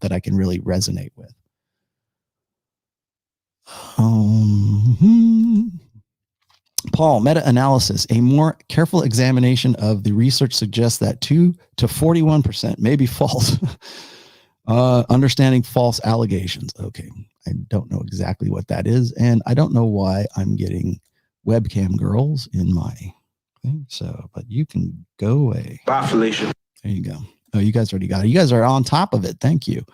that I can really resonate with. Paul, meta-analysis. A more careful examination of the research suggests that 2 to 41% may be false. Understanding false allegations. Okay, I don't know exactly what that is, and I don't know why I'm getting webcam girls in my thing. So, but you can go away. Bye, Felicia. There you go. Oh, you guys already got it. You guys are on top of it. Thank you.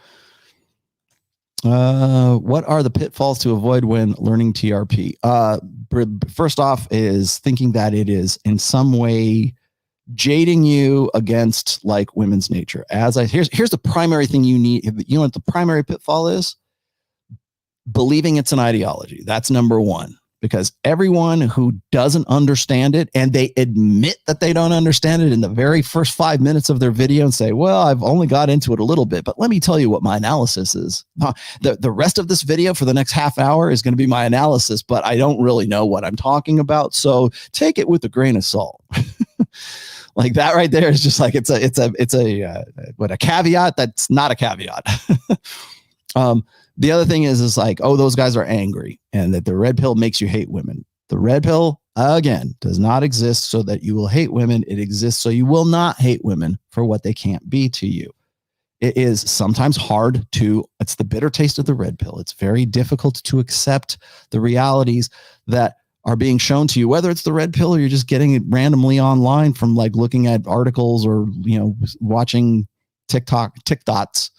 What are the pitfalls to avoid when learning TRP? First off is thinking that it is in some way jading you against, like, women's nature. Here's the primary thing you need. You know what the primary pitfall is? Believing it's an ideology. That's number one. Because everyone who doesn't understand it, and they admit that they don't understand it in the very first 5 minutes of their video and say, well, I've only got into it a little bit, but let me tell you what my analysis is. The rest of this video for the next half hour is going to be my analysis, but I don't really know what I'm talking about. So take it with a grain of salt. Like, that right there is just like, it's a caveat. That's not a caveat. The other thing is like, oh, those guys are angry and that the red pill makes you hate women. The red pill, again, does not exist so that you will hate women. It exists so you will not hate women for what they can't be to you. It is sometimes hard it's the bitter taste of the red pill. It's very difficult to accept the realities that are being shown to you, whether it's the red pill or you're just getting it randomly online from, like, looking at articles or, watching TikToks,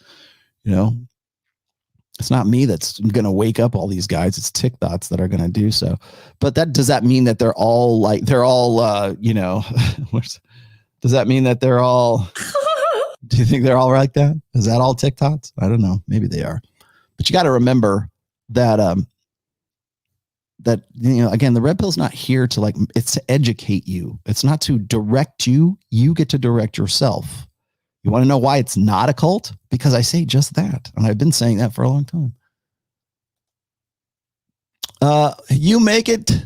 It's not me that's going to wake up all these guys. It's TikToks that are going to do so. But does that mean that they're all does that mean that they're all Do you think they're all like that? Is that all TikToks? I don't know. Maybe they are. But you got to remember that that, you know, again, the red pill's not here to like, it's to educate you. It's not to direct you. You get to direct yourself. You want to know why it's not a cult? Because I say just that. And I've been saying that for a long time. You make it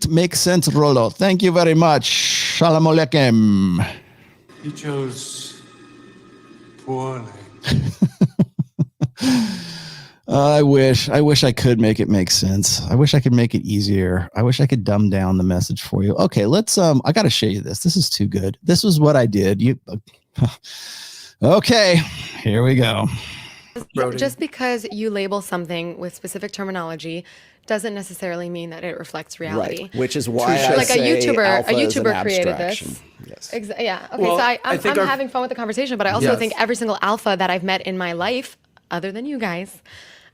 make sense, Rollo. Thank you very much. Shalom Aleichem. You chose poorly. I wish I could make it make sense. I wish I could make it easier. I wish I could dumb down the message for you. Okay, let's I got to show you this. This is too good. This was what I did. Okay, here we go. Just because you label something with specific terminology doesn't necessarily mean that it reflects reality. Right, which is why I like say a YouTuber created abstraction. this. Yes. Yeah. Okay. Well, so I'm our- having fun with the conversation, but I also Yes. think every single alpha that I've met in my life, other than you guys,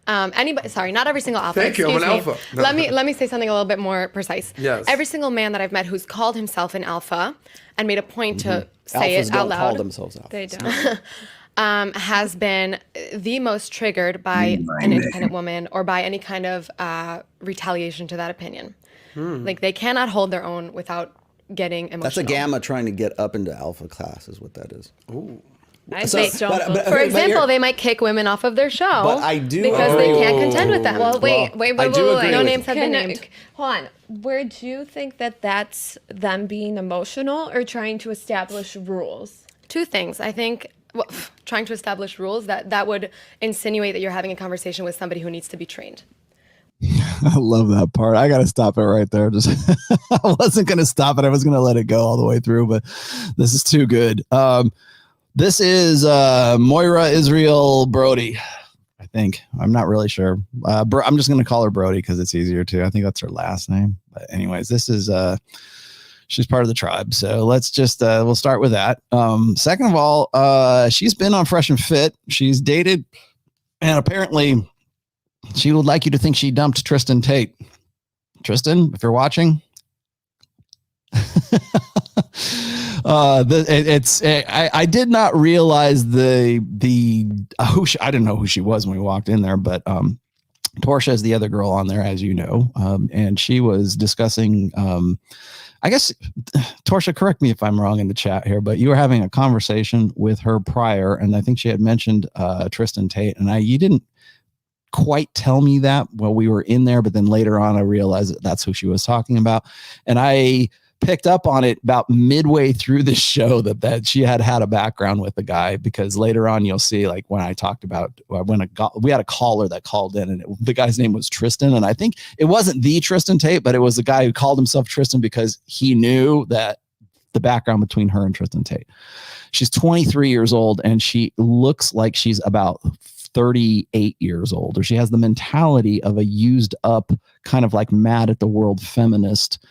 anybody. Sorry, not every single alpha. Thank you, I'm excuse an me. alpha. No. Let me say something a little bit more precise. Yes. Every single man that I've met who's called himself an alpha and made a point to say Alphas it out don't loud. call themselves alphas. They don't. Has been the most triggered by My an name. independent woman or by any kind of retaliation to that opinion. Like they cannot hold their own without getting emotional. That's a gamma trying to get up into alpha class is what that is. I So- think don't. but- For example, they might kick women off of their show But I do because they can't contend with them. well, wait. I do agree No with names have been Can I- named. Hold on. Where do you think that that's them being emotional or trying to establish rules? Two things. I think trying to establish rules that would insinuate that you're having a conversation with somebody who needs to be trained. I love that part. I got to stop it right there. Just I wasn't going to stop it. I was going to let it go all the way through, but this is too good. This is Moira Israel Brody, I think. I'm not really sure. I'm just going to call her Brody because it's easier to. I think that's her last name. But anyways, this is she's part of the tribe. So let's just we'll start with that. Second of all, she's been on Fresh and Fit. She's dated, and apparently she would like you to think she dumped Tristan Tate. Tristan, if you're watching, I did not realize I didn't know who she was when we walked in there, but Portia is the other girl on there, as you know, and she was discussing. I guess, Portia, correct me if I'm wrong in the chat here, but you were having a conversation with her prior, and I think she had mentioned Tristan Tate, and you didn't quite tell me that while we were in there, but then later on I realized that's who she was talking about, and I picked up on it about midway through the show that she had a background with the guy, because later on you'll see, like when I talked about we had a caller that called in, and the guy's name was Tristan, and I think it wasn't the Tristan Tate, but it was the guy who called himself Tristan because he knew that the background between her and Tristan Tate. She's 23 years old, and she looks like she's about 38 years old, or she has the mentality of a used up, kind of like mad at the world feminist,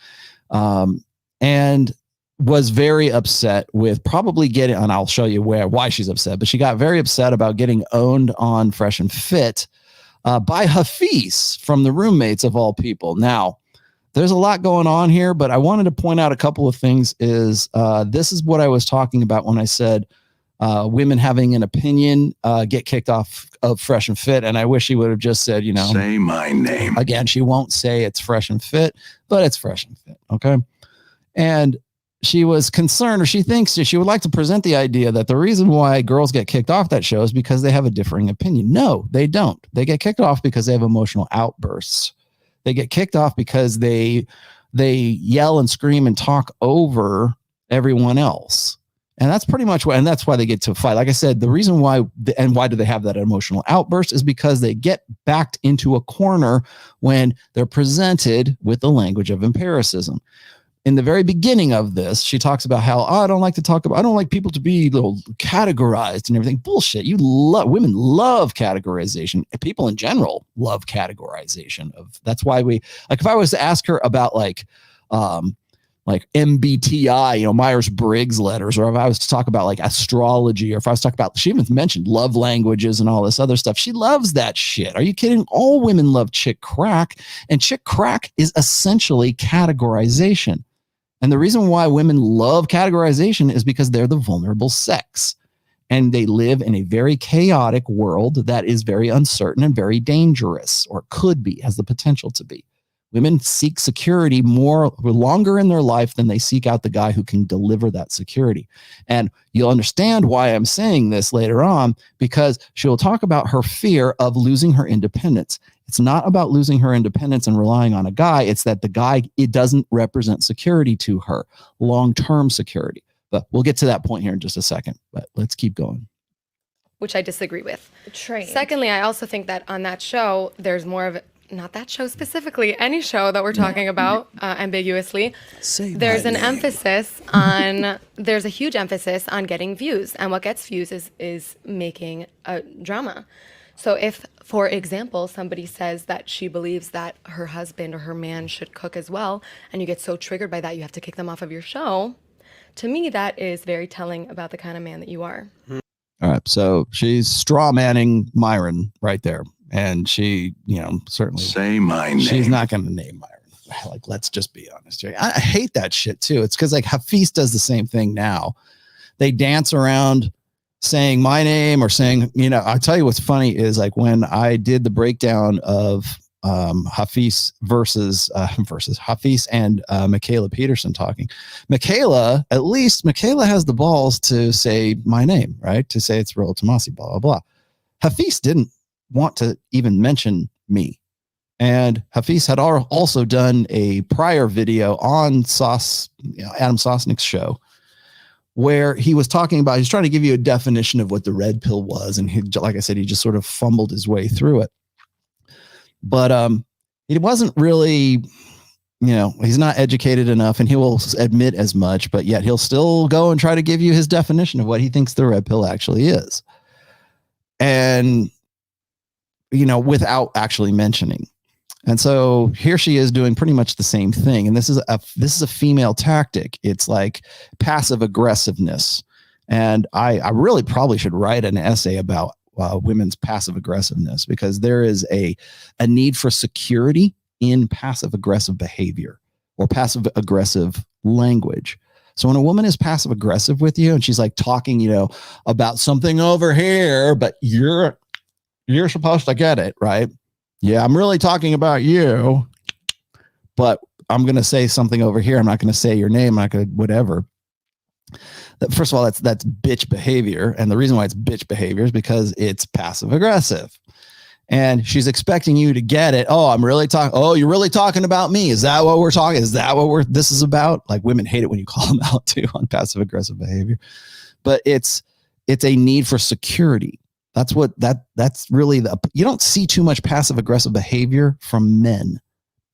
and was very upset with probably getting, and I'll show you why she's upset, but she got very upset about getting owned on Fresh and Fit by Hafeez from the Roommates of all people. Now, there's a lot going on here, but I wanted to point out a couple of things. This is what I was talking about when I said women having an opinion get kicked off of Fresh and Fit, and I wish she would have just said, Say my name. Again, she won't say it's Fresh and Fit, but it's Fresh and Fit, okay? And she was concerned, or she thinks she would like to present the idea that the reason why girls get kicked off that show is because they have a differing opinion. No, they don't. They get kicked off because they have emotional outbursts. They get kicked off because they yell and scream and talk over everyone else. And that's pretty much why, and that's why they get to a fight. Like I said, the reason why, and why do they have that emotional outburst is because they get backed into a corner when they're presented with the language of empiricism. In the very beginning of this, she talks about how, I don't like people to be categorized and everything. Bullshit. Women love categorization. People in general love categorization. That's why if I was to ask her about MBTI, Myers-Briggs letters, or if I was to talk about astrology, or if I was to talk about, she even mentioned love languages and all this other stuff. She loves that shit. Are you kidding? All women love chick crack, and chick crack is essentially categorization. And the reason why women love categorization is because they're the vulnerable sex. And they live in a very chaotic world that is very uncertain and very dangerous, or could be, has the potential to be. Women seek security longer in their life than they seek out the guy who can deliver that security. And you'll understand why I'm saying this later on, because she'll talk about her fear of losing her independence. It's not about losing her independence and relying on a guy. It's that the guy, it doesn't represent security to her, long-term security. But we'll get to that point here in just a second. But let's keep going. Which I disagree with. Trained. Secondly, I also think that on that show, there's more of, not that show specifically, any show that we're talking about ambiguously, there's an emphasis on, there's a huge emphasis on getting views. And what gets views is making a drama. So if, for example, somebody says that she believes that her husband or her man should cook as well, and you get so triggered by that, you have to kick them off of your show. To me, that is very telling about the kind of man that you are. All right. So she's straw manning Myron right there. And she, certainly Say my name. she's not going to name Myron. Like, let's just be honest here. I hate that shit too. It's because like Hafeez does the same thing now. They dance around saying my name or saying, I'll tell you what's funny is like when I did the breakdown of Hafeez versus Hafeez and Michaela Peterson talking. At least Michaela has the balls to say my name, right? To say it's ROLLO TOMASSI, blah, blah, blah. Hafeez didn't want to even mention me. And Hafeez had also done a prior video on Adam Sosnick's show where he was talking about, he's trying to give you a definition of what the red pill was. And he, like I said, he just sort of fumbled his way through it. But it wasn't really, he's not educated enough, and he will admit as much, but yet he'll still go and try to give you his definition of what he thinks the red pill actually is. And, without actually mentioning. And so here she is doing pretty much the same thing. And this is a female tactic. It's like passive aggressiveness. And I really probably should write an essay about women's passive aggressiveness, because there is a need for security in passive aggressive behavior or passive aggressive language. So when a woman is passive aggressive with you and she's like talking, about something over here, but you're supposed to get it, right? Yeah, I'm really talking about you, but I'm going to say something over here. I'm not going to say your name. I'm not going to whatever. First of all, that's bitch behavior. And the reason why it's bitch behavior is because it's passive aggressive. And she's expecting you to get it. Oh, I'm really talking. Oh, you're really talking about me. Is that what we're talking? Is that what this is about? Like, women hate it when you call them out too on passive aggressive behavior. But it's a need for security. That's really you don't see too much passive aggressive behavior from men.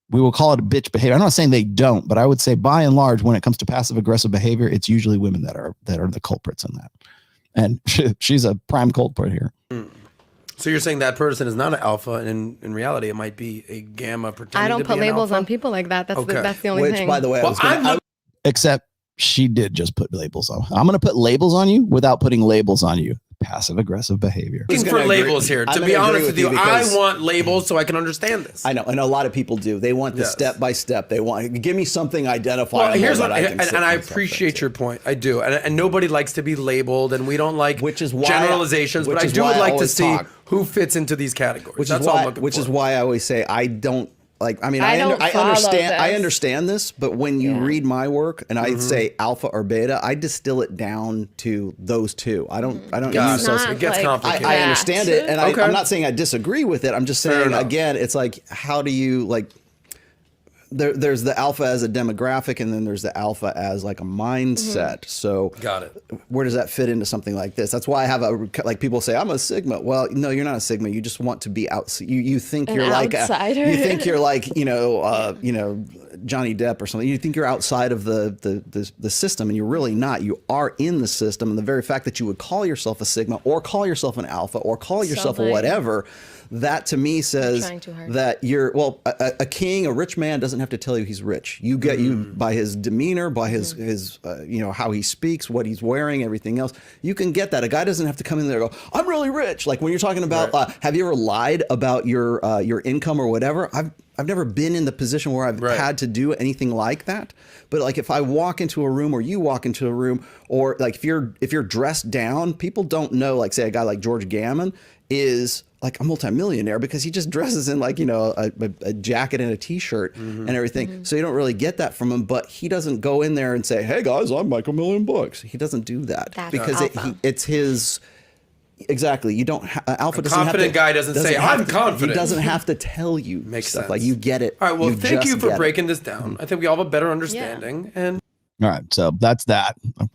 We will call it a bitch behavior. I'm not saying they don't, but I would say by and large, when it comes to passive aggressive behavior, it's usually women that are the culprits in that. And she's a prime culprit here. So you're saying that person is not an alpha, and in reality, it might be a gamma pretending I don't to put be an labels alpha? on people like that. That's Okay. that's the only Which, thing. by the way, Except she did just put labels on. I'm going to put labels on you without putting labels on you. Passive aggressive behavior. Looking for labels here. To be honest with you, I want labels so I can understand this. I know, and a lot of people do. They want the step by step. They want, give me something identifiable. Well, here's what, that I can and I appreciate your point. I do, and nobody likes to be labeled, and we don't like generalizations. But I do would like to see who fits into these categories. That's all I'm looking for. Which is why I always say I don't. Like, I mean, I I understand this, but when you read my work and I say alpha or beta, I distill it down to those two. I don't use those. It gets complicated. I understand it, and I'm not saying I disagree with it. I'm just saying, again, it's like, how do you, like, there's the alpha as a demographic, and then there's the alpha as like a mindset. So got it. Where does that fit into something like this? That's why I have like people say I'm a sigma. Well, no, you're not a sigma. You just want to be out. You think you're like outsider. You think you're like Johnny Depp or something. You think you're outside of the system, and you're really not. You are in the system, and the very fact that you would call yourself a sigma or call yourself an alpha or call yourself a whatever. That to me says that you're, well, a king, a rich man doesn't have to tell you he's rich. You get you by his demeanor, by his how he speaks, what he's wearing, everything else. You can get that. A guy doesn't have to come in there and go, I'm really rich. Like when you're talking about, have you ever lied about your income or whatever? I've never been in the position where I've had to do anything like that. But like if I walk into a room or you walk into a room, or like if you're dressed down, people don't know, like say a guy like George Gammon is like a multimillionaire because he just dresses in like, you know, a jacket and a t-shirt and everything. So you don't really get that from him, but he doesn't go in there and say, hey guys, I'm Michael $1,000,000. He doesn't do that. That's because it's his, exactly. You don't, Alpha doesn't have to. Confident guy doesn't say, I'm confident. He doesn't have to tell you Makes stuff. sense. Like you get it. All right. Well, thank you for breaking this down. I think we all have a better understanding. And All right, so that's that. I'm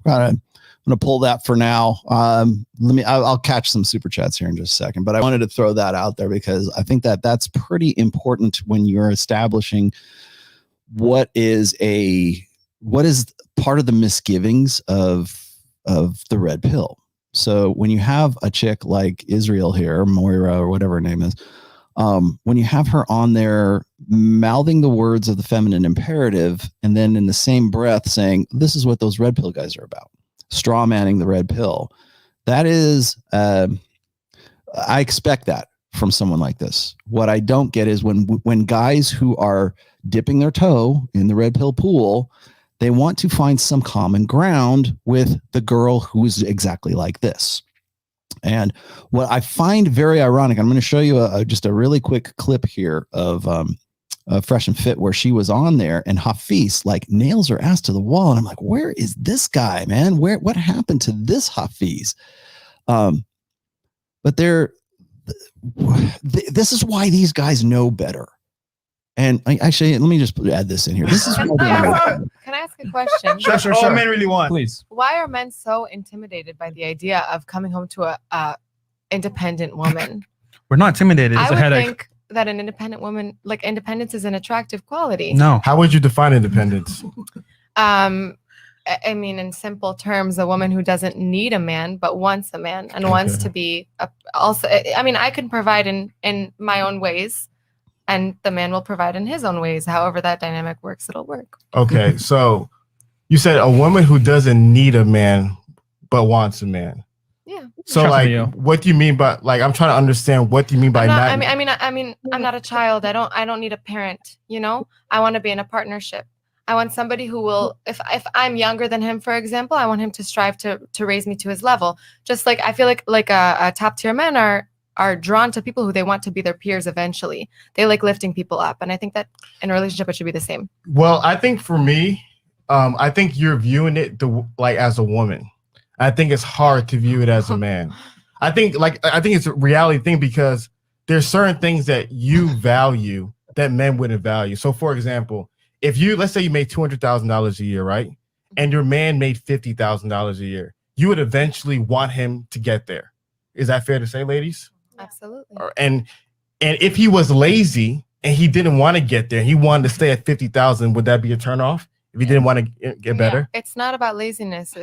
gonna pull that for now. I'll catch some super chats here in just a second, but I wanted to throw that out there because I think that that's pretty important when you're establishing what is part of the misgivings of the red pill. So when you have a chick like Israel here, Moira or whatever her name is, when you have her on there mouthing the words of the feminine imperative and then in the same breath saying, this is what those red pill guys are about, straw manning the red pill. That is, I expect that from someone like this. What I don't get is when guys who are dipping their toe in the red pill pool, they want to find some common ground with the girl who's exactly like this. And what I find very ironic, I'm going to show you just a really quick clip here of Fresh and Fit where she was on there and Hafeez like nails her ass to the wall. And I'm like, where is this guy, man? What happened to this Hafeez? But this is why these guys know better. And actually, let me just add this in here. This is Can I ask a question? Sure. All men really want. Please. Why are men so intimidated by the idea of coming home to a independent woman? We're not intimidated. It's I a would headache. think that an independent woman, like independence, is an attractive quality. No. How would you define independence? I mean, in simple terms, a woman who doesn't need a man but wants a man and wants to be also. I mean, I can provide in my own ways. And the man will provide in his own ways. However that dynamic works, it'll work. Okay, so you said a woman who doesn't need a man but wants a man. Yeah. So what do you mean by I'm trying to understand what do you mean by not? I mean, I'm not a child. I don't need a parent. You know, I want to be in a partnership. I want somebody who will, if I'm younger than him, for example, I want him to strive to raise me to his level. Just like I feel like a top tier men are drawn to people who they want to be their peers eventually. They like lifting people up. And I think that in a relationship, it should be the same. Well, I think for me, I think you're viewing it as a woman. I think it's hard to view it as a man. I think it's a reality thing because there's certain things that you value that men wouldn't value. So for example, let's say you made $200,000 a year, right? And your man made $50,000 a year, you would eventually want him to get there. Is that fair to say, ladies? Absolutely. And if he was lazy and he didn't want to get there, he wanted to stay at 50,000, would that be a turnoff? If he didn't want to get better? Yeah, it's not about laziness.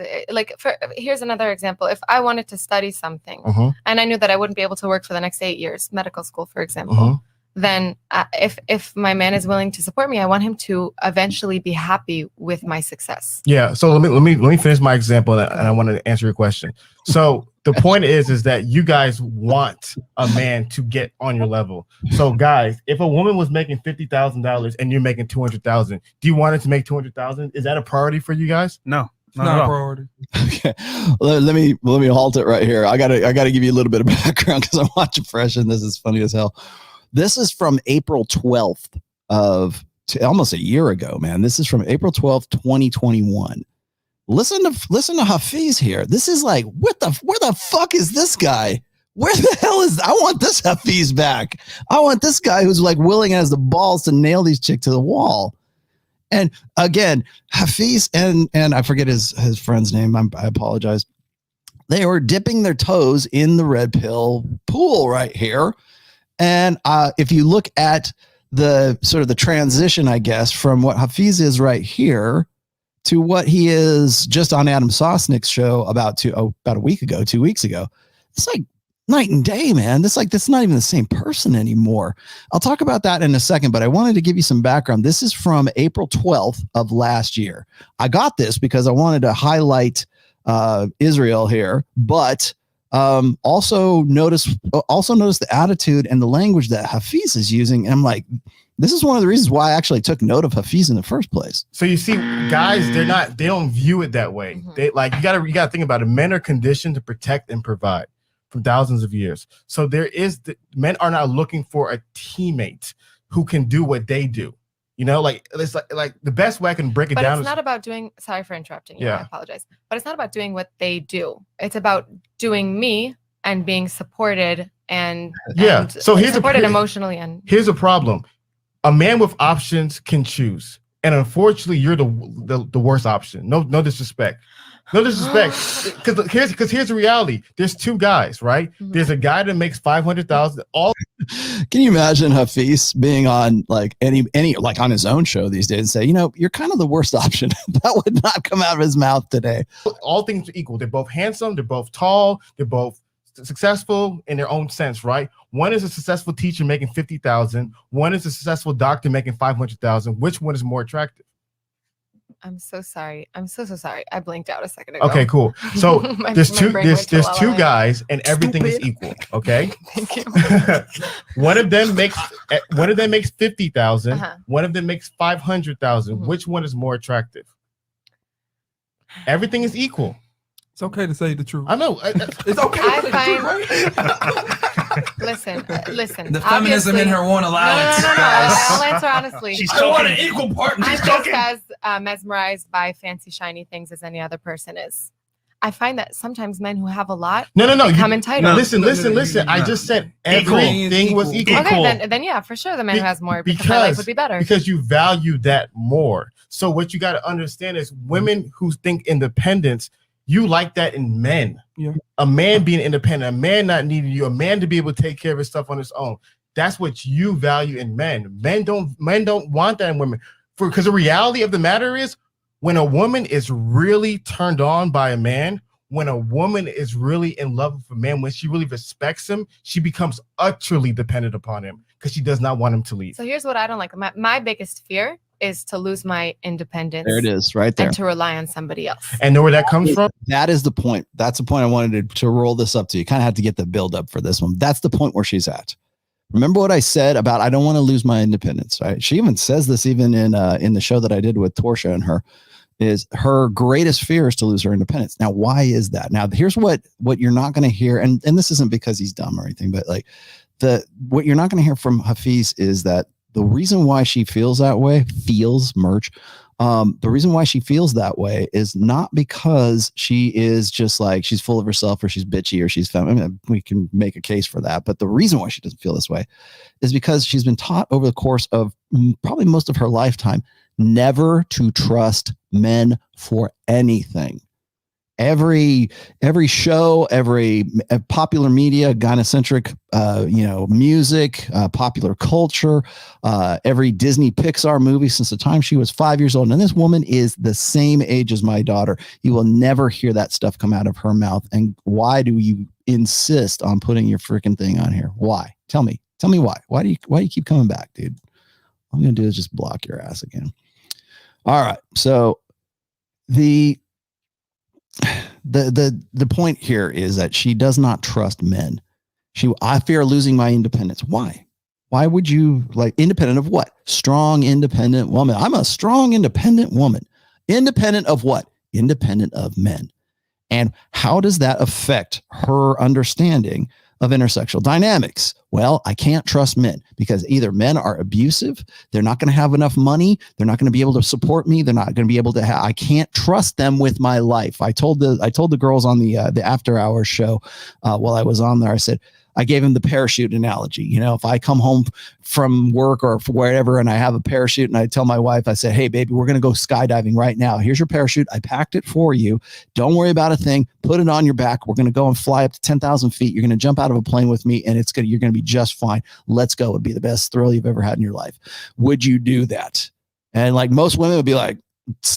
Here's another example. If I wanted to study something and I knew that I wouldn't be able to work for the next 8 years, medical school, for example, then if my man is willing to support me, I want him to eventually be happy with my success. Yeah. So let me finish my example, and I want to answer your question. So the point is that you guys want a man to get on your level. So guys, if a woman was making $50,000 and you're making $200,000, do you want her to make $200,000? Is that a priority for you guys? No. Not a priority. Okay, let me halt it right here. I gotta give you a little bit of background because I'm watching Fresh and this is funny as hell. This is from April 12th of almost a year ago, man. This is from April 12th, 2021. Listen to Hafeez here. This is like, where the fuck is this guy? Where the hell I want this Hafeez back. I want this guy who's like willing as the balls to nail these chicks to the wall. And again, Hafeez and I forget his friend's name. I apologize. They were dipping their toes in the red pill pool right here. And if you look at the sort of the transition, I guess, from what Hafeez is right here to what he is just on Adam Sosnick's show about a week ago, 2 weeks ago, it's like night and day, man. That's not even the same person anymore. I'll talk about that in a second, but I wanted to give you some background. This is from April 12th of last year. I got this because I wanted to highlight Israel here, but also notice the attitude and the language that Hafeez is using. And I'm like, This is one of the reasons why I actually took note of Hafeez in the first place. So you see, guys, they don't view it that way. They you gotta think about it. Men are conditioned to protect and provide for thousands of years. So men are not looking for a teammate who can do what they do. You know, it's like the best way I can break it down. But it's not about doing. Sorry for interrupting you. Yeah. I apologize. But it's not about doing what they do. It's about doing me and being supported and So here's supported emotionally. And here's a problem: a man with options can choose, and unfortunately, you're the worst option. No disrespect. No disrespect, because here's the reality. There's two guys, right? There's a guy that makes 500,000. Can you imagine Hafeez being on like any like on his own show these days and say, you know, you're kind of the worst option? That would not come out of his mouth today. All things are equal. They're both handsome. They're both tall. They're both successful in their own sense, right? One is a successful teacher making 50,000. One is a successful doctor making 500,000. Which one is more attractive? I'm so sorry. I'm so sorry. I blinked out a second ago. Okay, cool. So there's two guys and everything is equal. Okay. Thank you. One of them makes 50,000. One of them makes 500,000. Which one is more attractive? Everything is equal. It's okay to say the truth. I know. It's okay to say the truth, right? Listen. The feminism in her won't allow it. No. I'll answer honestly. She's talking an equal partner. I'm just as mesmerized by fancy, shiny things as any other person is. I find that sometimes men who have a lot become entitled. Listen. I just said everything was equal. Okay, then yeah, for sure the man who has more because my life would be better. Because you value that more. So what you got to understand is women who think independence, you like that in men. Yeah. A man being independent, a man not needing you, a man to be able to take care of his stuff on his own. That's what you value in men. Men don't want that in women. Because the reality of the matter is, when a woman is really turned on by a man, when a woman is really in love with a man, when she really respects him, she becomes utterly dependent upon him because she does not want him to leave. So here's what I don't like. My biggest fear is to lose my independence. There it is, right there. And to rely on somebody else. And know where that comes from? That is the point. That's the point I wanted to roll this up to. You kind of had to get the build up for this one. That's the point where she's at. Remember what I said about I don't want to lose my independence, right? She even says this even in the show that I did with Torsia and her, is her greatest fear is to lose her independence. Now, why is that? Now, here's what you're not going to hear, and this isn't because he's dumb or anything, but like what you're not going to hear from Hafeez is that the reason why she feels that way, the reason why she feels that way is not because she is just like she's full of herself or she's bitchy or she's feminine. I mean, we can make a case for that. But the reason why she doesn't feel this way is because she's been taught over the course of probably most of her lifetime never to trust men for anything. Every show, every popular media, gynocentric, music, popular culture, every Disney Pixar movie since the time she was 5 years old. And this woman is the same age as my daughter. You will never hear that stuff come out of her mouth. And why do you insist on putting your freaking thing on here? Why? Tell me why. Why do you keep coming back, dude? All I'm going to do is just block your ass again. All right. So the point here is that she does not trust men. I fear losing my independence. Why would you independent of what? Strong, independent woman. I'm a strong, independent woman. Independent of what? Independent of men. And how does that affect her understanding of intersexual dynamics? Well, I can't trust men because either men are abusive, they're not going to have enough money, they're not going to be able to support me, they're not going to be able to I can't trust them with my life. I told the girls on the after hours show while I was on there, I said, I gave him the parachute analogy. You know, if I come home from work or wherever and I have a parachute and I tell my wife, I said, hey, baby, we're going to go skydiving right now. Here's your parachute. I packed it for you. Don't worry about a thing. Put it on your back. We're going to go and fly up to 10,000 feet. You're going to jump out of a plane with me and you're going to be just fine. Let's go. It'd be the best thrill you've ever had in your life. Would you do that? And like most women would be like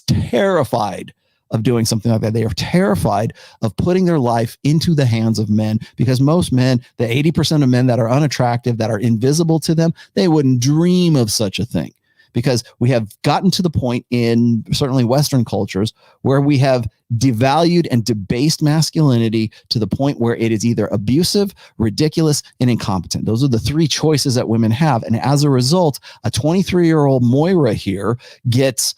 terrified of doing something like that. They are terrified of putting their life into the hands of men because most men, the 80% of men that are unattractive, that are invisible to them, they wouldn't dream of such a thing because we have gotten to the point in certainly Western cultures where we have devalued and debased masculinity to the point where it is either abusive, ridiculous, and incompetent. Those are the three choices that women have. And as a result, a 23-year-old Moira here gets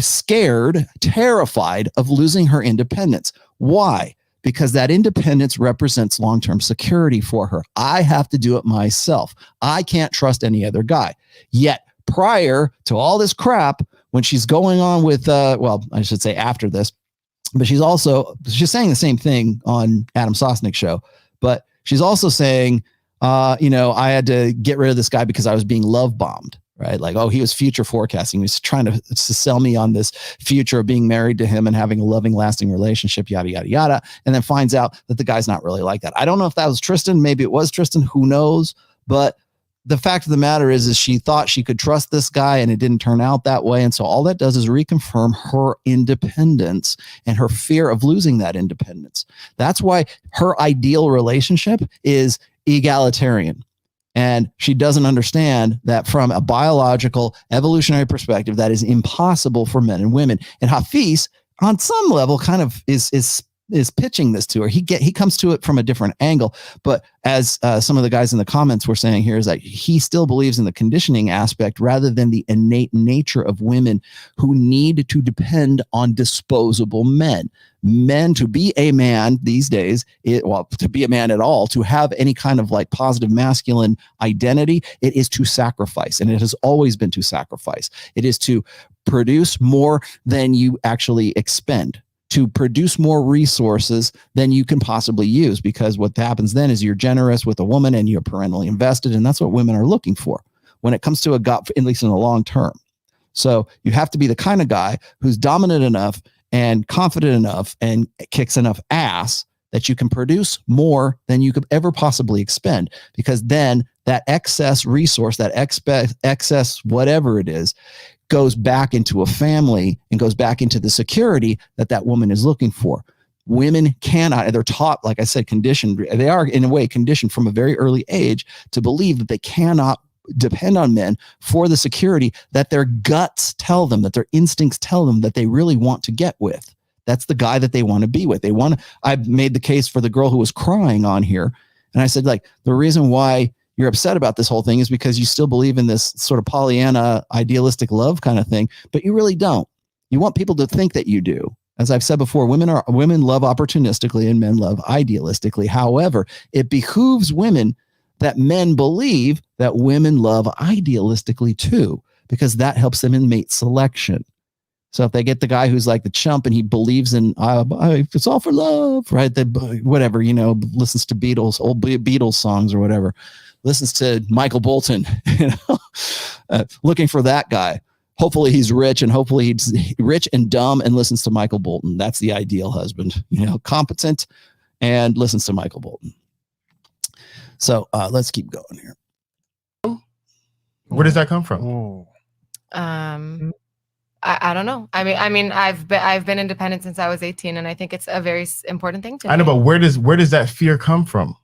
scared, terrified of losing her independence. Why? Because that independence represents long-term security for her. I have to do it myself. I can't trust any other guy. Yet prior to all this crap, when she's going on with, well, I should say after this, but she's saying the same thing on Adam Sosnick's show, but she's also saying, I had to get rid of this guy because I was being love bombed. Right? Like, oh, he was future forecasting. He was trying to sell me on this future of being married to him and having a loving, lasting relationship, yada, yada, yada. And then finds out that the guy's not really like that. I don't know if that was Tristan. Maybe it was Tristan. Who knows? But the fact of the matter is she thought she could trust this guy and it didn't turn out that way. And so all that does is reconfirm her independence and her fear of losing that independence. That's why her ideal relationship is egalitarian. And she doesn't understand that from a biological, evolutionary perspective, that is impossible for men and women. And Hafeez, on some level, kind of is pitching this to her. He comes to it from a different angle. But as some of the guys in the comments were saying here, is that he still believes in the conditioning aspect rather than the innate nature of women who need to depend on disposable men. Men, to be a man these days, to be a man at all, to have any kind of like positive masculine identity, it is to sacrifice. And it has always been to sacrifice. It is to produce more than you actually expend, to produce more resources than you can possibly use, because what happens then is you're generous with a woman and you're parentally invested. And that's what women are looking for when it comes to a gut, at least in the long term. So you have to be the kind of guy who's dominant enough and confident enough and kicks enough ass that you can produce more than you could ever possibly expend, because then that excess resource, that excess whatever it is, goes back into a family and goes back into the security that woman is looking for. Women cannot, they're taught, like I said, conditioned, they are in a way conditioned from a very early age to believe that they cannot depend on men for the security that their guts tell them, that their instincts tell them that they really want to get with. That's the guy that they want to be with. I made the case for the girl who was crying on here. And I said, like, the reason why you're upset about this whole thing is because you still believe in this sort of Pollyanna idealistic love kind of thing, but you really don't. You want people to think that you do. As I've said before, women love opportunistically and men love idealistically. However, it behooves women that men believe that women love idealistically too, because that helps them in mate selection. So if they get the guy who's like the chump and he believes in it's all for love, right? Whatever, listens to old Beatles songs or whatever, listens to Michael Bolton, looking for that guy. Hopefully he's rich, and hopefully he's rich and dumb and listens to Michael Bolton. That's the ideal husband, competent and listens to Michael Bolton. So let's keep going here. Where does that come from? I don't know. I mean, I've been independent since I was 18, and I think it's a very important thing to me. I know, but where does that fear come from?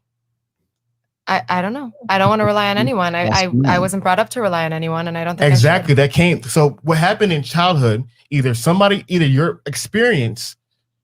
I don't know. I don't want to rely on anyone. I wasn't brought up to rely on anyone, and I don't think exactly that came. So what happened in childhood? Either your experience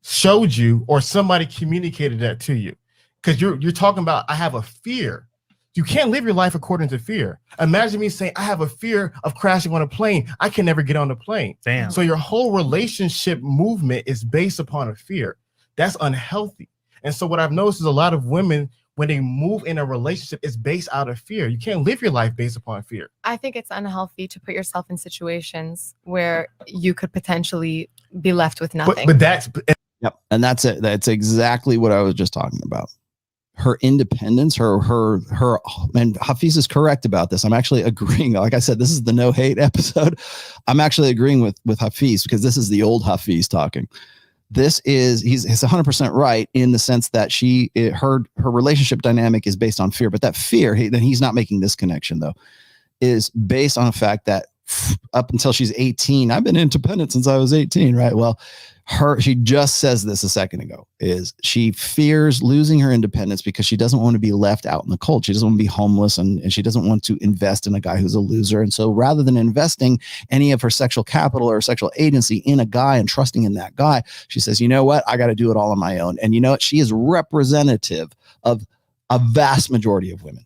showed you, or somebody communicated that to you. Because you're talking about, I have a fear. You can't live your life according to fear. Imagine me saying, I have a fear of crashing on a plane. I can never get on the plane. Damn. So your whole relationship movement is based upon a fear. That's unhealthy. And so what I've noticed is a lot of women, when they move in a relationship, it's based out of fear. You can't live your life based upon fear. I think it's unhealthy to put yourself in situations where you could potentially be left with nothing. But that's... Yep. And that's it. That's exactly what I was just talking about. Her independence, and Hafeez is correct about this. I'm actually agreeing. Like I said, this is the no hate episode. I'm actually agreeing with Hafeez, because this is the old Hafeez talking. He's 100% right in the sense that her relationship dynamic is based on fear, but that fear, he's not making this connection though, is based on the fact that up until she's 18. I've been independent since I was 18, right? Well, she just says this a second ago, is she fears losing her independence because she doesn't want to be left out in the cold. She doesn't want to be homeless, and she doesn't want to invest in a guy who's a loser. And so rather than investing any of her sexual capital or sexual agency in a guy and trusting in that guy, she says, you know what? I got to do it all on my own. And you know what? She is representative of a vast majority of women,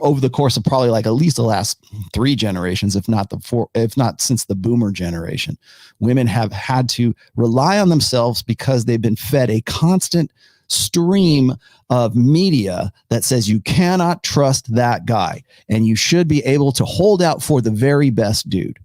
over the course of probably like at least the last 3 generations, if not since the boomer generation. Women have had to rely on themselves because they've been fed a constant stream of media that says you cannot trust that guy and you should be able to hold out for the very best dude.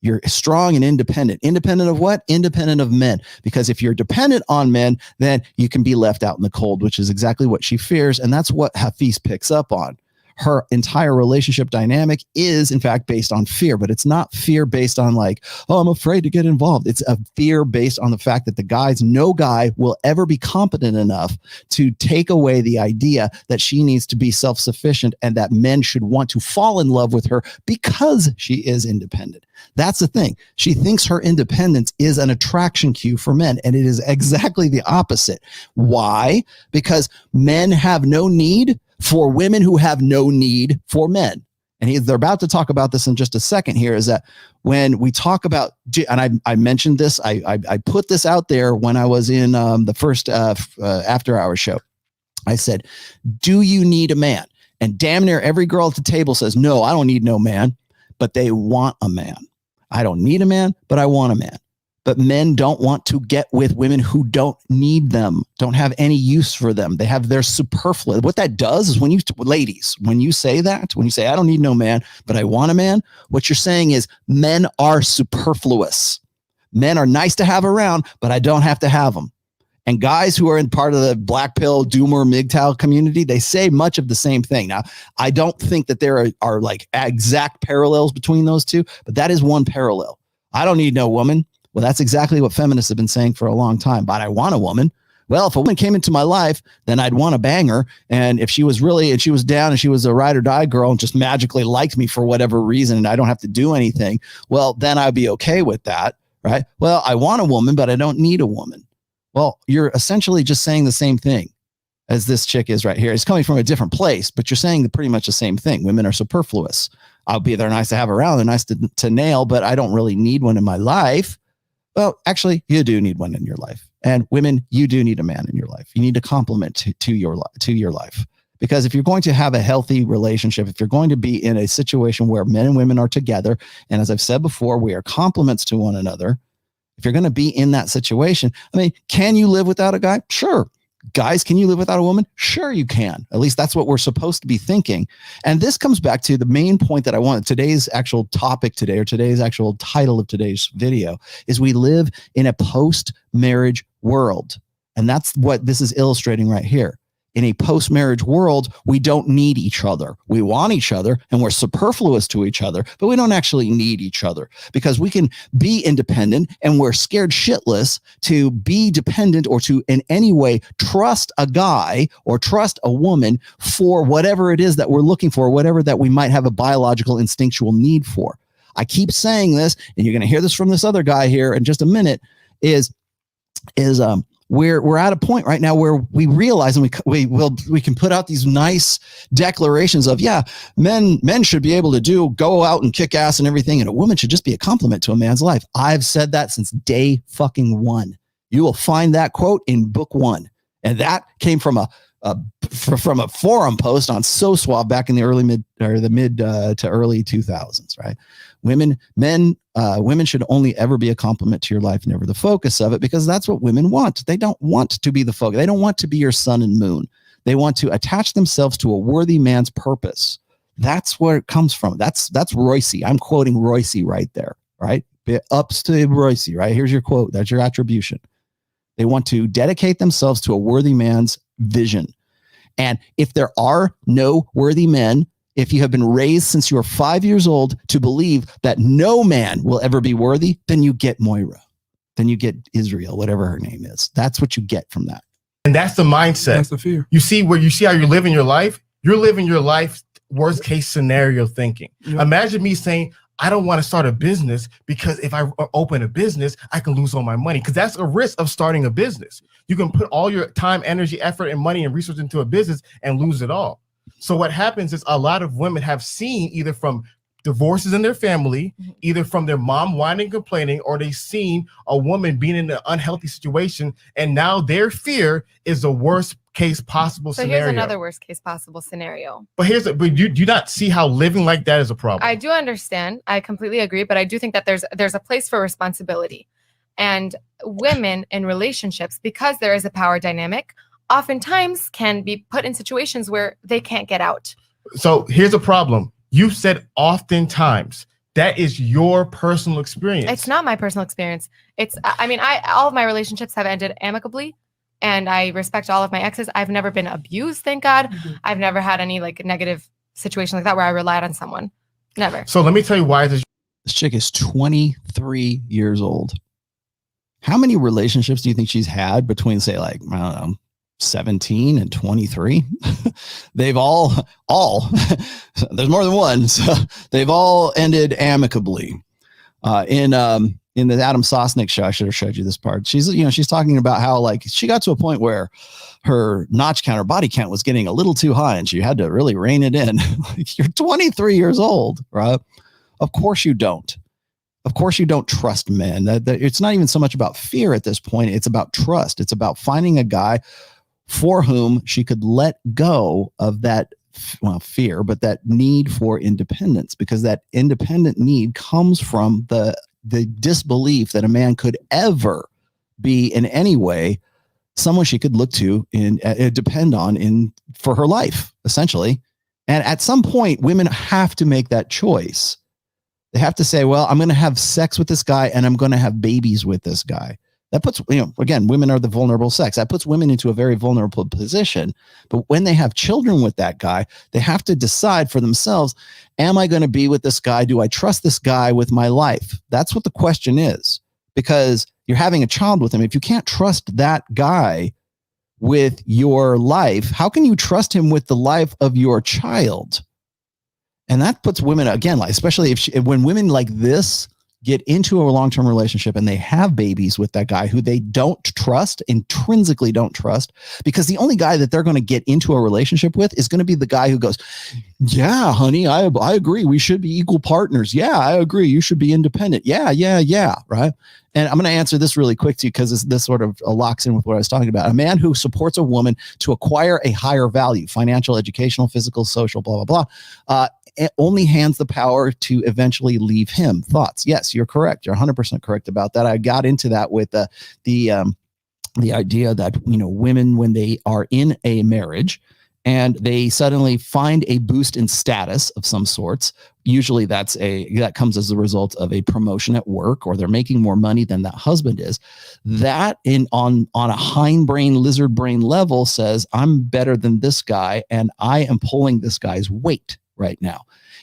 You're strong and independent. Independent of what? Independent of men. Because if you're dependent on men, then you can be left out in the cold, which is exactly what she fears. And that's what Hafeez picks up on. Her entire relationship dynamic is, in fact, based on fear, but it's not fear based on like, oh, I'm afraid to get involved. It's a fear based on the fact that no guy will ever be competent enough to take away the idea that she needs to be self-sufficient and that men should want to fall in love with her because she is independent. That's the thing. She thinks her independence is an attraction cue for men, and it is exactly the opposite. Why? Because men have no need for women who have no need for men. And they're about to talk about this in just a second here, is that when we talk about, and I mentioned this, I put this out there when I was in the first After Hours show. I said, do you need a man? And damn near every girl at the table says, no, I don't need no man, but they want a man. I don't need a man, but I want a man. But men don't want to get with women who don't need them, don't have any use for them. They're superfluous. What that does is when you say that, when you say, I don't need no man, but I want a man, what you're saying is men are superfluous. Men are nice to have around, but I don't have to have them. And guys who are in part of the black pill, doomer, MGTOW community, they say much of the same thing. Now, I don't think that there are like exact parallels between those two, but that is one parallel. I don't need no woman. Well, that's exactly what feminists have been saying for a long time. But I want a woman. Well, if a woman came into my life, then I'd want to bang her. And if she was down and she was a ride or die girl and just magically liked me for whatever reason, and I don't have to do anything, well, then I'd be okay with that, right? Well, I want a woman, but I don't need a woman. Well, you're essentially just saying the same thing as this chick is right here. It's coming from a different place, but you're saying pretty much the same thing. Women are superfluous. They're nice to have around. They're nice to nail, but I don't really need one in my life. Well, actually, you do need one in your life. And women, you do need a man in your life. You need a complement to your life. Because if you're going to have a healthy relationship, if you're going to be in a situation where men and women are together, and as I've said before, we are complements to one another, if you're going to be in that situation, I mean, can you live without a guy? Sure. Guys, can you live without a woman? Sure you can. At least that's what we're supposed to be thinking. And this comes back to the main point that I want. Today's actual topic today, or today's actual title of today's video, is we live in a post-marriage world. And that's what this is illustrating right here. In a post-marriage world, we don't need each other. We want each other and we're superfluous to each other, but we don't actually need each other because we can be independent and we're scared shitless to be dependent or to in any way trust a guy or trust a woman for whatever it is that we're looking for, whatever that we might have a biological instinctual need for. I keep saying this, and you're going to hear this from this other guy here in just a minute, we're at a point right now where we realize, and we can put out these nice declarations of, yeah, men should be able to go out and kick ass and everything, and a woman should just be a compliment to a man's life. I've said that since day fucking one. You will find that quote in book 1, and that came from a forum post on So Suave back in the mid to early 2000s, right? Women should only ever be a compliment to your life, never the focus of it, because that's what women want. They don't want to be the focus. They don't want to be your sun and moon. They want to attach themselves to a worthy man's purpose. That's where it comes from. That's Royce. I'm quoting Royce right there, right? Ups to Royce, right? Here's your quote. That's your attribution. They want to dedicate themselves to a worthy man's vision. And if there are no worthy men, if you have been raised since you were 5 years old to believe that no man will ever be worthy, then you get Moira. Then you get Israel, whatever her name is. That's what you get from that. And that's the mindset. That's the fear. You see how you're living your life? You're living your life worst case scenario thinking. Yeah. Imagine me saying, I don't want to start a business because if I open a business, I can lose all my money, because that's a risk of starting a business. You can put all your time, energy, effort, and money and research into a business and lose it all. So what happens is a lot of women have seen either from divorces in their family, either from their mom whining, complaining, or they've seen a woman being in an unhealthy situation, and now their fear is the worst case possible scenario. So here's another worst case possible scenario. But but you do not see how living like that is a problem. I do understand. I completely agree, but I do think that there's a place for responsibility. And women in relationships, because there is a power dynamic, oftentimes can be put in situations where they can't get out. So here's a problem. You said oftentimes. That is your personal experience. It's not my personal experience. All of my relationships have ended amicably, and I respect all of my exes. I've never been abused, thank God. I've never had any like negative situation like that where I relied on someone. Never. So let me tell you why This chick is 23 years old. How many relationships do you think she's had between, say, like, I don't know, 17 and 23? They've all there's more than one, so they've all ended amicably. In the Adam Sosnick show, I should have showed you this part. She's talking about how, like, she got to a point where her notch count, her body count was getting a little too high, and she had to really rein it in. Like, you're 23 years old, right? Of course you don't. Of course you don't trust men. That it's not even so much about fear at this point. It's about trust. It's about finding a guy for whom she could let go of that, well, fear, but that need for independence, because that independent need comes from the disbelief that a man could ever be in any way someone she could look to and depend on for her life, essentially. And at some point, women have to make that choice. They have to say, well, I'm going to have sex with this guy and I'm going to have babies with this guy. That puts, again, women are the vulnerable sex. That puts women into a very vulnerable position. But when they have children with that guy, they have to decide for themselves, am I going to be with this guy? Do I trust this guy with my life? That's what the question is, because you're having a child with him. If you can't trust that guy with your life, how can you trust him with the life of your child? And that puts women, again, like, especially when women like this get into a long-term relationship and they have babies with that guy who they don't trust, intrinsically don't trust, because the only guy that they're going to get into a relationship with is going to be the guy who goes, yeah, honey, I agree. We should be equal partners. Yeah, I agree. You should be independent. Yeah. Right. And I'm going to answer this really quick to you, because this sort of locks in with what I was talking about. A man who supports a woman to acquire a higher value, financial, educational, physical, social, blah, blah, blah, it only hands the power to eventually leave him. Thoughts? Yes, you're correct. You're 100% correct about that. I got into that with the idea that, women, when they are in a marriage and they suddenly find a boost in status of some sorts, usually that comes as a result of a promotion at work, or they're making more money than that husband is. That on a hindbrain, lizard brain level says, I'm better than this guy and I am pulling this guy's weight right now.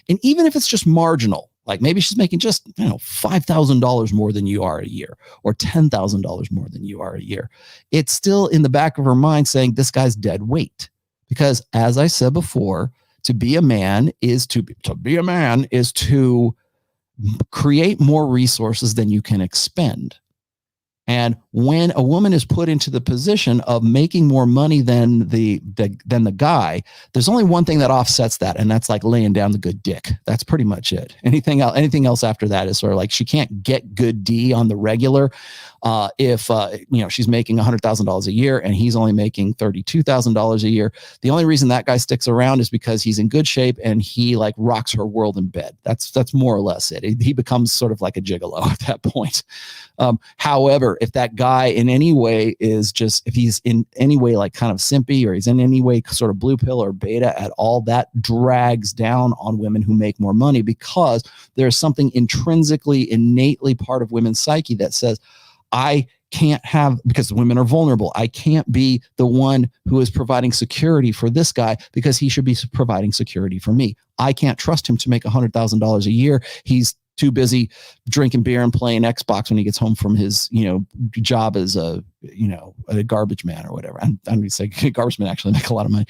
And even if it's just marginal, like maybe she's making just, $5,000 more than you are a year, or $10,000 more than you are a year, it's still in the back of her mind saying this guy's dead weight. Because as I said before, to be a man is to create more resources than you can expend. And when a woman is put into the position of making more money than the guy, there's only one thing that offsets that, and that's like laying down the good dick. That's pretty much it. Anything else after that is sort of like she can't get good D on the regular. If she's making $100,000 a year and he's only making $32,000 a year, the only reason that guy sticks around is because he's in good shape and he like rocks her world in bed. That's more or less it. He becomes sort of like a gigolo at that point. However, if that guy in any way if he's in any way like kind of simpy, or he's in any way sort of blue pill or beta at all, that drags down on women who make more money, because there's something intrinsically, innately part of women's psyche that says, I can't because women are vulnerable. I can't be the one who is providing security for this guy because he should be providing security for me. I can't trust him to make $100,000 a year. He's too busy drinking beer and playing Xbox when he gets home from his, job as a garbage man or whatever. I'm going to say garbage men actually make a lot of money.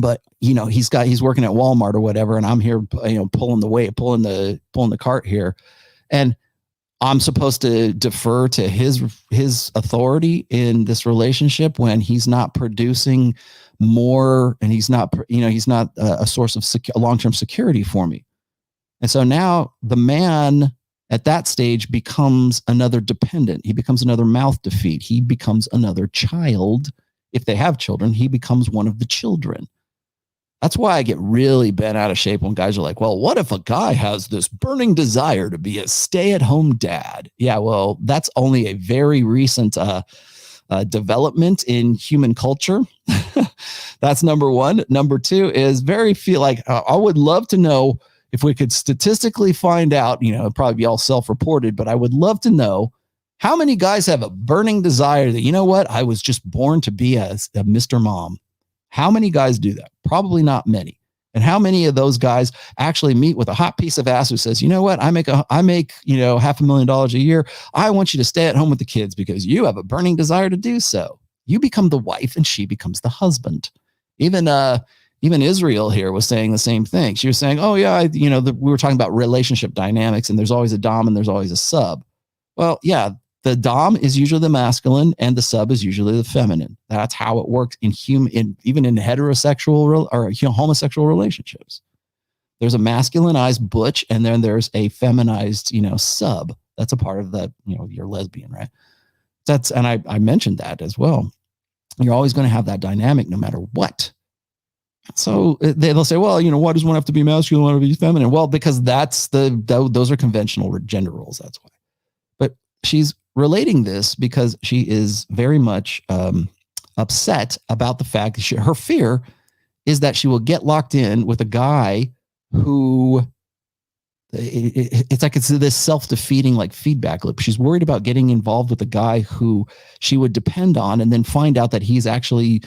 but he's working at Walmart or whatever, and I'm here, pulling the cart here, and I'm supposed to defer to his authority in this relationship when he's not producing more, and he's not a source of long-term security for me. And so now the man at that stage becomes another dependent. He becomes another mouth to feed. He becomes another child. If they have children, he becomes one of the children. That's why I get really bent out of shape when guys are like, well, what if a guy has this burning desire to be a stay-at-home dad? Yeah, well, that's only a very recent development in human culture. That's number one. Number two is I would love to know if we could statistically find out, it'd probably be all self-reported, but I would love to know how many guys have a burning desire that, you know what, I was just born to be a Mr. Mom. How many guys do that? Probably not many. And how many of those guys actually meet with a hot piece of ass who says, you know what, I make $500,000 a year. I want you to stay at home with the kids because you have a burning desire to do so. You become the wife and she becomes the husband. Even Israel here was saying the same thing. She was saying, oh yeah, we were talking about relationship dynamics, and there's always a dom and there's always a sub. Well, yeah, the dom is usually the masculine and the sub is usually the feminine. That's how it works even in heterosexual or homosexual relationships. There's a masculinized butch, and then there's a feminized, sub. That's a part of that, you're lesbian, right? And I mentioned that as well. You're always going to have that dynamic no matter what. So they'll say, well, why does one have to be masculine, one have to be feminine? Well, because those are conventional gender roles. That's why. But she's relating this because she is very much upset about the fact that her fear is that she will get locked in with a guy who it's this self-defeating like feedback loop. She's worried about getting involved with a guy who she would depend on and then find out that he's actually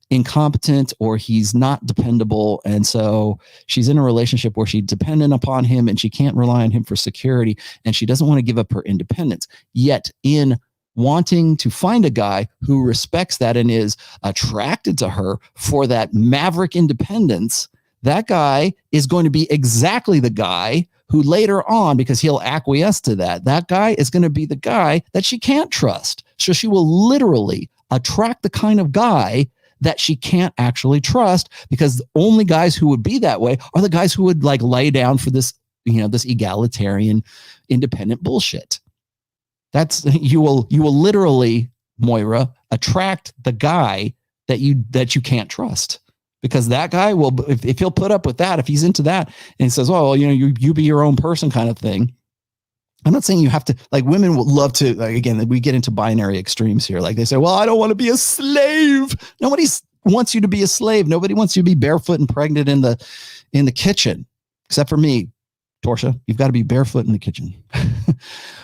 incompetent or he's not dependable. And so she's in a relationship where she's dependent upon him and she can't rely on him for security, and she doesn't want to give up her independence. Yet in wanting to find a guy who respects that and is attracted to her for that maverick independence, that guy is going to be exactly the guy who later on, because he'll acquiesce to that guy is going to be the guy that she can't trust. So she will literally attract the kind of guy that she can't actually trust, because the only guys who would be that way are the guys who would like lay down for this, this egalitarian, independent bullshit. That's you will literally, Moira, attract the guy that you can't trust, because that guy will, if he'll put up with that, if he's into that and he says, oh, you be your own person kind of thing. I'm not saying you have to, like, women would love to, like, again, we get into binary extremes here. Like they say, well, I don't want to be a slave. Nobody wants you to be a slave. Nobody wants you to be barefoot and pregnant in the kitchen, except for me, Torsia. You've got to be barefoot in the kitchen.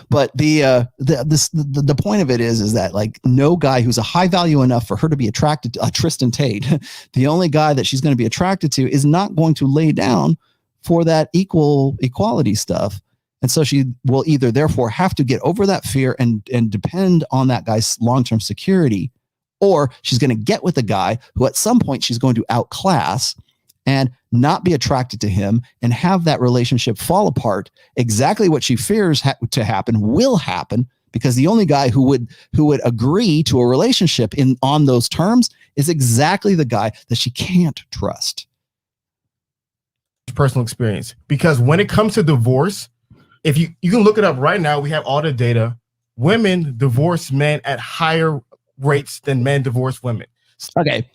But the point of it is that like no guy who's a high value enough for her to be attracted to Tristan Tate, the only guy that she's going to be attracted to is not going to lay down for that equality stuff. And so she will either therefore have to get over that fear and depend on that guy's long-term security, or she's going to get with a guy who at some point she's going to outclass and not be attracted to him and have that relationship fall apart. Exactly what she fears to happen will happen, because the only guy who would agree to a relationship on those terms is exactly the guy that she can't trust. Personal experience, because when it comes to divorce, if you can look it up right now, we have all the data. Women divorce men at higher rates than men divorce women. Okay.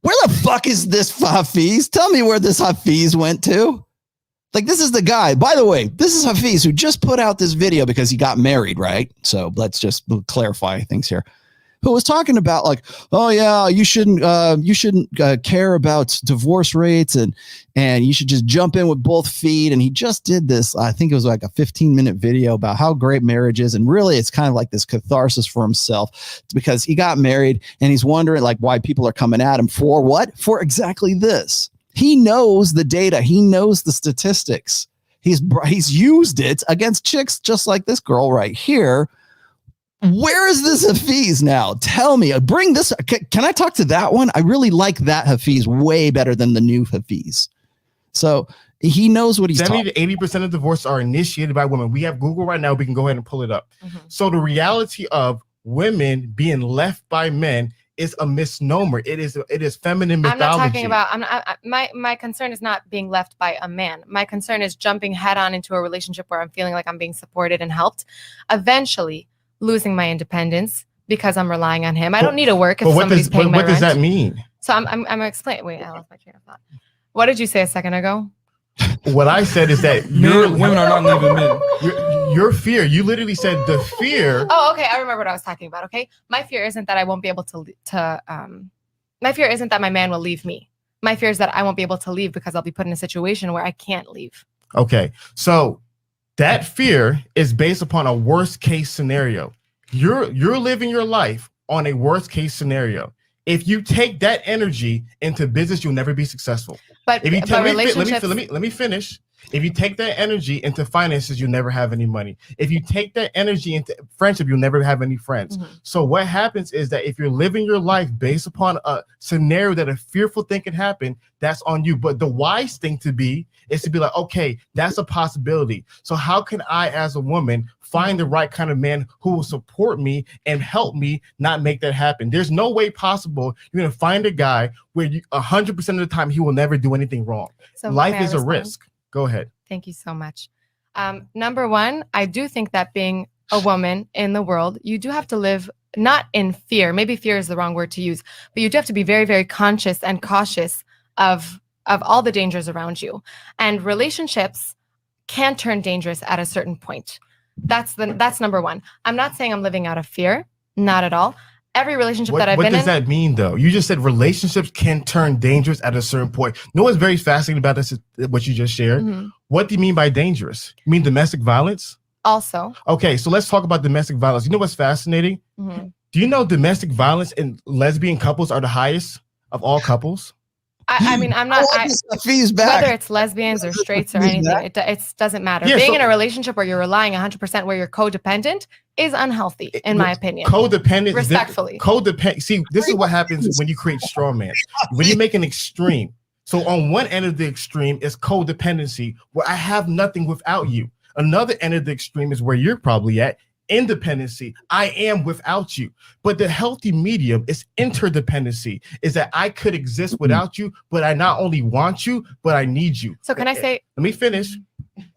Where the fuck is this Hafeez? Tell me where this Hafeez went to. Like, this is the guy. By the way, this is Hafeez who just put out this video because he got married, right? So let's just clarify things here. Who was talking about like, oh yeah, you shouldn't care about divorce rates and you should just jump in with both feet. And he just did this, I think it was like a 15-minute video about how great marriage is. And really it's kind of like this catharsis for himself, because he got married and he's wondering like why people are coming at him for what? For exactly this. He knows the data. He knows the statistics. He's used it against chicks just like this girl right here, Where is this Hafeez now? Tell me. Bring this. Can I talk to that one? I really like that Hafeez way better than the new Hafeez. So he knows what he's talking. 70 to 80% of divorces are initiated by women. We have Google right now. We can go ahead and pull it up. So the reality of women being left by men is a misnomer. It is feminine mythology. I'm not talking about. My concern is not being left by a man. My concern is jumping head on into a relationship where I'm feeling like I'm being supported and helped. Eventually, losing my independence because I'm relying on him. I don't need to work if somebody's paying my rent. What does that mean? So I'm explaining. Wait, I lost my train of thought. What did you say a second ago? What I said is that women are not leaving men. Your fear. You literally said the fear. Oh, okay. I remember what I was talking about. Okay, my fear isn't that I won't be able to. My fear isn't that my man will leave me. My fear is that I won't be able to leave because I'll be put in a situation where I can't leave. Okay, so that fear is based upon a worst case scenario. You're living your life on a worst case scenario. If you take that energy into business, you'll never be successful. But if you relationships... let me finish. If you take that energy into finances, you'll never have any money. If you take that energy into friendship, you'll never have any friends. So what happens is that if you're living your life based upon a scenario that a fearful thing can happen, that's on you. But the wise thing to be is to be like, okay, that's a possibility. So how can I, as a woman, find the right kind of man who will support me and help me not make that happen? There's no way possible you're going to find a guy where 100% of the time he will never do anything wrong. So life is a risk. Go ahead. Thank you so much. Number one, I do think that being a woman in the world, you do have to live not in fear. Maybe fear is the wrong word to use, but you do have to be very, very conscious and cautious of all the dangers around you. And relationships can turn dangerous at a certain point. That's number one. I'm not saying I'm living out of fear. Not at all. Every relationship that I've been in. What does that mean, though? You just said relationships can turn dangerous at a certain point. You know what's very fascinating about this is what you just shared? What do you mean by dangerous? You mean domestic violence? Also. Okay, so let's talk about domestic violence. You know what's fascinating? Do you know domestic violence in lesbian couples are the highest of all couples? I mean, I'm not. Whether it's lesbians or straights or anything, it doesn't matter. Being in a relationship where you're relying 100%, where you're codependent, is unhealthy, in my opinion. Codependent, respectfully. See, this is what happens when you create straw man. When you make an extreme. So on one end of the extreme is codependency, where I have nothing without you. Another end of the extreme is where you're probably at. Independency. I am without you. But the healthy medium is interdependency, is that I could exist without you, but I not only want you, but I need you. So can I say, let me finish,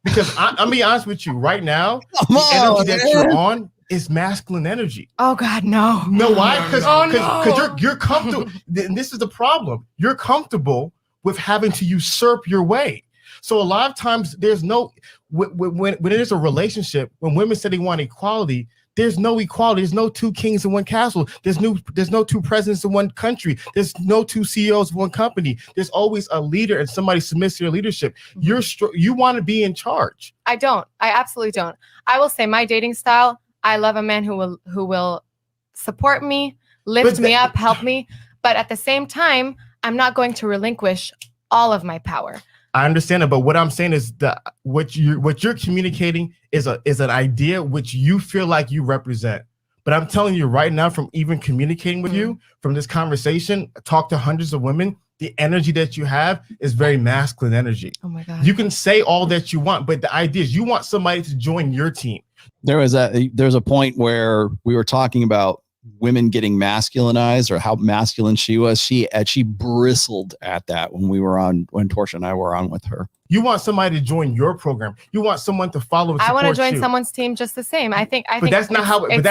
because I'm being honest with you right now, the energy that you're on is masculine energy. Oh God, no. No, why? Because you're comfortable. And this is the problem. You're comfortable with having to usurp your way. So a lot of times there's no, when there's a relationship, when women say they want equality, there's no equality. There's no two kings in one castle. There's no two presidents in one country. There's no two CEOs of one company. There's always a leader and somebody submits to your leadership. You want to be in charge. I don't. I absolutely don't. I will say my dating style, I love a man who will support me, lift me up, help me. But at the same time, I'm not going to relinquish all of my power. I understand it, but what I'm saying is that what you're communicating is an idea which you feel like you represent. But I'm telling you right now, from even communicating with you, from this conversation, talk to hundreds of women, the energy that you have is very masculine energy. Oh my God. You can say all that you want, but the idea is you want somebody to join your team. There's a point where we were talking about women getting masculinized, or how masculine she was. She bristled at that when Torcia and I were on with her. You want somebody to join your program. You want someone to follow. I want to join someone's team just the same. I think. But that's not how it works.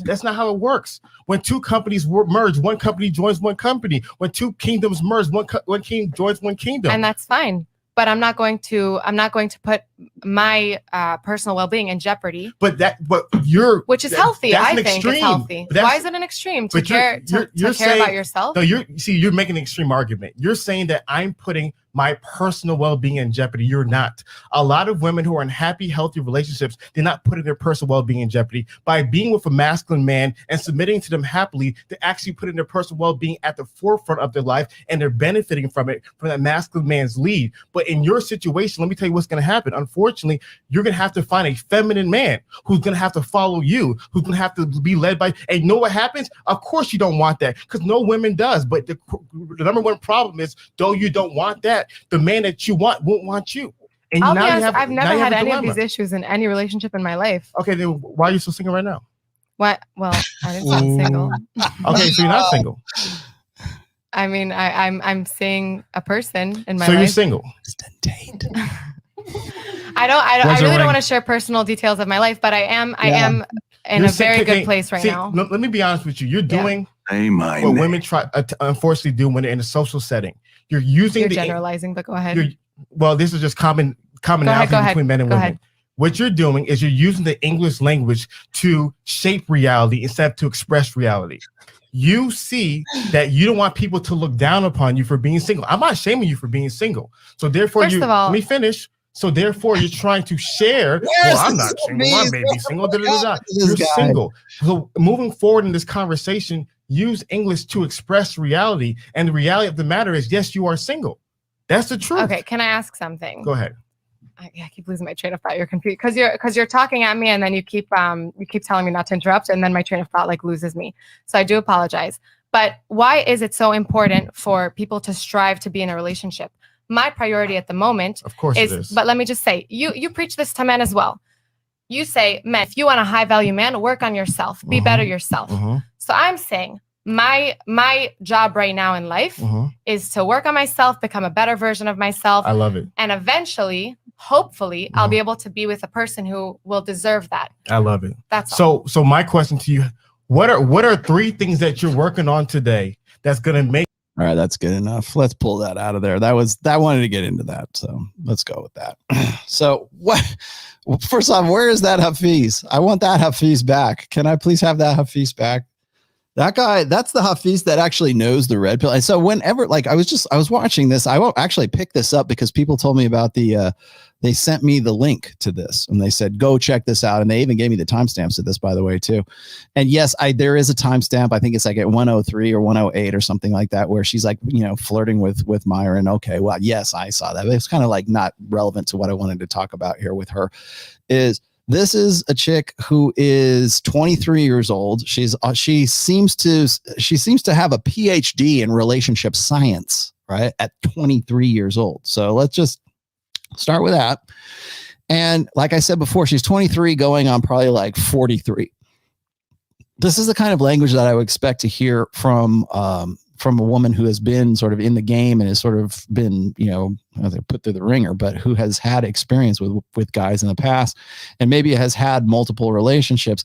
That's not how it works. When two companies merge, one company joins one company. When two kingdoms merge, one king joins one kingdom. And that's fine. But I'm not going to put my personal well-being in jeopardy. Which is healthy. I think it's healthy. Why is it an extreme to care about yourself? No, you're making an extreme argument. You're saying that I'm putting my personal well-being in jeopardy. You're not. A lot of women who are in happy, healthy relationships, they're not putting their personal well-being in jeopardy. By being with a masculine man and submitting to them happily, they're actually putting their personal well-being at the forefront of their life, and they're benefiting from it, from that masculine man's lead. But in your situation, let me tell you what's going to happen. Unfortunately, you're going to have to find a feminine man who's going to have to follow you, who's going to have to be led by, and you know what happens? Of course you don't want that, because no woman does. But the number one problem is, though you don't want that, the man that you want won't want you. And I'll be now honest, I've never had any of dilemma. these issues in any relationship in my life. Okay, then why are you so single right now? What? Well, I didn't sound single. Okay, so you're not single. I mean, I'm seeing a person in my So life. you're single. I really don't want to share personal details of my life, but I am in You're a very good place right now. Let me be honest with you. You're doing Say my what name. women try unfortunately do when they're in a social setting. You're using You're the generalizing, but go ahead. well, this is just commonality between men and Go women. ahead. What you're doing is you're using the English language to shape reality instead of to express reality. You see that you don't want people to look down upon you for being single. I'm not shaming you for being single. So therefore, First of all, let me finish. So therefore, you're trying to share. Well, I'm not single. My baby's single. You're single. So moving forward in this conversation, use English to express reality. And the reality of the matter is, yes, you are single. That's the truth. Okay, can I ask something? Go ahead. I keep losing my train of thought. You're confused because you're talking at me, and then you keep telling me not to interrupt, and then my train of thought like loses me. So I do apologize. But why is it so important for people to strive to be in a relationship? My priority at the moment, of course, is. But let me just say, you preach this to men as well. You say, men, if you want a high value man, work on yourself, be better yourself. So I'm saying my job right now in life is to work on myself, become a better version of myself. I love it. And eventually, hopefully, I'll be able to be with a person who will deserve that. I love it. That's all. So my question to you, what are 3 things that you're working on today that's going to make? All right, that's good enough. Let's pull that out of there. That wanted to get into that. So let's go with that. So first off, where is that Hafeez? I want that Hafeez back. Can I please have that Hafeez back? That guy, that's the Hafeez that actually knows the red pill. And so whenever, like, I was watching this, I won't actually pick this up because people told me about they sent me the link to this and they said, go check this out. And they even gave me the timestamps of this, by the way, too. And yes, there is a timestamp. I think it's like at 103 or 108 or something like that, where she's like, flirting with Myron. Okay, well, yes, I saw that. But it's kind of like not relevant to what I wanted to talk about here with her. This is a chick who is 23 years old. She seems to have a PhD in relationship science, right? At 23 years old. So let's just start with that. And like I said before, she's 23 going on probably like 43. This is the kind of language that I would expect to hear from a woman who has been sort of in the game and has sort of been, they're put through the ringer, but who has had experience with guys in the past and maybe has had multiple relationships.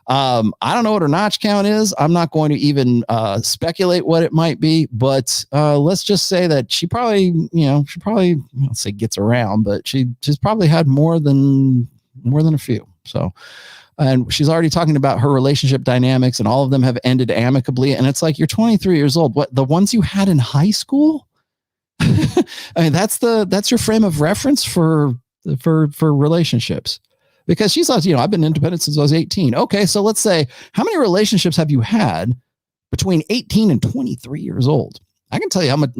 I don't know what her notch count is. I'm not going to even speculate what it might be, but let's just say that she probably, let's say gets around, but she's probably had more than a few. So, and she's already talking about her relationship dynamics and all of them have ended amicably. And it's like, you're 23 years old. What, the ones you had in high school? I mean, that's your frame of reference for relationships, because she says, I've been independent since I was 18. Okay. So let's say, how many relationships have you had between 18 and 23 years old? I can tell you how much,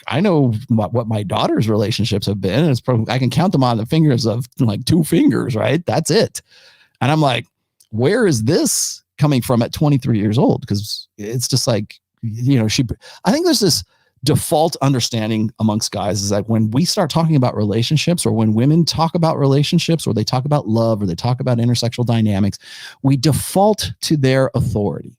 I know what my daughter's relationships have been. And it's probably, I can count them on the fingers of 2 fingers, right? That's it. And I'm like, where is this coming from at 23 years old? Because it's just like, I think there's this default understanding amongst guys is that when we start talking about relationships, or when women talk about relationships, or they talk about love, or they talk about intersexual dynamics, we default to their authority.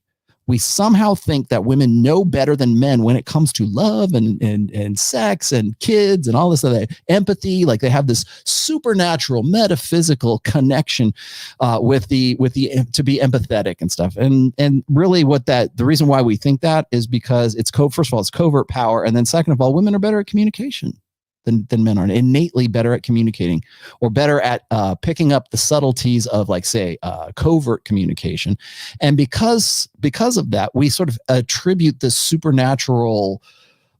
We somehow think that women know better than men when it comes to love and sex and kids and all this other empathy. Like they have this supernatural metaphysical connection with the to be empathetic and stuff. And really the reason why we think that is because first of all, it's covert power. And then second of all, women are better at communication than men are, innately better at communicating, or better at picking up the subtleties of, like, say, covert communication. And because of that, we sort of attribute this supernatural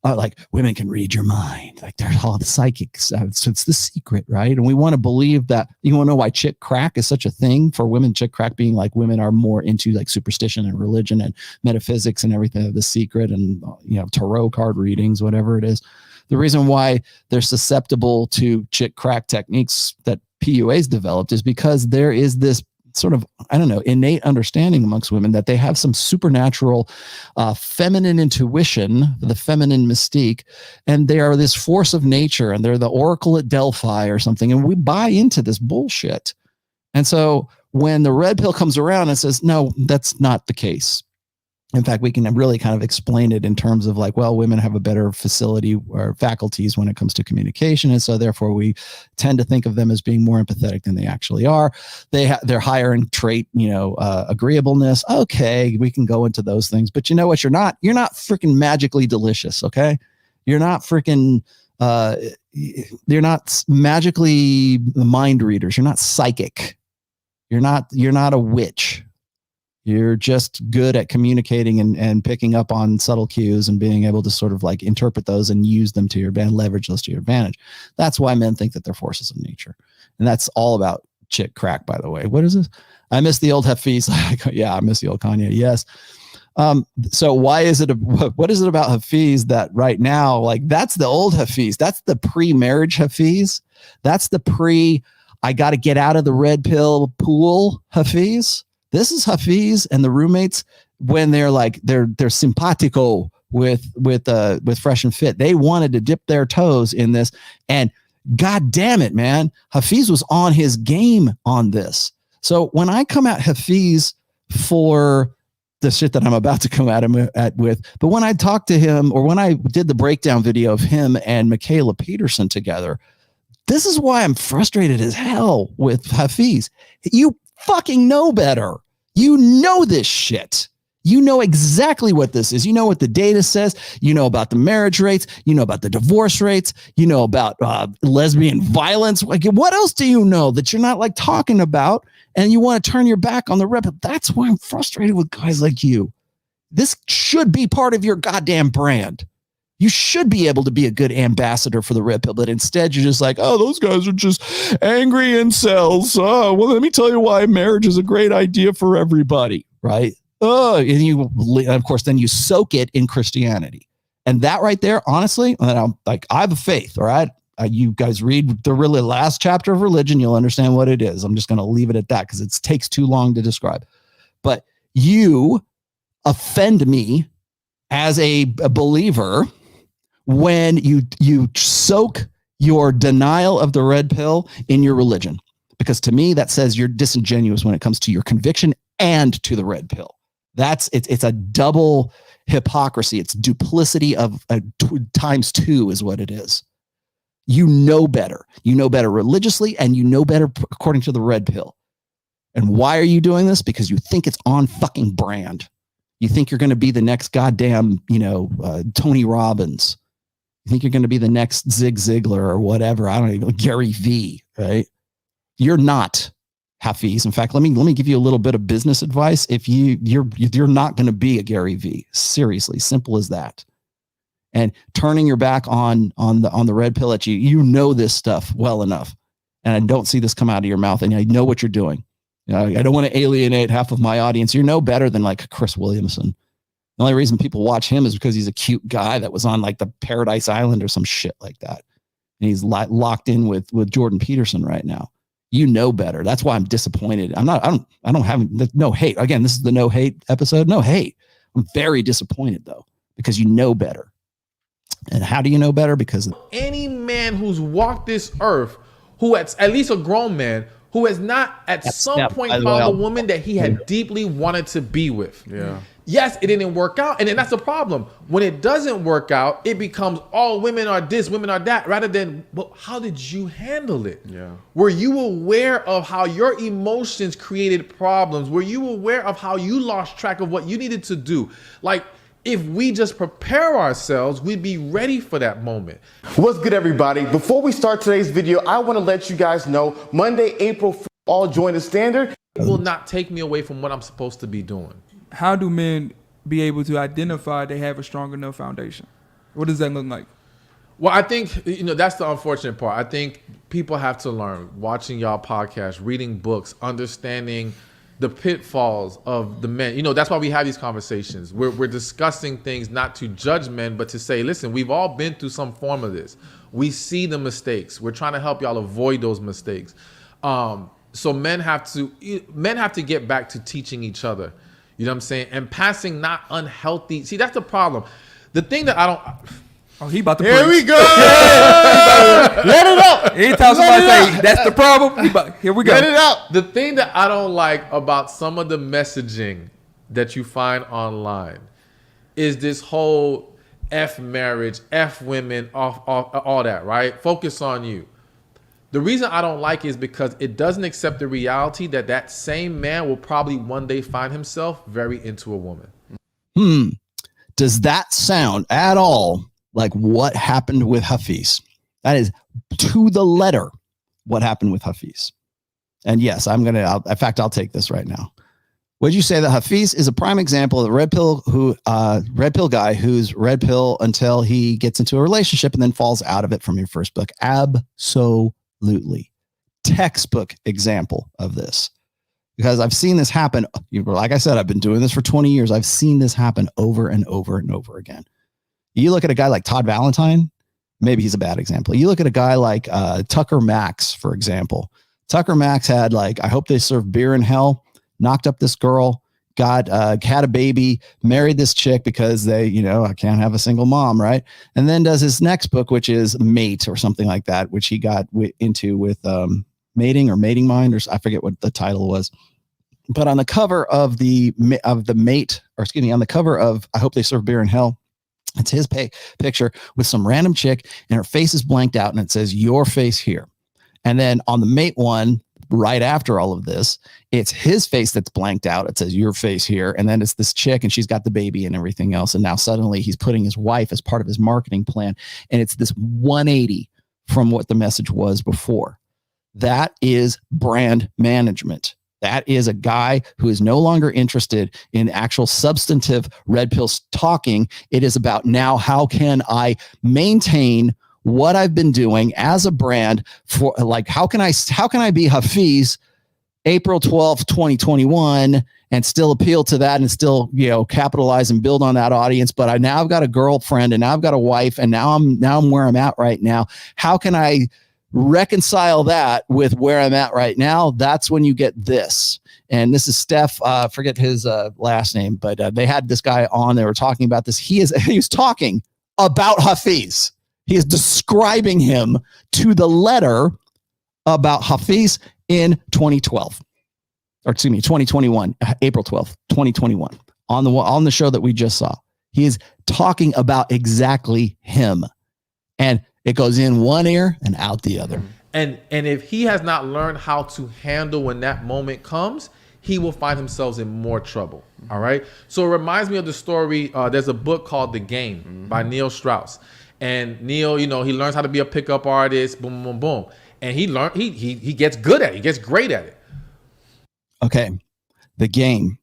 like women can read your mind, like they're all the psychics. So it's the secret, right? And we want to believe that. You want to know why chick crack is such a thing for women? Chick crack being like women are more into like superstition and religion and metaphysics and everything of the secret and tarot card readings, whatever it is. The reason why they're susceptible to chick crack techniques that PUA's developed is because there is this sort of, I don't know, innate understanding amongst women that they have some supernatural feminine intuition, the feminine mystique, and they are this force of nature, and they're the oracle at Delphi or something, and we buy into this bullshit. And so when the red pill comes around and says, no, that's not the case. In fact, we can really kind of explain it in terms of like, well, women have a better facility or faculties when it comes to communication. And so therefore we tend to think of them as being more empathetic than they actually are. They're higher in trait, agreeableness. Okay, we can go into those things, but you know what? You're not freaking magically delicious. Okay. You're not freaking, you're not magically mind readers. You're not psychic. You're not a witch. You're just good at communicating and picking up on subtle cues and being able to sort of like interpret those and use them to your advantage, leverage those to your advantage. That's why men think that they're forces of nature. And that's all about chick crack, by the way. What is this? I miss the old Hafeez. Yeah, I miss the old Kanye. Yes. So why is it, what is it about Hafeez that right now, like that's the old Hafeez. That's the pre-marriage Hafeez. That's the I got to get out of the red pill pool Hafeez. This is Hafeez and the roommates when they're like they're simpatico with Fresh and Fit. They wanted to dip their toes in this, and God damn it, man, Hafeez was on his game on this. So when I come at Hafeez for the shit that I'm about to come at him with, but when I talked to him or when I did the breakdown video of him and Michaela Peterson together, this is why I'm frustrated as hell with Hafeez. You fucking know better. You know this shit. You know exactly what this is. You know what the data says. You know about the marriage rates. You know about the divorce rates. You know about lesbian violence. Like, what else do you know that you're not like talking about? And you want to turn your back on the rep. That's why I'm frustrated with guys like you. This should be part of your goddamn brand. You should be able to be a good ambassador for the red pill, but instead you're just like, oh, those guys are just angry incels. Oh, well, let me tell you why marriage is a great idea for everybody, right? Oh, and of course, then you soak it in Christianity. And that right there, honestly, I have a faith, all right? You guys read the really last chapter of religion, you'll understand what it is. I'm just going to leave it at that because it takes too long to describe. But you offend me as a believer when you soak your denial of the red pill in your religion, because to me that says you're disingenuous when it comes to your conviction and to the red pill. It's a double hypocrisy. It's duplicity of times two is what it is. You know better. You know better religiously, and you know better according to the red pill. And why are you doing this? Because you think it's on fucking brand. You think you're going to be the next goddamn, Tony Robbins. You think you're going to be the next Zig Ziglar or whatever. I don't even know, Gary V, right? You're not, Hafeez. In fact, let me give you a little bit of business advice. If you're not going to be a Gary V. Seriously, simple as that. And turning your back on the red pill at you know this stuff well enough. And I don't see this come out of your mouth, and I know what you're doing. I don't want to alienate half of my audience. You're no better than like Chris Williamson. The only reason people watch him is because he's a cute guy that was on like the Paradise Island or some shit like that. And he's locked in with Jordan Peterson right now. You know better. That's why I'm disappointed. I don't have no hate. Again, this is the no hate episode. No hate. I'm very disappointed though, because you know better. And how do you know better? Because any man who's walked this earth, who at least a grown man, who has not at some point found a woman that he had deeply wanted to be with. Yeah. Yes, it didn't work out. And then that's the problem. When it doesn't work out, it becomes all women are this, women are that, rather than, well, how did you handle it? Yeah. Were you aware of how your emotions created problems? Were you aware of how you lost track of what you needed to do? Like, if we just prepare ourselves, we'd be ready for that moment. What's good, everybody? Before we start today's video, I want to let you guys know Monday, April 4th, all join the standard. It will not take me away from what I'm supposed to be doing. How do men be able to identify they have a strong enough foundation? What does that look like? Well, I think, that's the unfortunate part. I think people have to learn, watching y'all podcasts, reading books, understanding the pitfalls of the men. That's why we have these conversations. We're discussing things not to judge men, but to say, listen, we've all been through some form of this. We see the mistakes. We're trying to help y'all avoid those mistakes. So men have to get back to teaching each other. You know what I'm saying? And passing not unhealthy. See, that's the problem. The thing that I don't... Oh, he about to Here preach. we go. Let it out. Anytime somebody say that's the problem, here we go. Let it out. The thing that I don't like about some of the messaging that you find online is this whole F marriage, F women, all that, right? Focus on you. The reason I don't like it is because it doesn't accept the reality that same man will probably one day find himself very into a woman. Does that sound at all like what happened with Hafeez? That is to the letter what happened with Hafeez. And yes, I'll take this right now. Would you say that Hafeez is a prime example of the red pill guy who's red pill until he gets into a relationship and then falls out of it from your first book? Absolutely. Textbook example of this. Because I've seen this happen. Like I said, I've been doing this for 20 years. I've seen this happen over and over and over again. You look at a guy like Todd Valentine, maybe he's a bad example. You look at a guy like Tucker Max, for example. Tucker Max had I hope they serve beer in hell, knocked up this girl, had a baby, married this chick because they, I can't have a single mom, right? And then does his next book, which is Mate or something like that, which he got into with Mating or Mating Mind, or I forget what the title was. But on the cover of the Mate, or excuse me, on the cover of I Hope They Serve Beer in Hell, it's his picture with some random chick and her face is blanked out and it says your face here. And then on the Mate one, right after all of this, it's his face that's blanked out. It says your face here. And then it's this chick and she's got the baby and everything else. And now suddenly he's putting his wife as part of his marketing plan. And it's this 180 from what the message was before. That is brand management. That is a guy who is no longer interested in actual substantive red pill talking. It is about now, how can I maintain what I've been doing as a brand for how can I be Hafeez April 12th, 2021 and still appeal to that and still, capitalize and build on that audience. But I've got a girlfriend and now I've got a wife and now I'm where I'm at right now. How can I reconcile that with where I'm at right now? That's when you get this. And this is Steph, forget his last name, but they had this guy on, they were talking about this. He was talking about Hafeez. He is describing him to the letter about Hafeez in 2012, or excuse me, 2021, April 12th, 2021 on the show that we just saw. He is talking about exactly him. And it goes in one ear and out the other. And if he has not learned how to handle when that moment comes, he will find himself in more trouble. All right. So it reminds me of the story. There's a book called The Game by Neil Strauss. And Neil, he learns how to be a pickup artist, boom, boom, boom. And he gets good at it. He gets great at it. Okay. The Game,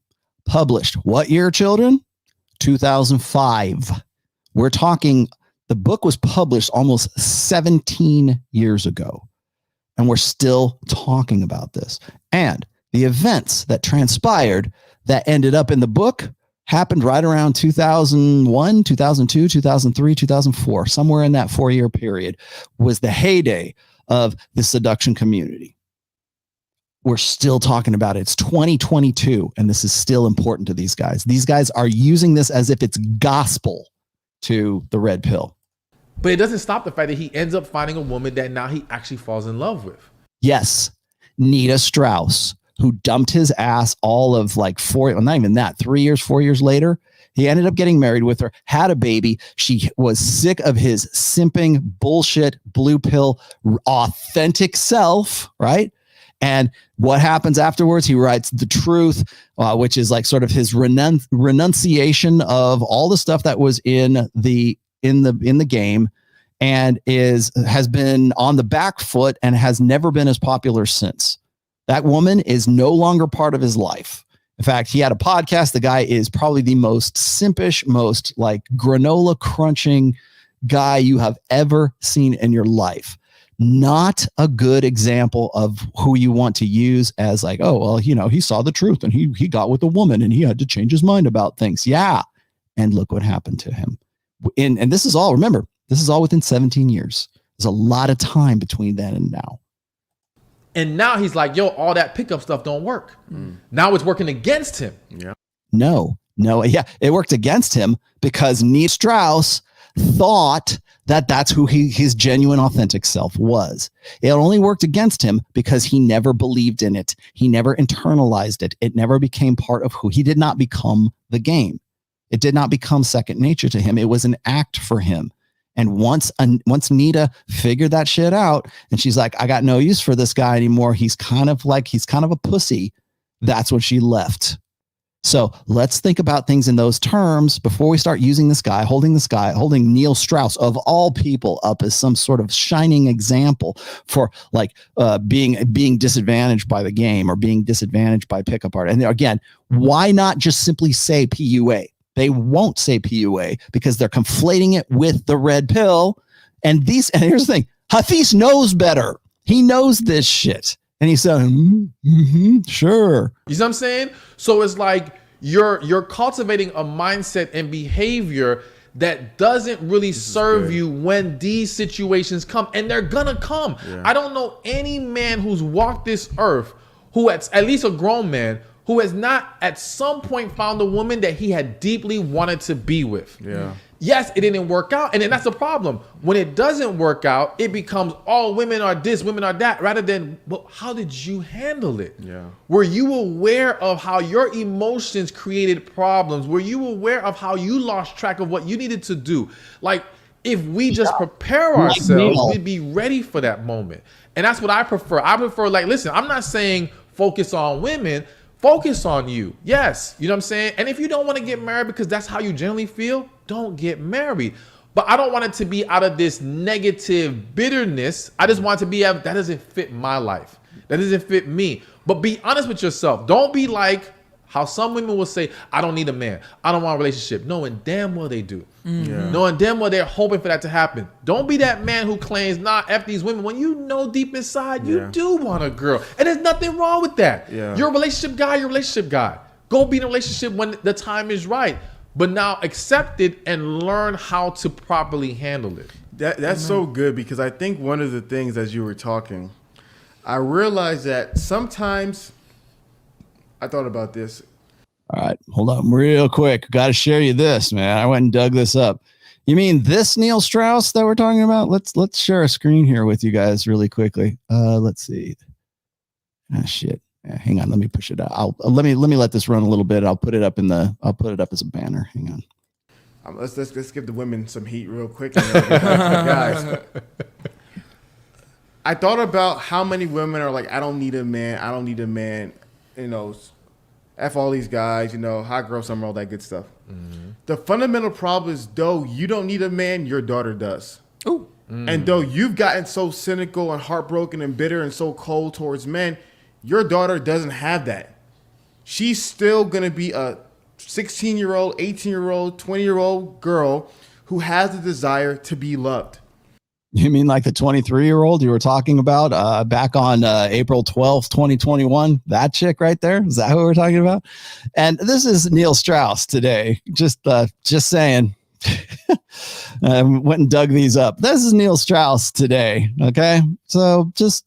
published what year, children? 2005. We're talking, the book was published almost 17 years ago. And we're still talking about this. And the events that transpired that ended up in the book happened right around 2001, 2002, 2003, 2004. Somewhere in that 4-year period was the heyday of the seduction community. We're still talking about it. It's 2022, and this is still important to these guys. These guys are using this as if it's gospel to the red pill. But it doesn't stop the fact that he ends up finding a woman that now he actually falls in love with. Yes, Nita Strauss, who dumped his ass all of 4 years later. He ended up getting married with her, had a baby. She was sick of his simping, bullshit, blue pill, authentic self, right? And what happens afterwards? He writes The Truth, which is sort of his renunciation of all the stuff that was in the game, and has been on the back foot and has never been as popular since. That woman is no longer part of his life. In fact, he had a podcast. The guy is probably the most simpish, most granola crunching guy you have ever seen in your life. Not a good example of who you want to use as like, oh, well, you know, he saw the truth and he got with a woman and he had to change his mind about things. Yeah. And look what happened to him. And this is all, remember, this is all within 17 years. There's a lot of time between then and now. And now he's like, yo, all that pickup stuff don't work. Now it's working against him. Yeah. No. Yeah. It worked against him because Neil Strauss thought that that's who his genuine, authentic self was. It only worked against him because he never believed in it. He never internalized it. It never became part of who he did not become the game. It did not become second nature to him. It was an act for him. And once Nita figured that shit out and she's like, I got no use for this guy anymore. He's kind of a pussy. That's when she left. So let's think about things in those terms before we start using this guy, holding Neil Strauss of all people up as some sort of shining example for like being disadvantaged by the game or being disadvantaged by pickup art. And again, why not just simply say PUA? They won't say PUA because they're conflating it with the red pill. And here's the thing, Hafeez knows better. He knows this shit. And he said, sure. You see what I'm saying? So it's like you're cultivating a mindset and behavior that doesn't really serve you when these situations come. And they're gonna come. Yeah. I don't know any man who's walked this earth who at least a grown man who has not at some point found a woman that he had deeply wanted to be with. Yeah. Yes, it didn't work out. And then that's the problem. When it doesn't work out, it becomes all women are this, women are that, rather than, well, how did you handle it? Yeah. Were you aware of how your emotions created problems? Were you aware of how you lost track of what you needed to do? Like, if we just prepare ourselves, we'd be ready for that moment. And that's what I prefer. I prefer, like, listen, I'm not saying focus on women. Focus on you. Yes. You know what I'm saying? And if you don't want to get married because that's how you generally feel, don't get married. But I don't want it to be out of this negative bitterness. I just want it to be, that doesn't fit my life. That doesn't fit me. But be honest with yourself. Don't be like how some women will say, I don't need a man. I don't want a relationship. Knowing damn well they do. Yeah. Knowing damn well they're hoping for that to happen. Don't be that man who claims, nah, F these women, when you know deep inside you do want a girl. And there's nothing wrong with that. Yeah. You're a relationship guy, you're a relationship guy. Go be in a relationship when the time is right. But now accept it and learn how to properly handle it. That's so good, because I think one of the things as you were talking, I realized that sometimes I thought about this. All right, hold on real quick. Got to share you this, man. I went and dug this up. You mean this Neil Strauss that we're talking about? Let's share a screen here with you guys really quickly. Let's see. Ah, shit. Yeah, hang on. Let me push it out. Let me let this run a little bit. I'll put it up as a banner. Hang on. Let's give the women some heat real quick. And then get back to the guys. I thought about how many women are like, I don't need a man. I don't need a man. You know, F all these guys, you know, hot girl summer, all that good stuff. Mm-hmm. The fundamental problem is, though you don't need a man, your daughter does. Ooh. And though you've gotten so cynical and heartbroken and bitter and so cold towards men, your daughter doesn't have that. She's still going to be a 16-year-old, 18-year-old, 20-year-old girl who has the desire to be loved. You mean like the 23-year-old you were talking about back on April 12th, 2021? That chick right there? Is that who we're talking about? And this is Neil Strauss today. Just saying. I went and dug these up. This is Neil Strauss today. Okay. So just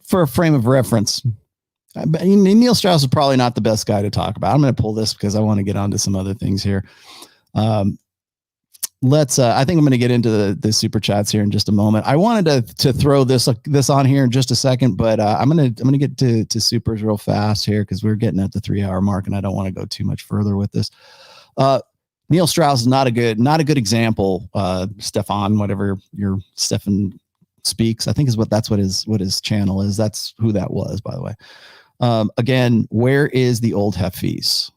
for a frame of reference, Neil Strauss is probably not the best guy to talk about. I'm going to pull this because I want to get onto some other things here. I think I'm going to get into the super chats here in just a moment. I wanted to throw this on here in just a second, but I'm going to get to supers real fast here because we're getting at the 3-hour mark and I don't want to go too much further with this. Neil Strauss is not a good example. Stefan, whatever your Stefan Speaks, I think that's what his channel is. That's who that was, by the way. Again, where is the old Hafeez?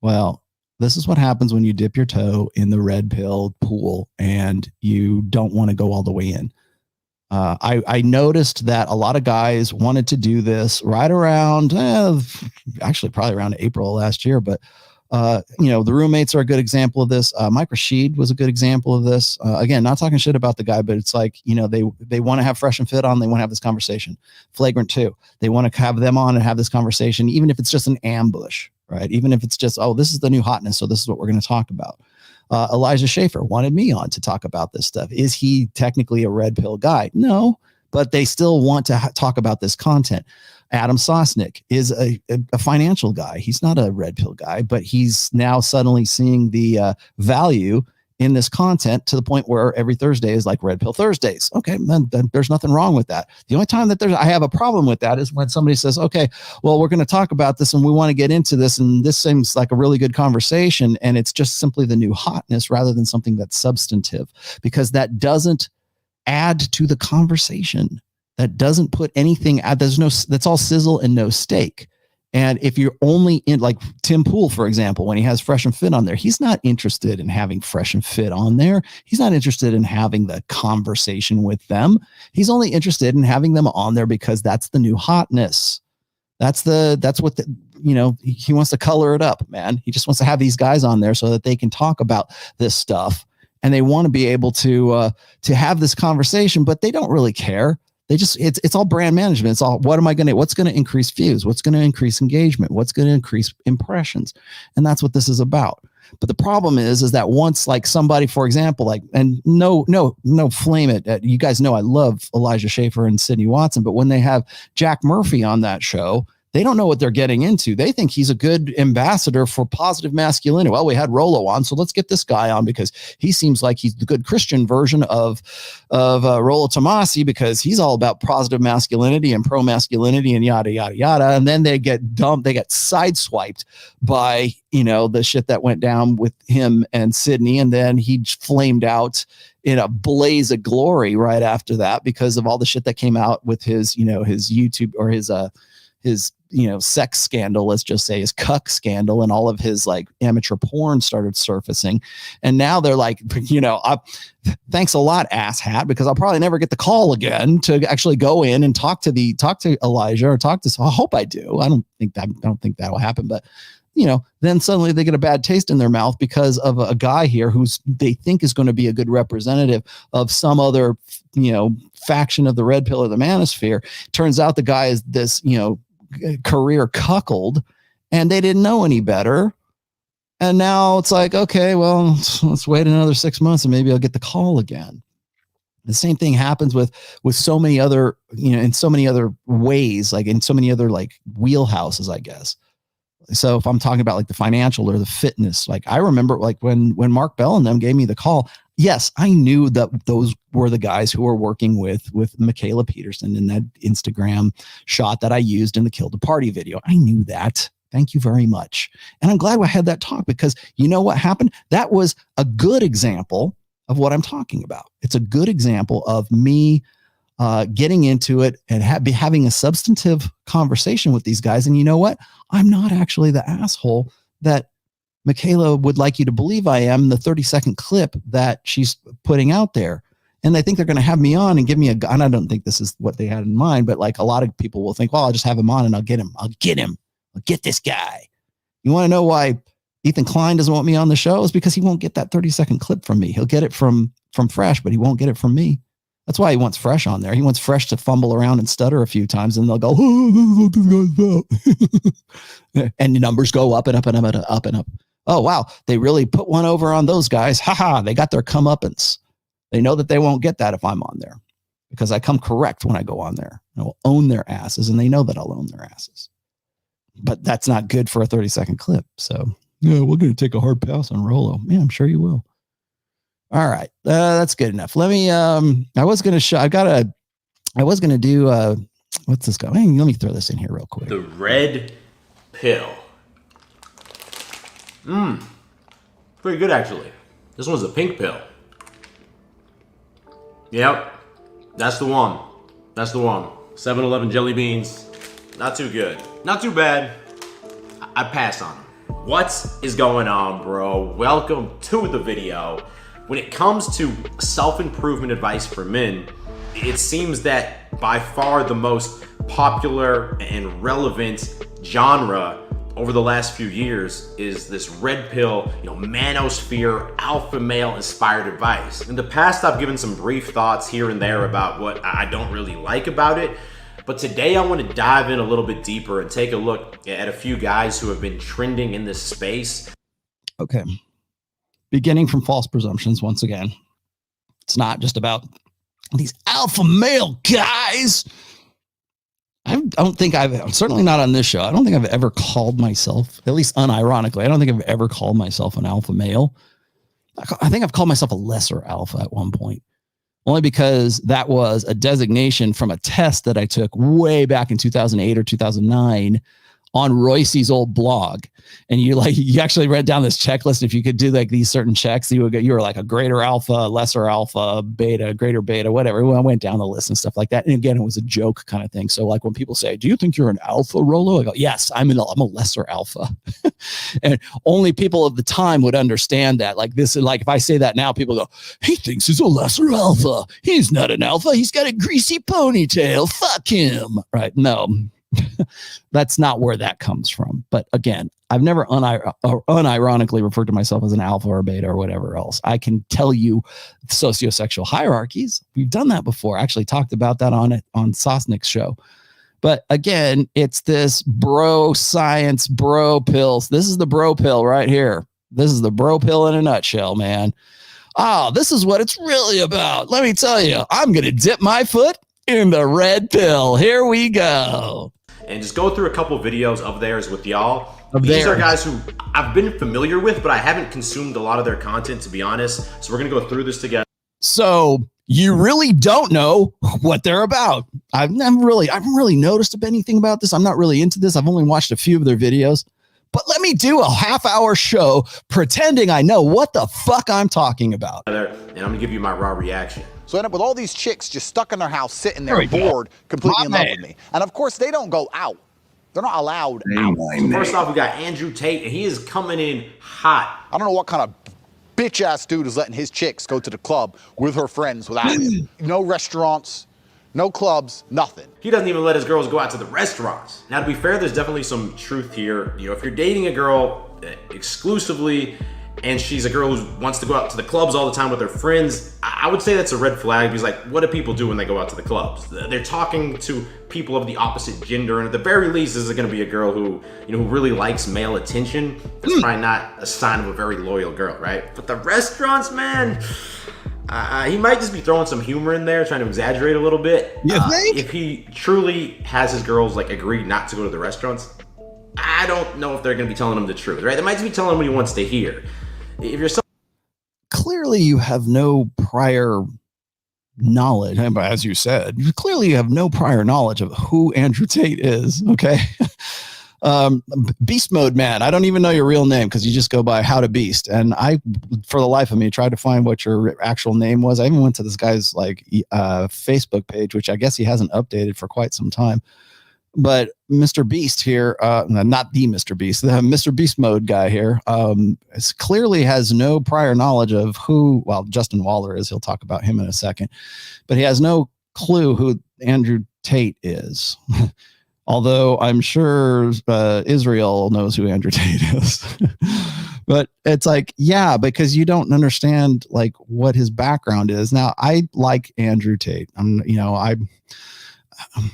Well, this is what happens when you dip your toe in the red pill pool and you don't want to go all the way in. I noticed that a lot of guys wanted to do this right around, actually probably around April last year, but The roommates are a good example of this. Mike Rashid was a good example of this. Again, not talking shit about the guy, but it's like, they want to have Fresh and Fit on. They want to have this conversation. Flagrant 2. They want to have them on and have this conversation, even if it's just an ambush, right? Even if it's just, oh, this is the new hotness, so this is what we're going to talk about. Elijah Schaefer wanted me on to talk about this stuff. Is he technically a red pill guy? No, but they still want to talk about this content. Adam Sosnick is a financial guy. He's not a red pill guy, but he's now suddenly seeing the value in this content to the point where every Thursday is like Red Pill Thursdays. Okay, then there's nothing wrong with that. The only time that I have a problem with that is when somebody says, okay, well, we're going to talk about this and we want to get into this, and this seems like a really good conversation, and it's just simply the new hotness rather than something that's substantive, because that doesn't add to the conversation. That doesn't put anything out. That's all sizzle and no steak. And if you're only in, like Tim Pool, for example, when he has Fresh and Fit on there, he's not interested in having Fresh and Fit on there. He's not interested in having the conversation with them. He's only interested in having them on there because that's the new hotness. That's what he wants to color it up, man. He just wants to have these guys on there so that they can talk about this stuff, and they want to be able to have this conversation, but they don't really care. They just, it's all brand management. It's all, what's going to increase views? What's going to increase engagement? What's going to increase impressions? And that's what this is about. But the problem is that once, like, somebody, for example, like, and no flame it. You guys know I love Elijah Schaefer and Sydney Watson, but when they have Jack Murphy on that show, they don't know what they're getting into. They think he's a good ambassador for positive masculinity. Well, we had Rollo on, so let's get this guy on because he seems like he's the good Christian version of Rollo Tomassi, because he's all about positive masculinity and pro-masculinity and yada, yada, yada. And then they get dumped. They get sideswiped by, the shit that went down with him and Sydney. And then he flamed out in a blaze of glory right after that because of all the shit that came out with his, his YouTube or his sex scandal, let's just say his cuck scandal, and all of his like amateur porn started surfacing. And now they're like, thanks a lot, asshat, because I'll probably never get the call again to actually go in and talk to Elijah or I hope I do. I don't think that will happen, but then suddenly they get a bad taste in their mouth because of a guy here who's they think is going to be a good representative of some other, faction of the red pill or the manosphere. Turns out the guy is this, career cuckold, and they didn't know any better. And now it's like, okay, well, let's wait another 6 months and maybe I'll get the call again. The same thing happens with so many other, in so many other ways, like in so many other like wheelhouses, I guess. So if I'm talking about like the financial or the fitness, like I remember like when Mark Bell and them gave me the call, yes, I knew that those were the guys who were working with Michaela Peterson in that Instagram shot that I used in the Kill the Party video. I knew that. Thank you very much. And I'm glad I had that talk, because you know what happened? That was a good example of what I'm talking about. It's a good example of me getting into it and having a substantive conversation with these guys. And you know what? I'm not actually the asshole that Michaela would like you to believe I am, the 30-second clip that she's putting out there. And they think they're going to have me on and give me and I don't think this is what they had in mind, but like a lot of people will think, well, I'll just have him on and I'll get him. I'll get this guy. You want to know why Ethan Klein doesn't want me on the show? Is because he won't get that 30-second clip from me. He'll get it from Fresh, but he won't get it from me. That's why he wants Fresh on there. He wants Fresh to fumble around and stutter a few times, and they'll go, oh, this is what this guy's about. And the numbers go up and up and up and up and up. Oh, wow. They really put one over on those guys. They got their comeuppance. They know that they won't get that if I'm on there, because I come correct when I go on there. I will own their asses, and they know that I'll own their asses. But that's not good for a 30-second clip. So, yeah, we're going to take a hard pass on Rollo. Yeah, I'm sure you will. All right. That's good enough. Let me, I was going to do, what's this guy? Let me throw this in here real quick. The red pill. Pretty good, actually. This one's a pink pill. Yep. That's the one. 7-Eleven jelly beans. Not too good. Not too bad. I pass on them. What is going on, bro? Welcome to the video. When it comes to self-improvement advice for men, it seems that by far the most popular and relevant genre over the last few years is this red pill, manosphere, alpha male inspired advice. In the past, I've given some brief thoughts here and there about what I don't really like about it. But today I want to dive in a little bit deeper and take a look at a few guys who have been trending in this space. Okay. Beginning from false presumptions once again. It's not just about these alpha male guys. I don't think certainly not on this show. I don't think I've ever called myself, at least unironically, I don't think I've ever called myself an alpha male. I think I've called myself a lesser alpha at one point. Only because that was a designation from a test that I took way back in 2008 or 2009 on Royce's old blog. And you actually read down this checklist. If you could do like these certain checks, you were like a greater alpha, lesser alpha, beta, greater beta, whatever. I went down the list and stuff like that. And again, it was a joke kind of thing. So like when people say, do you think you're an alpha, Rollo? I go, yes, I'm a lesser alpha. And only people of the time would understand that. Like this is like, if I say that now, people go, he thinks he's a lesser alpha. He's not an alpha. He's got a greasy ponytail. Fuck him. Right. No. That's not where that comes from. But again, I've never unironically referred to myself as an alpha or beta or whatever else. I can tell you sociosexual hierarchies. We've done that before. I actually talked about that on Sosnick's show. But again, it's this bro science, bro pills. This is the bro pill right here. This is the bro pill in a nutshell, man. Oh, this is what it's really about. Let me tell you, I'm going to dip my foot in the red pill. Here we go. And just go through a couple videos of theirs with y'all. These are guys who I've been familiar with, but I haven't consumed a lot of their content, to be honest. So we're going to go through this together. So you really don't know what they're about. I haven't really noticed anything about this. I'm not really into this. I've only watched a few of their videos. But let me do a half-hour show pretending I know what the fuck I'm talking about. And I'm going to give you my raw reaction. So I end up with all these chicks just stuck in their house, sitting there bored, completely in love with me. And of course, they don't go out. They're not allowed out. So first off, we got Andrew Tate, and he is coming in hot. I don't know what kind of bitch-ass dude is letting his chicks go to the club with her friends without him. No restaurants, no clubs, nothing. He doesn't even let his girls go out to the restaurants. Now, to be fair, there's definitely some truth here. If you're dating a girl exclusively, and she's a girl who wants to go out to the clubs all the time with her friends, I would say that's a red flag. Because like, what do people do when they go out to the clubs? They're talking to people of the opposite gender, and at the very least, this is going to be a girl who, who really likes male attention. That's probably not a sign of a very loyal girl, right? But the restaurants, man, he might just be throwing some humor in there, trying to exaggerate a little bit. You think? If he truly has his girls like agree not to go to the restaurants, I don't know if they're going to be telling him the truth, right? They might just be telling him what he wants to hear. If you're clearly you have no prior knowledge, as you said, clearly you have no prior knowledge of who Andrew Tate is. Okay. Beast Mode Man. I don't even know your real name because you just go by How to Beast. And I, for the life of me, tried to find what your actual name was. I even went to this guy's Facebook page, which I guess he hasn't updated for quite some time. But Mr. Beast here, not the Mr. Beast, the Mr. Beast Mode guy here, clearly has no prior knowledge of who, Justin Waller is. He'll talk about him in a second. But he has no clue who Andrew Tate is. Although I'm sure Israel knows who Andrew Tate is. But it's like, yeah, because you don't understand like what his background is. Now, I like Andrew Tate.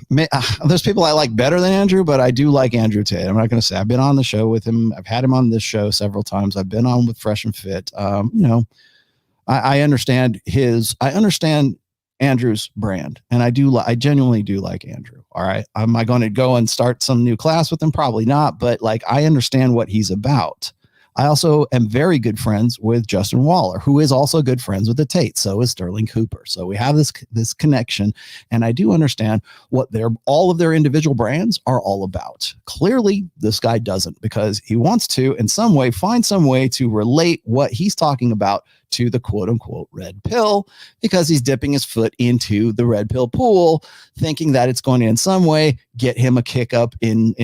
There's people I like better than Andrew, but I do like Andrew Tate. I'm not going to say I've been on the show with him. I've had him on this show several times. I've been on with Fresh and Fit. I understand I understand Andrew's brand, and I genuinely do like Andrew. All right. Am I going to go and start some new class with him? Probably not, but like, I understand what he's about. I also am very good friends with Justin Waller, who is also good friends with the Tate. So is Sterling Cooper. So we have this connection, and I do understand what all of their individual brands are all about. Clearly, this guy doesn't, because he wants to, in some way, find some way to relate what he's talking about to the quote unquote red pill, because he's dipping his foot into the red pill pool, thinking that it's going to in some way get him a kick up in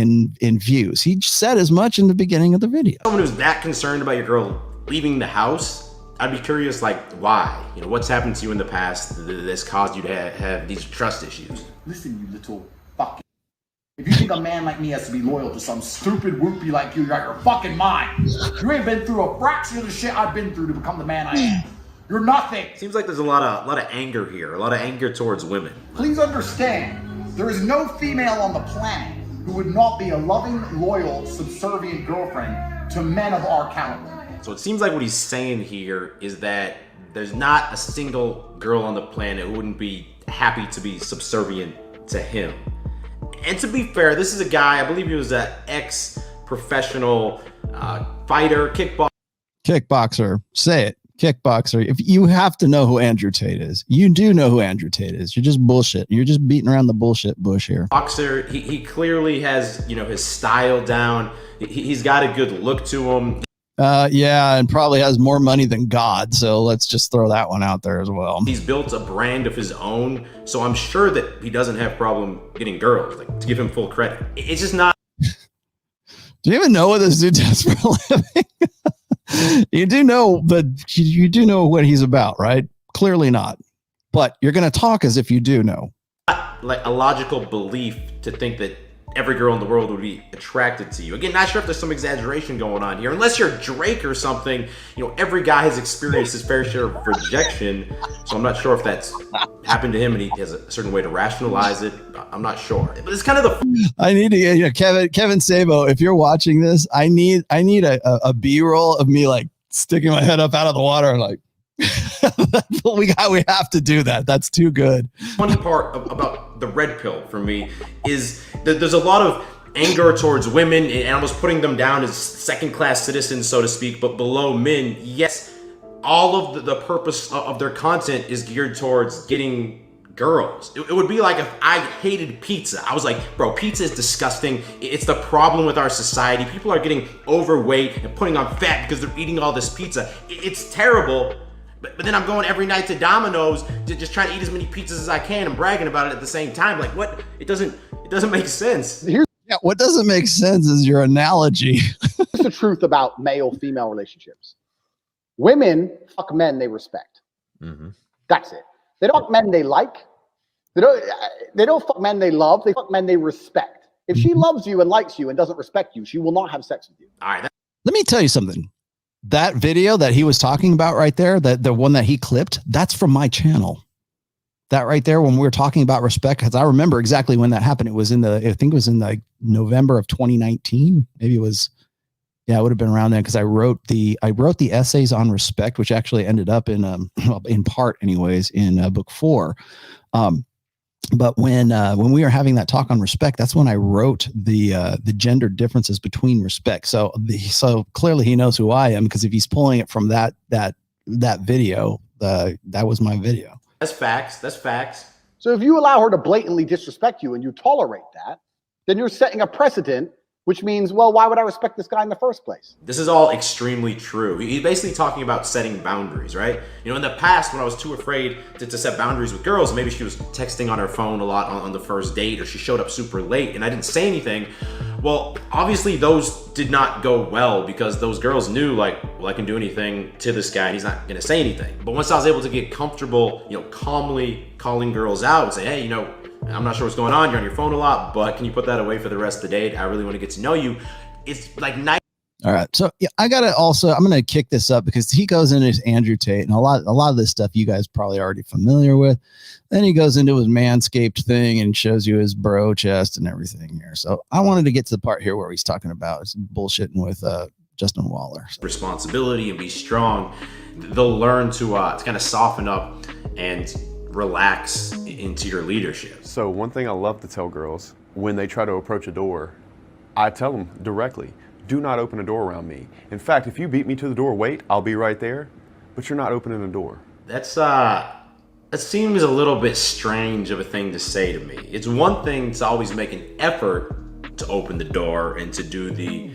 views. He said as much in the beginning of the video. Someone who's that concerned about your girl leaving the house, I'd be curious, like, why? What's happened to you in the past that's caused you to have these trust issues? Listen, you little fucking If you think a man like me has to be loyal to some stupid whoopie like you, you're out your fucking mind. You ain't been through a fraction of the shit I've been through to become the man I am. You're nothing. Seems like there's a lot of anger here, a lot of anger towards women. Please understand, there is no female on the planet who would not be a loving, loyal, subservient girlfriend to men of our caliber. So it seems like what he's saying here is that there's not a single girl on the planet who wouldn't be happy to be subservient to him. And to be fair, this is a guy, I believe he was an ex-professional fighter, Kickboxer. Say it. Kickboxer. If you have to know who Andrew Tate is, you do know who Andrew Tate is. You're just bullshit. You're just beating around the bullshit bush here. Boxer. He clearly has, his style down. He's got a good look to him. Yeah, and probably has more money than God. So let's just throw that one out there as well. He's built a brand of his own. So I'm sure that he doesn't have problem getting girls, like, to give him full credit. It's just not. Do you even know what this dude does for a living? You do know, but you do know what he's about, right? Clearly not. But you're going to talk as if you do know. Like a logical belief to think that every girl in the world would be attracted to you. Again, not sure if there's some exaggeration going on here. Unless you're Drake or something, every guy has experienced his fair share of rejection. So I'm not sure if that's happened to him and he has a certain way to rationalize it. I'm not sure. But it's kind of the... I need to get, Kevin Sabo, if you're watching this, I need a B-roll of me like sticking my head up out of the water and like, we have to do that. That's too good. Funny part about the red pill for me is that there's a lot of anger towards women and almost putting them down as second-class citizens, so to speak, but below men. Yes, all of the purpose of their content is geared towards getting girls. It would be like if I hated pizza. I was like, bro, pizza is disgusting. It's the problem with our society. People are getting overweight and putting on fat because they're eating all this pizza. It's terrible. But then I'm going every night to Domino's to just try to eat as many pizzas as I can and bragging about it at the same time. Like, what? It doesn't make sense. Yeah, what doesn't make sense is your analogy. Here's the truth about male-female relationships. Women fuck men they respect. Mm-hmm. That's it. They don't fuck men they like. They don't fuck men they love. They fuck men they respect. If she loves you and likes you and doesn't respect you, she will not have sex with you. All right. Let me tell you something. That video that he was talking about right there, that the one that he clipped, that's from my channel. That right there, when we were talking about respect, because I remember exactly when that happened. It was I think it was in like November of 2019. Maybe it was, yeah, it would have been around then because I wrote the essays on respect, which actually ended up in part anyways in book 4. But when we were having that talk on respect, that's when I wrote the gender differences between respect. So clearly he knows who I am, because if he's pulling it from that video, that was my video. That's facts. That's facts. So if you allow her to blatantly disrespect you and you tolerate that, then you're setting a precedent, which means, well, why would I respect this guy in the first place? This is all extremely true. He's basically talking about setting boundaries, right? In the past, when I was too afraid to set boundaries with girls, maybe she was texting on her phone a lot on the first date, or she showed up super late and I didn't say anything. Well, obviously those did not go well because those girls knew, like, well, I can do anything to this guy and he's not gonna say anything. But once I was able to get comfortable, calmly calling girls out and say, hey, I'm not sure what's going on. You're on your phone a lot, but can you put that away for the rest of the date? I really want to get to know you. It's like nice. All right. So yeah, I'm going to kick this up because he goes into his Andrew Tate and a lot of this stuff you guys probably already familiar with. Then he goes into his Manscaped thing and shows you his bro chest and everything here. So I wanted to get to the part here where he's talking about bullshitting with Justin Waller. Responsibility and be strong. They'll learn to kind of soften up and relax into your leadership. So one thing I love to tell girls when they try to approach a door, I tell them directly, do not open a door around me. In fact, if you beat me to the door, wait, I'll be right there, but you're not opening the door. That seems a little bit strange of a thing to say to me. It's one thing to always make an effort to open the door and to do the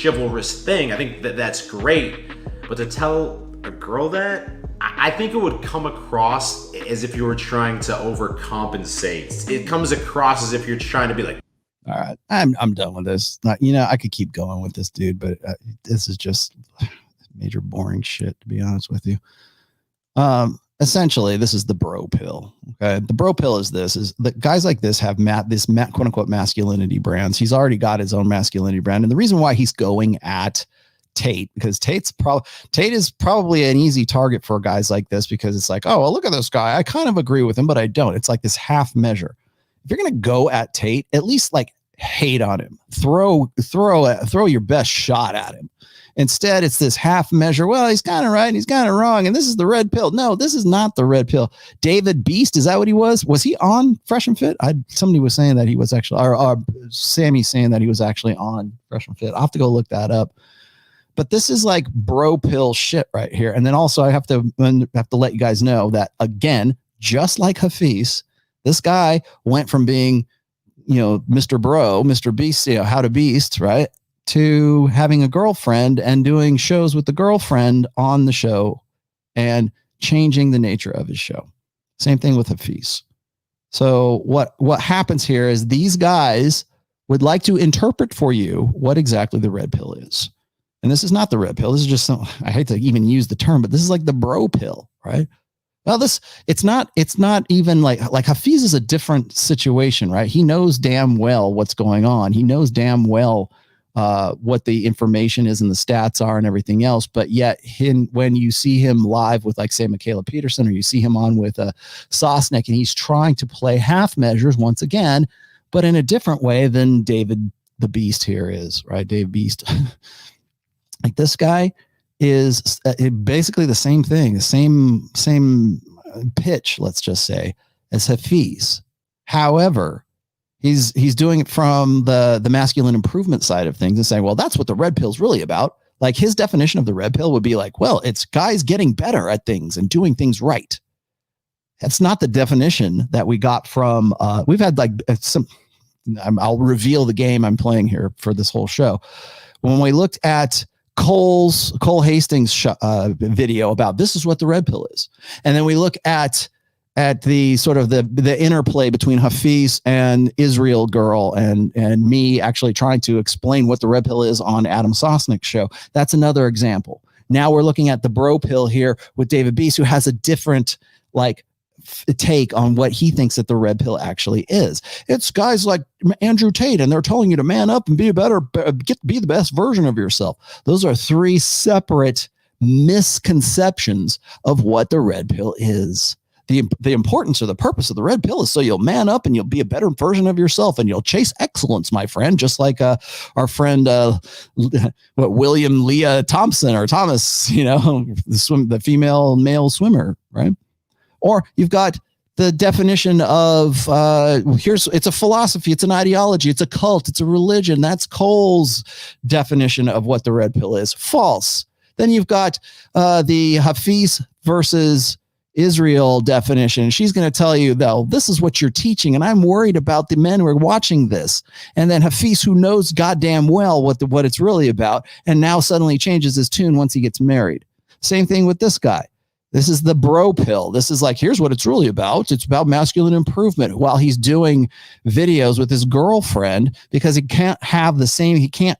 chivalrous thing. I think that's great, but to tell a girl that, I think it would come across as if you were trying to overcompensate. It comes across as if you're trying to be like, all right, I'm done with this. I could keep going with this dude, but this is just major boring shit, to be honest with you. essentially, this is the bro pill. Okay. The bro pill is that guys like this have quote unquote masculinity brands. He's already got his own masculinity brand. And the reason why he's going at Tate, because Tate is probably an easy target for guys like this, because it's like, oh, well, look at this guy. I kind of agree with him, but I don't. It's like this half measure. If you're going to go at Tate, at least like hate on him, throw your best shot at him. Instead, it's this half measure. Well, he's kind of right and he's kind of wrong. And this is the red pill. No, this is not the red pill. David Beast, is that what he was? Was he on Fresh and Fit? Somebody was saying that he was actually, or Sammy's saying that he was actually on Fresh and Fit. I'll have to go look that up. But this is like bro pill shit right here. And then also I have to let you guys know that, again, just like Hafeez, this guy went from being, Mr. Bro, Mr. Beast, how to beast, right, to having a girlfriend and doing shows with the girlfriend on the show and changing the nature of his show. Same thing with Hafeez. So what happens here is these guys would like to interpret for you what exactly the red pill is. And this is not the red pill. This is just I hate to even use the term, but this is like the bro pill, right? Well, it's not even like Hafeez is a different situation, right? He knows damn well what's going on. He knows damn well what the information is and the stats are and everything else. But yet when you see him live with, like, say, Michaela Peterson, or you see him on with Sosnick, and he's trying to play half measures once again, but in a different way than David the Beast here is, right? Dave Beast. Like, this guy is basically the same thing, the same pitch, let's just say, as Hafeez. However, he's doing it from the masculine improvement side of things and saying, well, that's what the red pill's really about. Like, his definition of the red pill would be like, well, it's guys getting better at things and doing things right. That's not the definition that we got from, we've had like I'll reveal the game I'm playing here for this whole show. When we looked at Cole Hastings video about this is what the red pill is, and then we look at the sort of the interplay between Hafeez and Israel Girl and me actually trying to explain what the red pill is on Adam Sosnick's show. That's another example. Now we're looking at the bro pill here with David Beast, who has a different take on what he thinks that the red pill actually is. It's guys like Andrew Tate, and they're telling you to man up and be be the best version of yourself. Those are three separate misconceptions of what the red pill is. The importance or the purpose of the red pill is so you'll man up and you'll be a better version of yourself and you'll chase excellence, my friend, just like our friend William Leah Thompson or Thomas, the female male swimmer, right? Or you've got the definition of it's a philosophy, it's an ideology, it's a cult, it's a religion. That's Cole's definition of what the red pill is. False. Then you've got the Hafeez versus Israel definition. She's going to tell you, though, this is what you're teaching, and I'm worried about the men who are watching this. And then Hafeez, who knows goddamn well what it's really about, and now suddenly changes his tune once he gets married. Same thing with this guy. This is the bro pill. This is like, here's what it's really about. It's about masculine improvement, while he's doing videos with his girlfriend, because he can't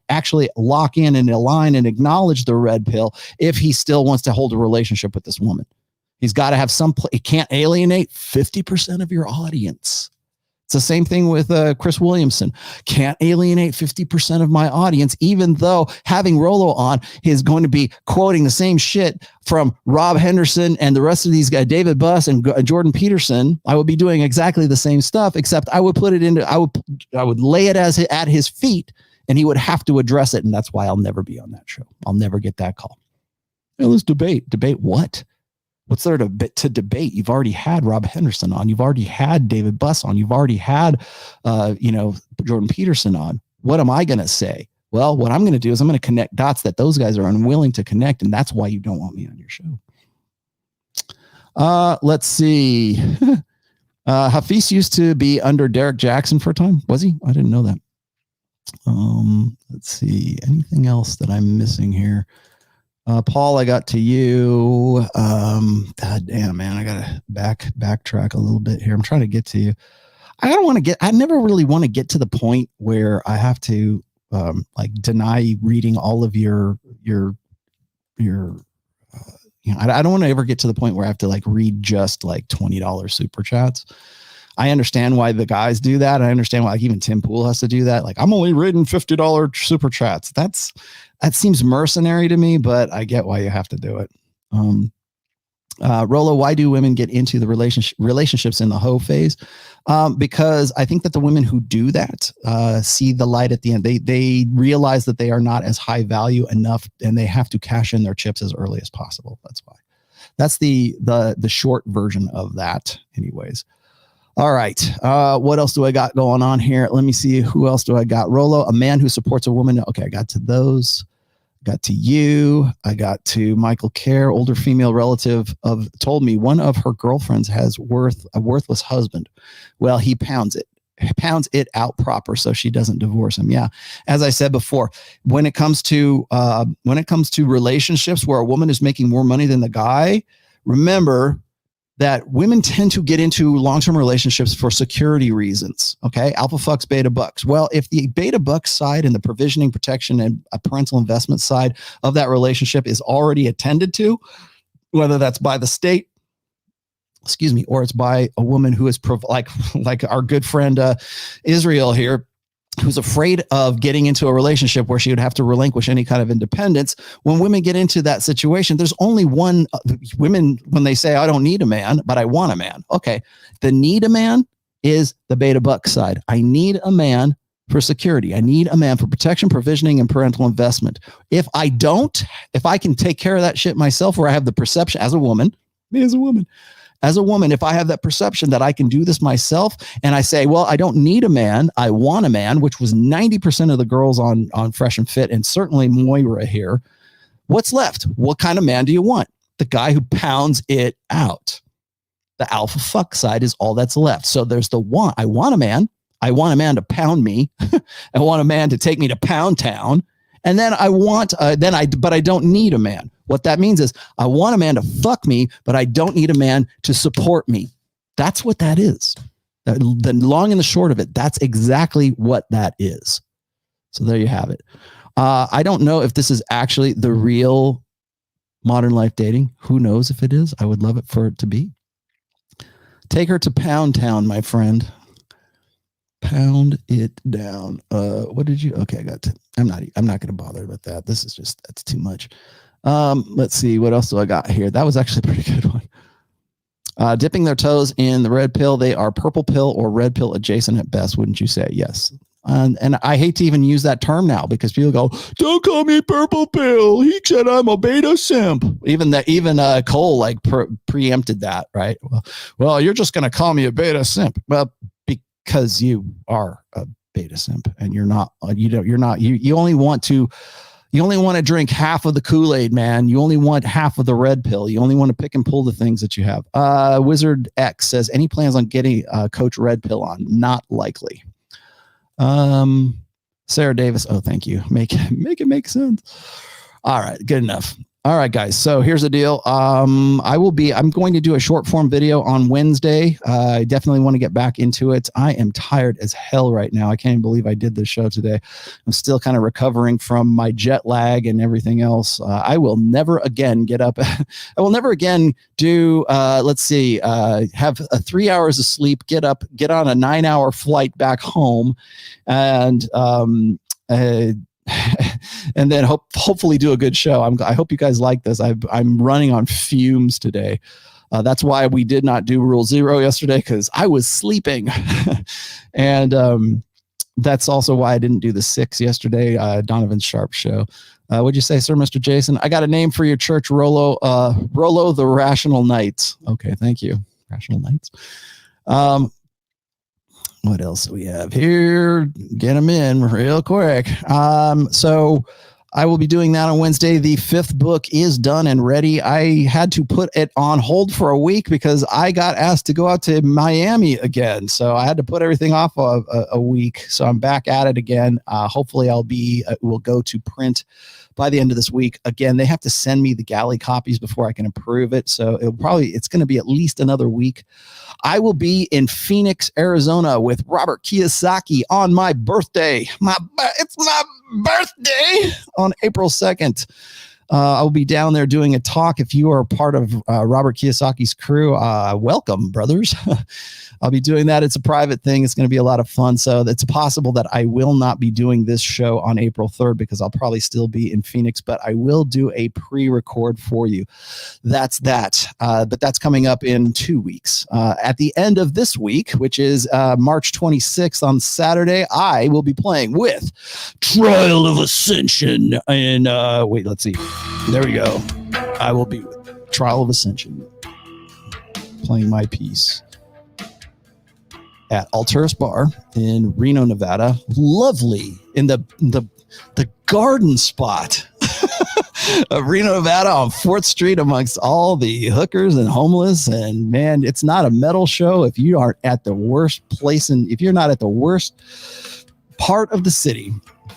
actually lock in and align and acknowledge the red pill if he still wants to hold a relationship with this woman. He's got to have he can't alienate 50% of your audience. It's the same thing with Chris Williamson. Can't alienate 50% of my audience, even though having Rollo on is going to be quoting the same shit from Rob Henderson and the rest of these guys, David Buss and Jordan Peterson. I would be doing exactly the same stuff, except I would I would lay it at his feet, and he would have to address it. And that's why I'll never be on that show. I'll never get that call. Hey, let's debate. Debate what? What's there to debate? You've already had Rob Henderson on. You've already had David Buss on. You've already had, Jordan Peterson on. What am I going to say? Well, what I'm going to do is I'm going to connect dots that those guys are unwilling to connect, and that's why you don't want me on your show. Let's see. Hafeez used to be under Derek Jackson for a time. Was he? I didn't know that. Let's see. Anything else that I'm missing here? Paul, I got to you. God damn, man. I gotta backtrack a little bit here. I'm trying to get to you. I never really want to get to the point where I have to deny reading all of your I don't want to ever get to the point where I have to like read just like $20 super chats. I understand why the guys do that. I understand why like even Tim Pool has to do that. Like, I'm only reading $50 super chats. That seems mercenary to me, but I get why you have to do it. Rollo, why do women get into the relationships in the hoe phase? Because I think that the women who do that see the light at the end. They realize that they are not as high value enough, and they have to cash in their chips as early as possible. That's why. That's the short version of that, anyways. All right. What else do I got going on here? Let me see. Who else do I got? Rollo, a man who supports a woman. Okay, I got to those. Got to you. I got to Michael Kerr, older female relative told me one of her girlfriends has a worthless husband. Well, he pounds it out proper so she doesn't divorce him. Yeah. As I said before, when it comes to relationships where a woman is making more money than the guy, remember that women tend to get into long-term relationships for security reasons. Okay. Alpha fucks beta bucks. Well, if the beta buck side and the provisioning, protection, and a parental investment side of that relationship is already attended to, whether that's by the state, or it's by a woman who is like our good friend, Israel here, who's afraid of getting into a relationship where she would have to relinquish any kind of independence. When women get into that situation, there's only one. Women, when they say, I don't need a man, but I want a man. Okay. The need a man is the beta buck side. I need a man for security. I need a man for protection, provisioning, and parental investment. If I can take care of that shit myself, where I have the perception as a woman, if I have that perception that I can do this myself, and I say, well, I don't need a man, I want a man, which was 90% of the girls on Fresh and Fit, and certainly Moira here. What's left? What kind of man do you want? The guy who pounds it out. The alpha fuck side is all that's left. So there's the want. I want a man. I want a man to pound me. I want a man to take me to Pound Town. And then but I don't need a man. What that means is I want a man to fuck me, but I don't need a man to support me. That's what that is. The long and the short of it, that's exactly what that is. So there you have it. I don't know if this is actually the real modern life dating. Who knows if it is? I would love it for it to be. Take her to Pound Town, my friend. Pound it down. What did you? Okay, I got to. I'm not going to bother about that. This is that's too much. Let's see. What else do I got here? That was actually a pretty good one. Dipping their toes in the red pill. They are purple pill or red pill adjacent at best. Wouldn't you say? Yes. And I hate to even use that term now because people go, don't call me purple pill. He said I'm a beta simp. Even Cole like preempted that, right? Well, you're just going to call me a beta simp. Well, because you are a beta simp and you only want to drink half of the Kool-Aid, man. You only want half of the red pill. You only want to pick and pull the things that you have. Wizard X says, any plans on getting Coach Red Pill on? Not likely. Sarah Davis. Oh, thank you. Make it make sense. All right. Good enough. All right, guys. So here's the deal. I'm going to do a short form video on Wednesday. I definitely want to get back into it. I am tired as hell right now. I can't even believe I did this show today. I'm still kind of recovering from my jet lag and everything else. I will never again get up. I will never again do, have 3 hours of sleep, get up, get on a 9-hour flight back home and and then hopefully do a good show. I hope you guys like this. I'm running on fumes today. That's why we did not do Rule 0 yesterday, because I was sleeping. And that's also why I didn't do the 6 yesterday, Donovan Sharp show. What'd you say, Sir Mr. Jason? I got a name for your church, Rollo. Rollo the Rational Knights. Okay, thank you. Rational Knights. What else do we have here? Get them in real quick. So I will be doing that on Wednesday. The 5th book is done and ready. I had to put it on hold for a week because I got asked to go out to Miami again. So I had to put everything off a week. So I'm back at it again. Hopefully we'll go to print by the end of this week. Again, they have to send me the galley copies before I can approve it. So it's going to be at least another week. I will be in Phoenix, Arizona with Robert Kiyosaki on my birthday. It's my birthday on April 2nd. I will be down there doing a talk. If you are part of Robert Kiyosaki's crew, welcome, brothers. I'll be doing that. It's a private thing. It's going to be a lot of fun. So it's possible that I will not be doing this show on April 3rd because I'll probably still be in Phoenix, but I will do a pre-record for you. That's that. But that's coming up in 2 weeks. At the end of this week, which is March 26th on Saturday, I will be playing with Trial of Ascension. And wait, let's see. There we go. I will be with Trial of Ascension playing my piece at Alturas Bar in Reno, Nevada. Lovely in the garden spot of Reno, Nevada on 4th Street amongst all the hookers and homeless. And man, it's not a metal show if you aren't at the worst place, and if you're not at the worst part of the city,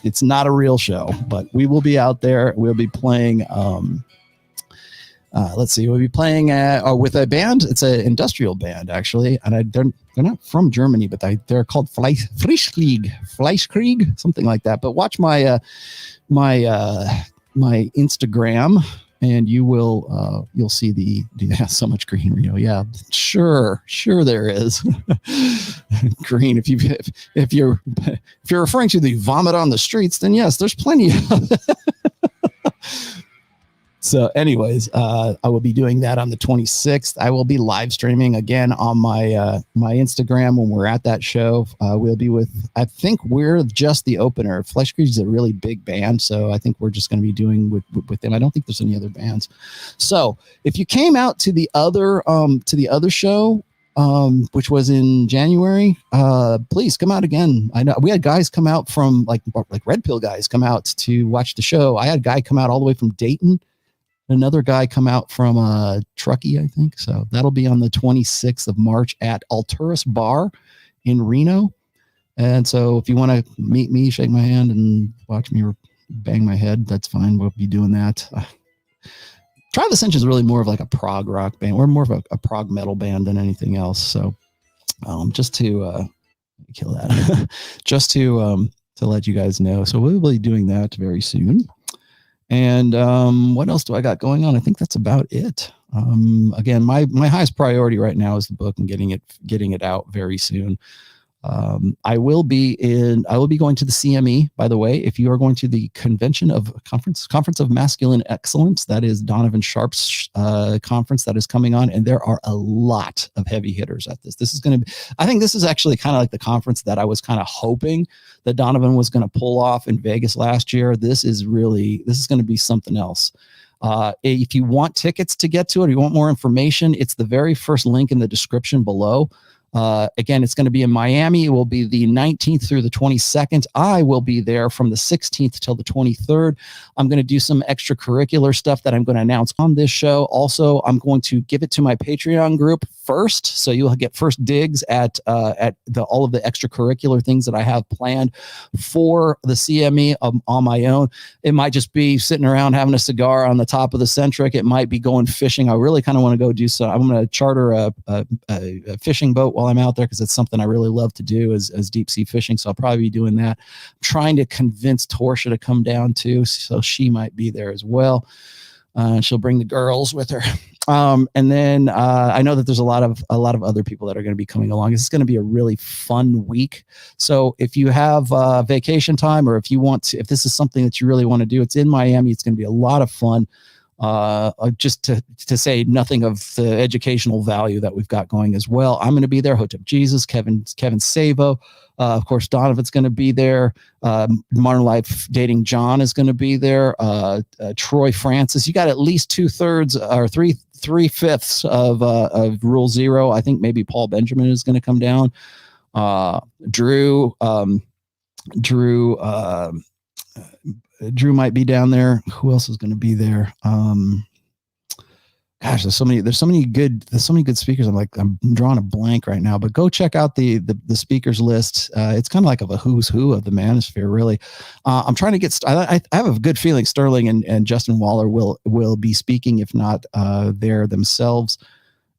it's not a real show. But we will be out there. We'll be playing let's see, we'll be playing with a band. It's an industrial band, actually, and they're not from Germany, but they're called Fleischkrieg, something like that. But watch my my Instagram, and you'll see so much green, Rio. Yeah, sure there is green. If you're referring to the vomit on the streets, then yes, there's plenty of it. So anyways, I will be doing that on the 26th. I will be live streaming again on my my Instagram when we're at that show. We'll be with, I think we're just the opener. Fleischkrieg is a really big band, so I think we're just going to be doing with them. I don't think there's any other bands. So if you came out to the other show, which was in January, please come out again. I know we had guys come out from like Red Pill guys come out to watch the show. I had a guy come out all the way from Dayton. Another guy come out from Truckee, I think. So that'll be on the 26th of March at Alturas Bar in Reno. And so if you want to meet me, shake my hand, and watch me bang my head, that's fine. We'll be doing that. Trial of Ascension is really more of like a prog rock band. We're more of a prog metal band than anything else. So just to kill that, just to let you guys know. So we'll be doing that very soon. And what else do I got going on? I think that's about it. Again, my highest priority right now is the book and getting it out very soon. I will be going to the CME, by the way. If you are going to the convention of conference of masculine excellence, that is Donovan Sharp's conference that is coming on, and there are a lot of heavy hitters at this. This is going to be, I think this is actually kind of like the conference that I was kind of hoping that Donovan was going to pull off in Vegas last year. This is going to be something else. If you want tickets to get to it, or you want more information, it's the very first link in the description below. Again, it's going to be in Miami. It will be the 19th through the 22nd. I will be there from the 16th till the 23rd. I'm going to do some extracurricular stuff that I'm going to announce on this show. Also, I'm going to give it to my Patreon group first, so you'll get first digs at all of the extracurricular things that I have planned for the CME on my own. It might just be sitting around having a cigar on the top of the Centric. It might be going fishing. I really kind of want to go do so. I'm going to charter a fishing boat while I'm out there, because it's something I really love to do as deep sea fishing. So I'll probably be doing that. I'm trying to convince Torsia to come down too, so she might be there as well. She'll bring the girls with her. And then I know that there's a lot of other people that are going to be coming along. It's going to be a really fun week. So if you have vacation time, or if this is something that you really want to do, it's in Miami. It's going to be a lot of fun. Just to say nothing of the educational value that we've got going as well. I'm going to be there. Hotep Jesus, Kevin Savo, of course, Donovan's going to be there. Modern Life Dating John is going to be there. Troy Francis. You got at least 2/3 or 3/5 of Rule Zero. I think maybe Paul Benjamin is going to come down. Drew might be down there. Who else is going to be there? Gosh, there's so many good speakers. I'm drawing a blank right now, but go check out the speakers list. It's kind of like a who's who of the manosphere, really. I'm trying to get, I have a good feeling Sterling and Justin Waller will be speaking, if not there themselves.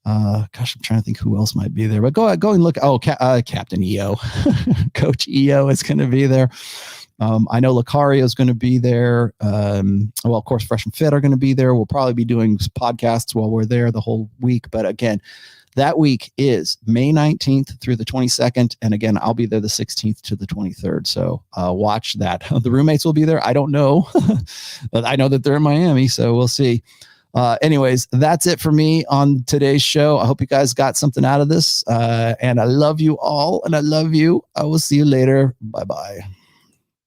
Gosh, I'm trying to think who else might be there, but go and look. Oh, Captain EO, Coach EO is going to be there. I know Lucario is going to be there. Well, of course, Fresh and Fit are going to be there. We'll probably be doing podcasts while we're there the whole week. But again, that week is May 19th through the 22nd. And again, I'll be there the 16th to the 23rd. So watch that. The roommates will be there. I don't know, but I know that they're in Miami. So we'll see. Anyways, that's it for me on today's show. I hope you guys got something out of this. And I love you all. And I love you. I will see you later. Bye-bye.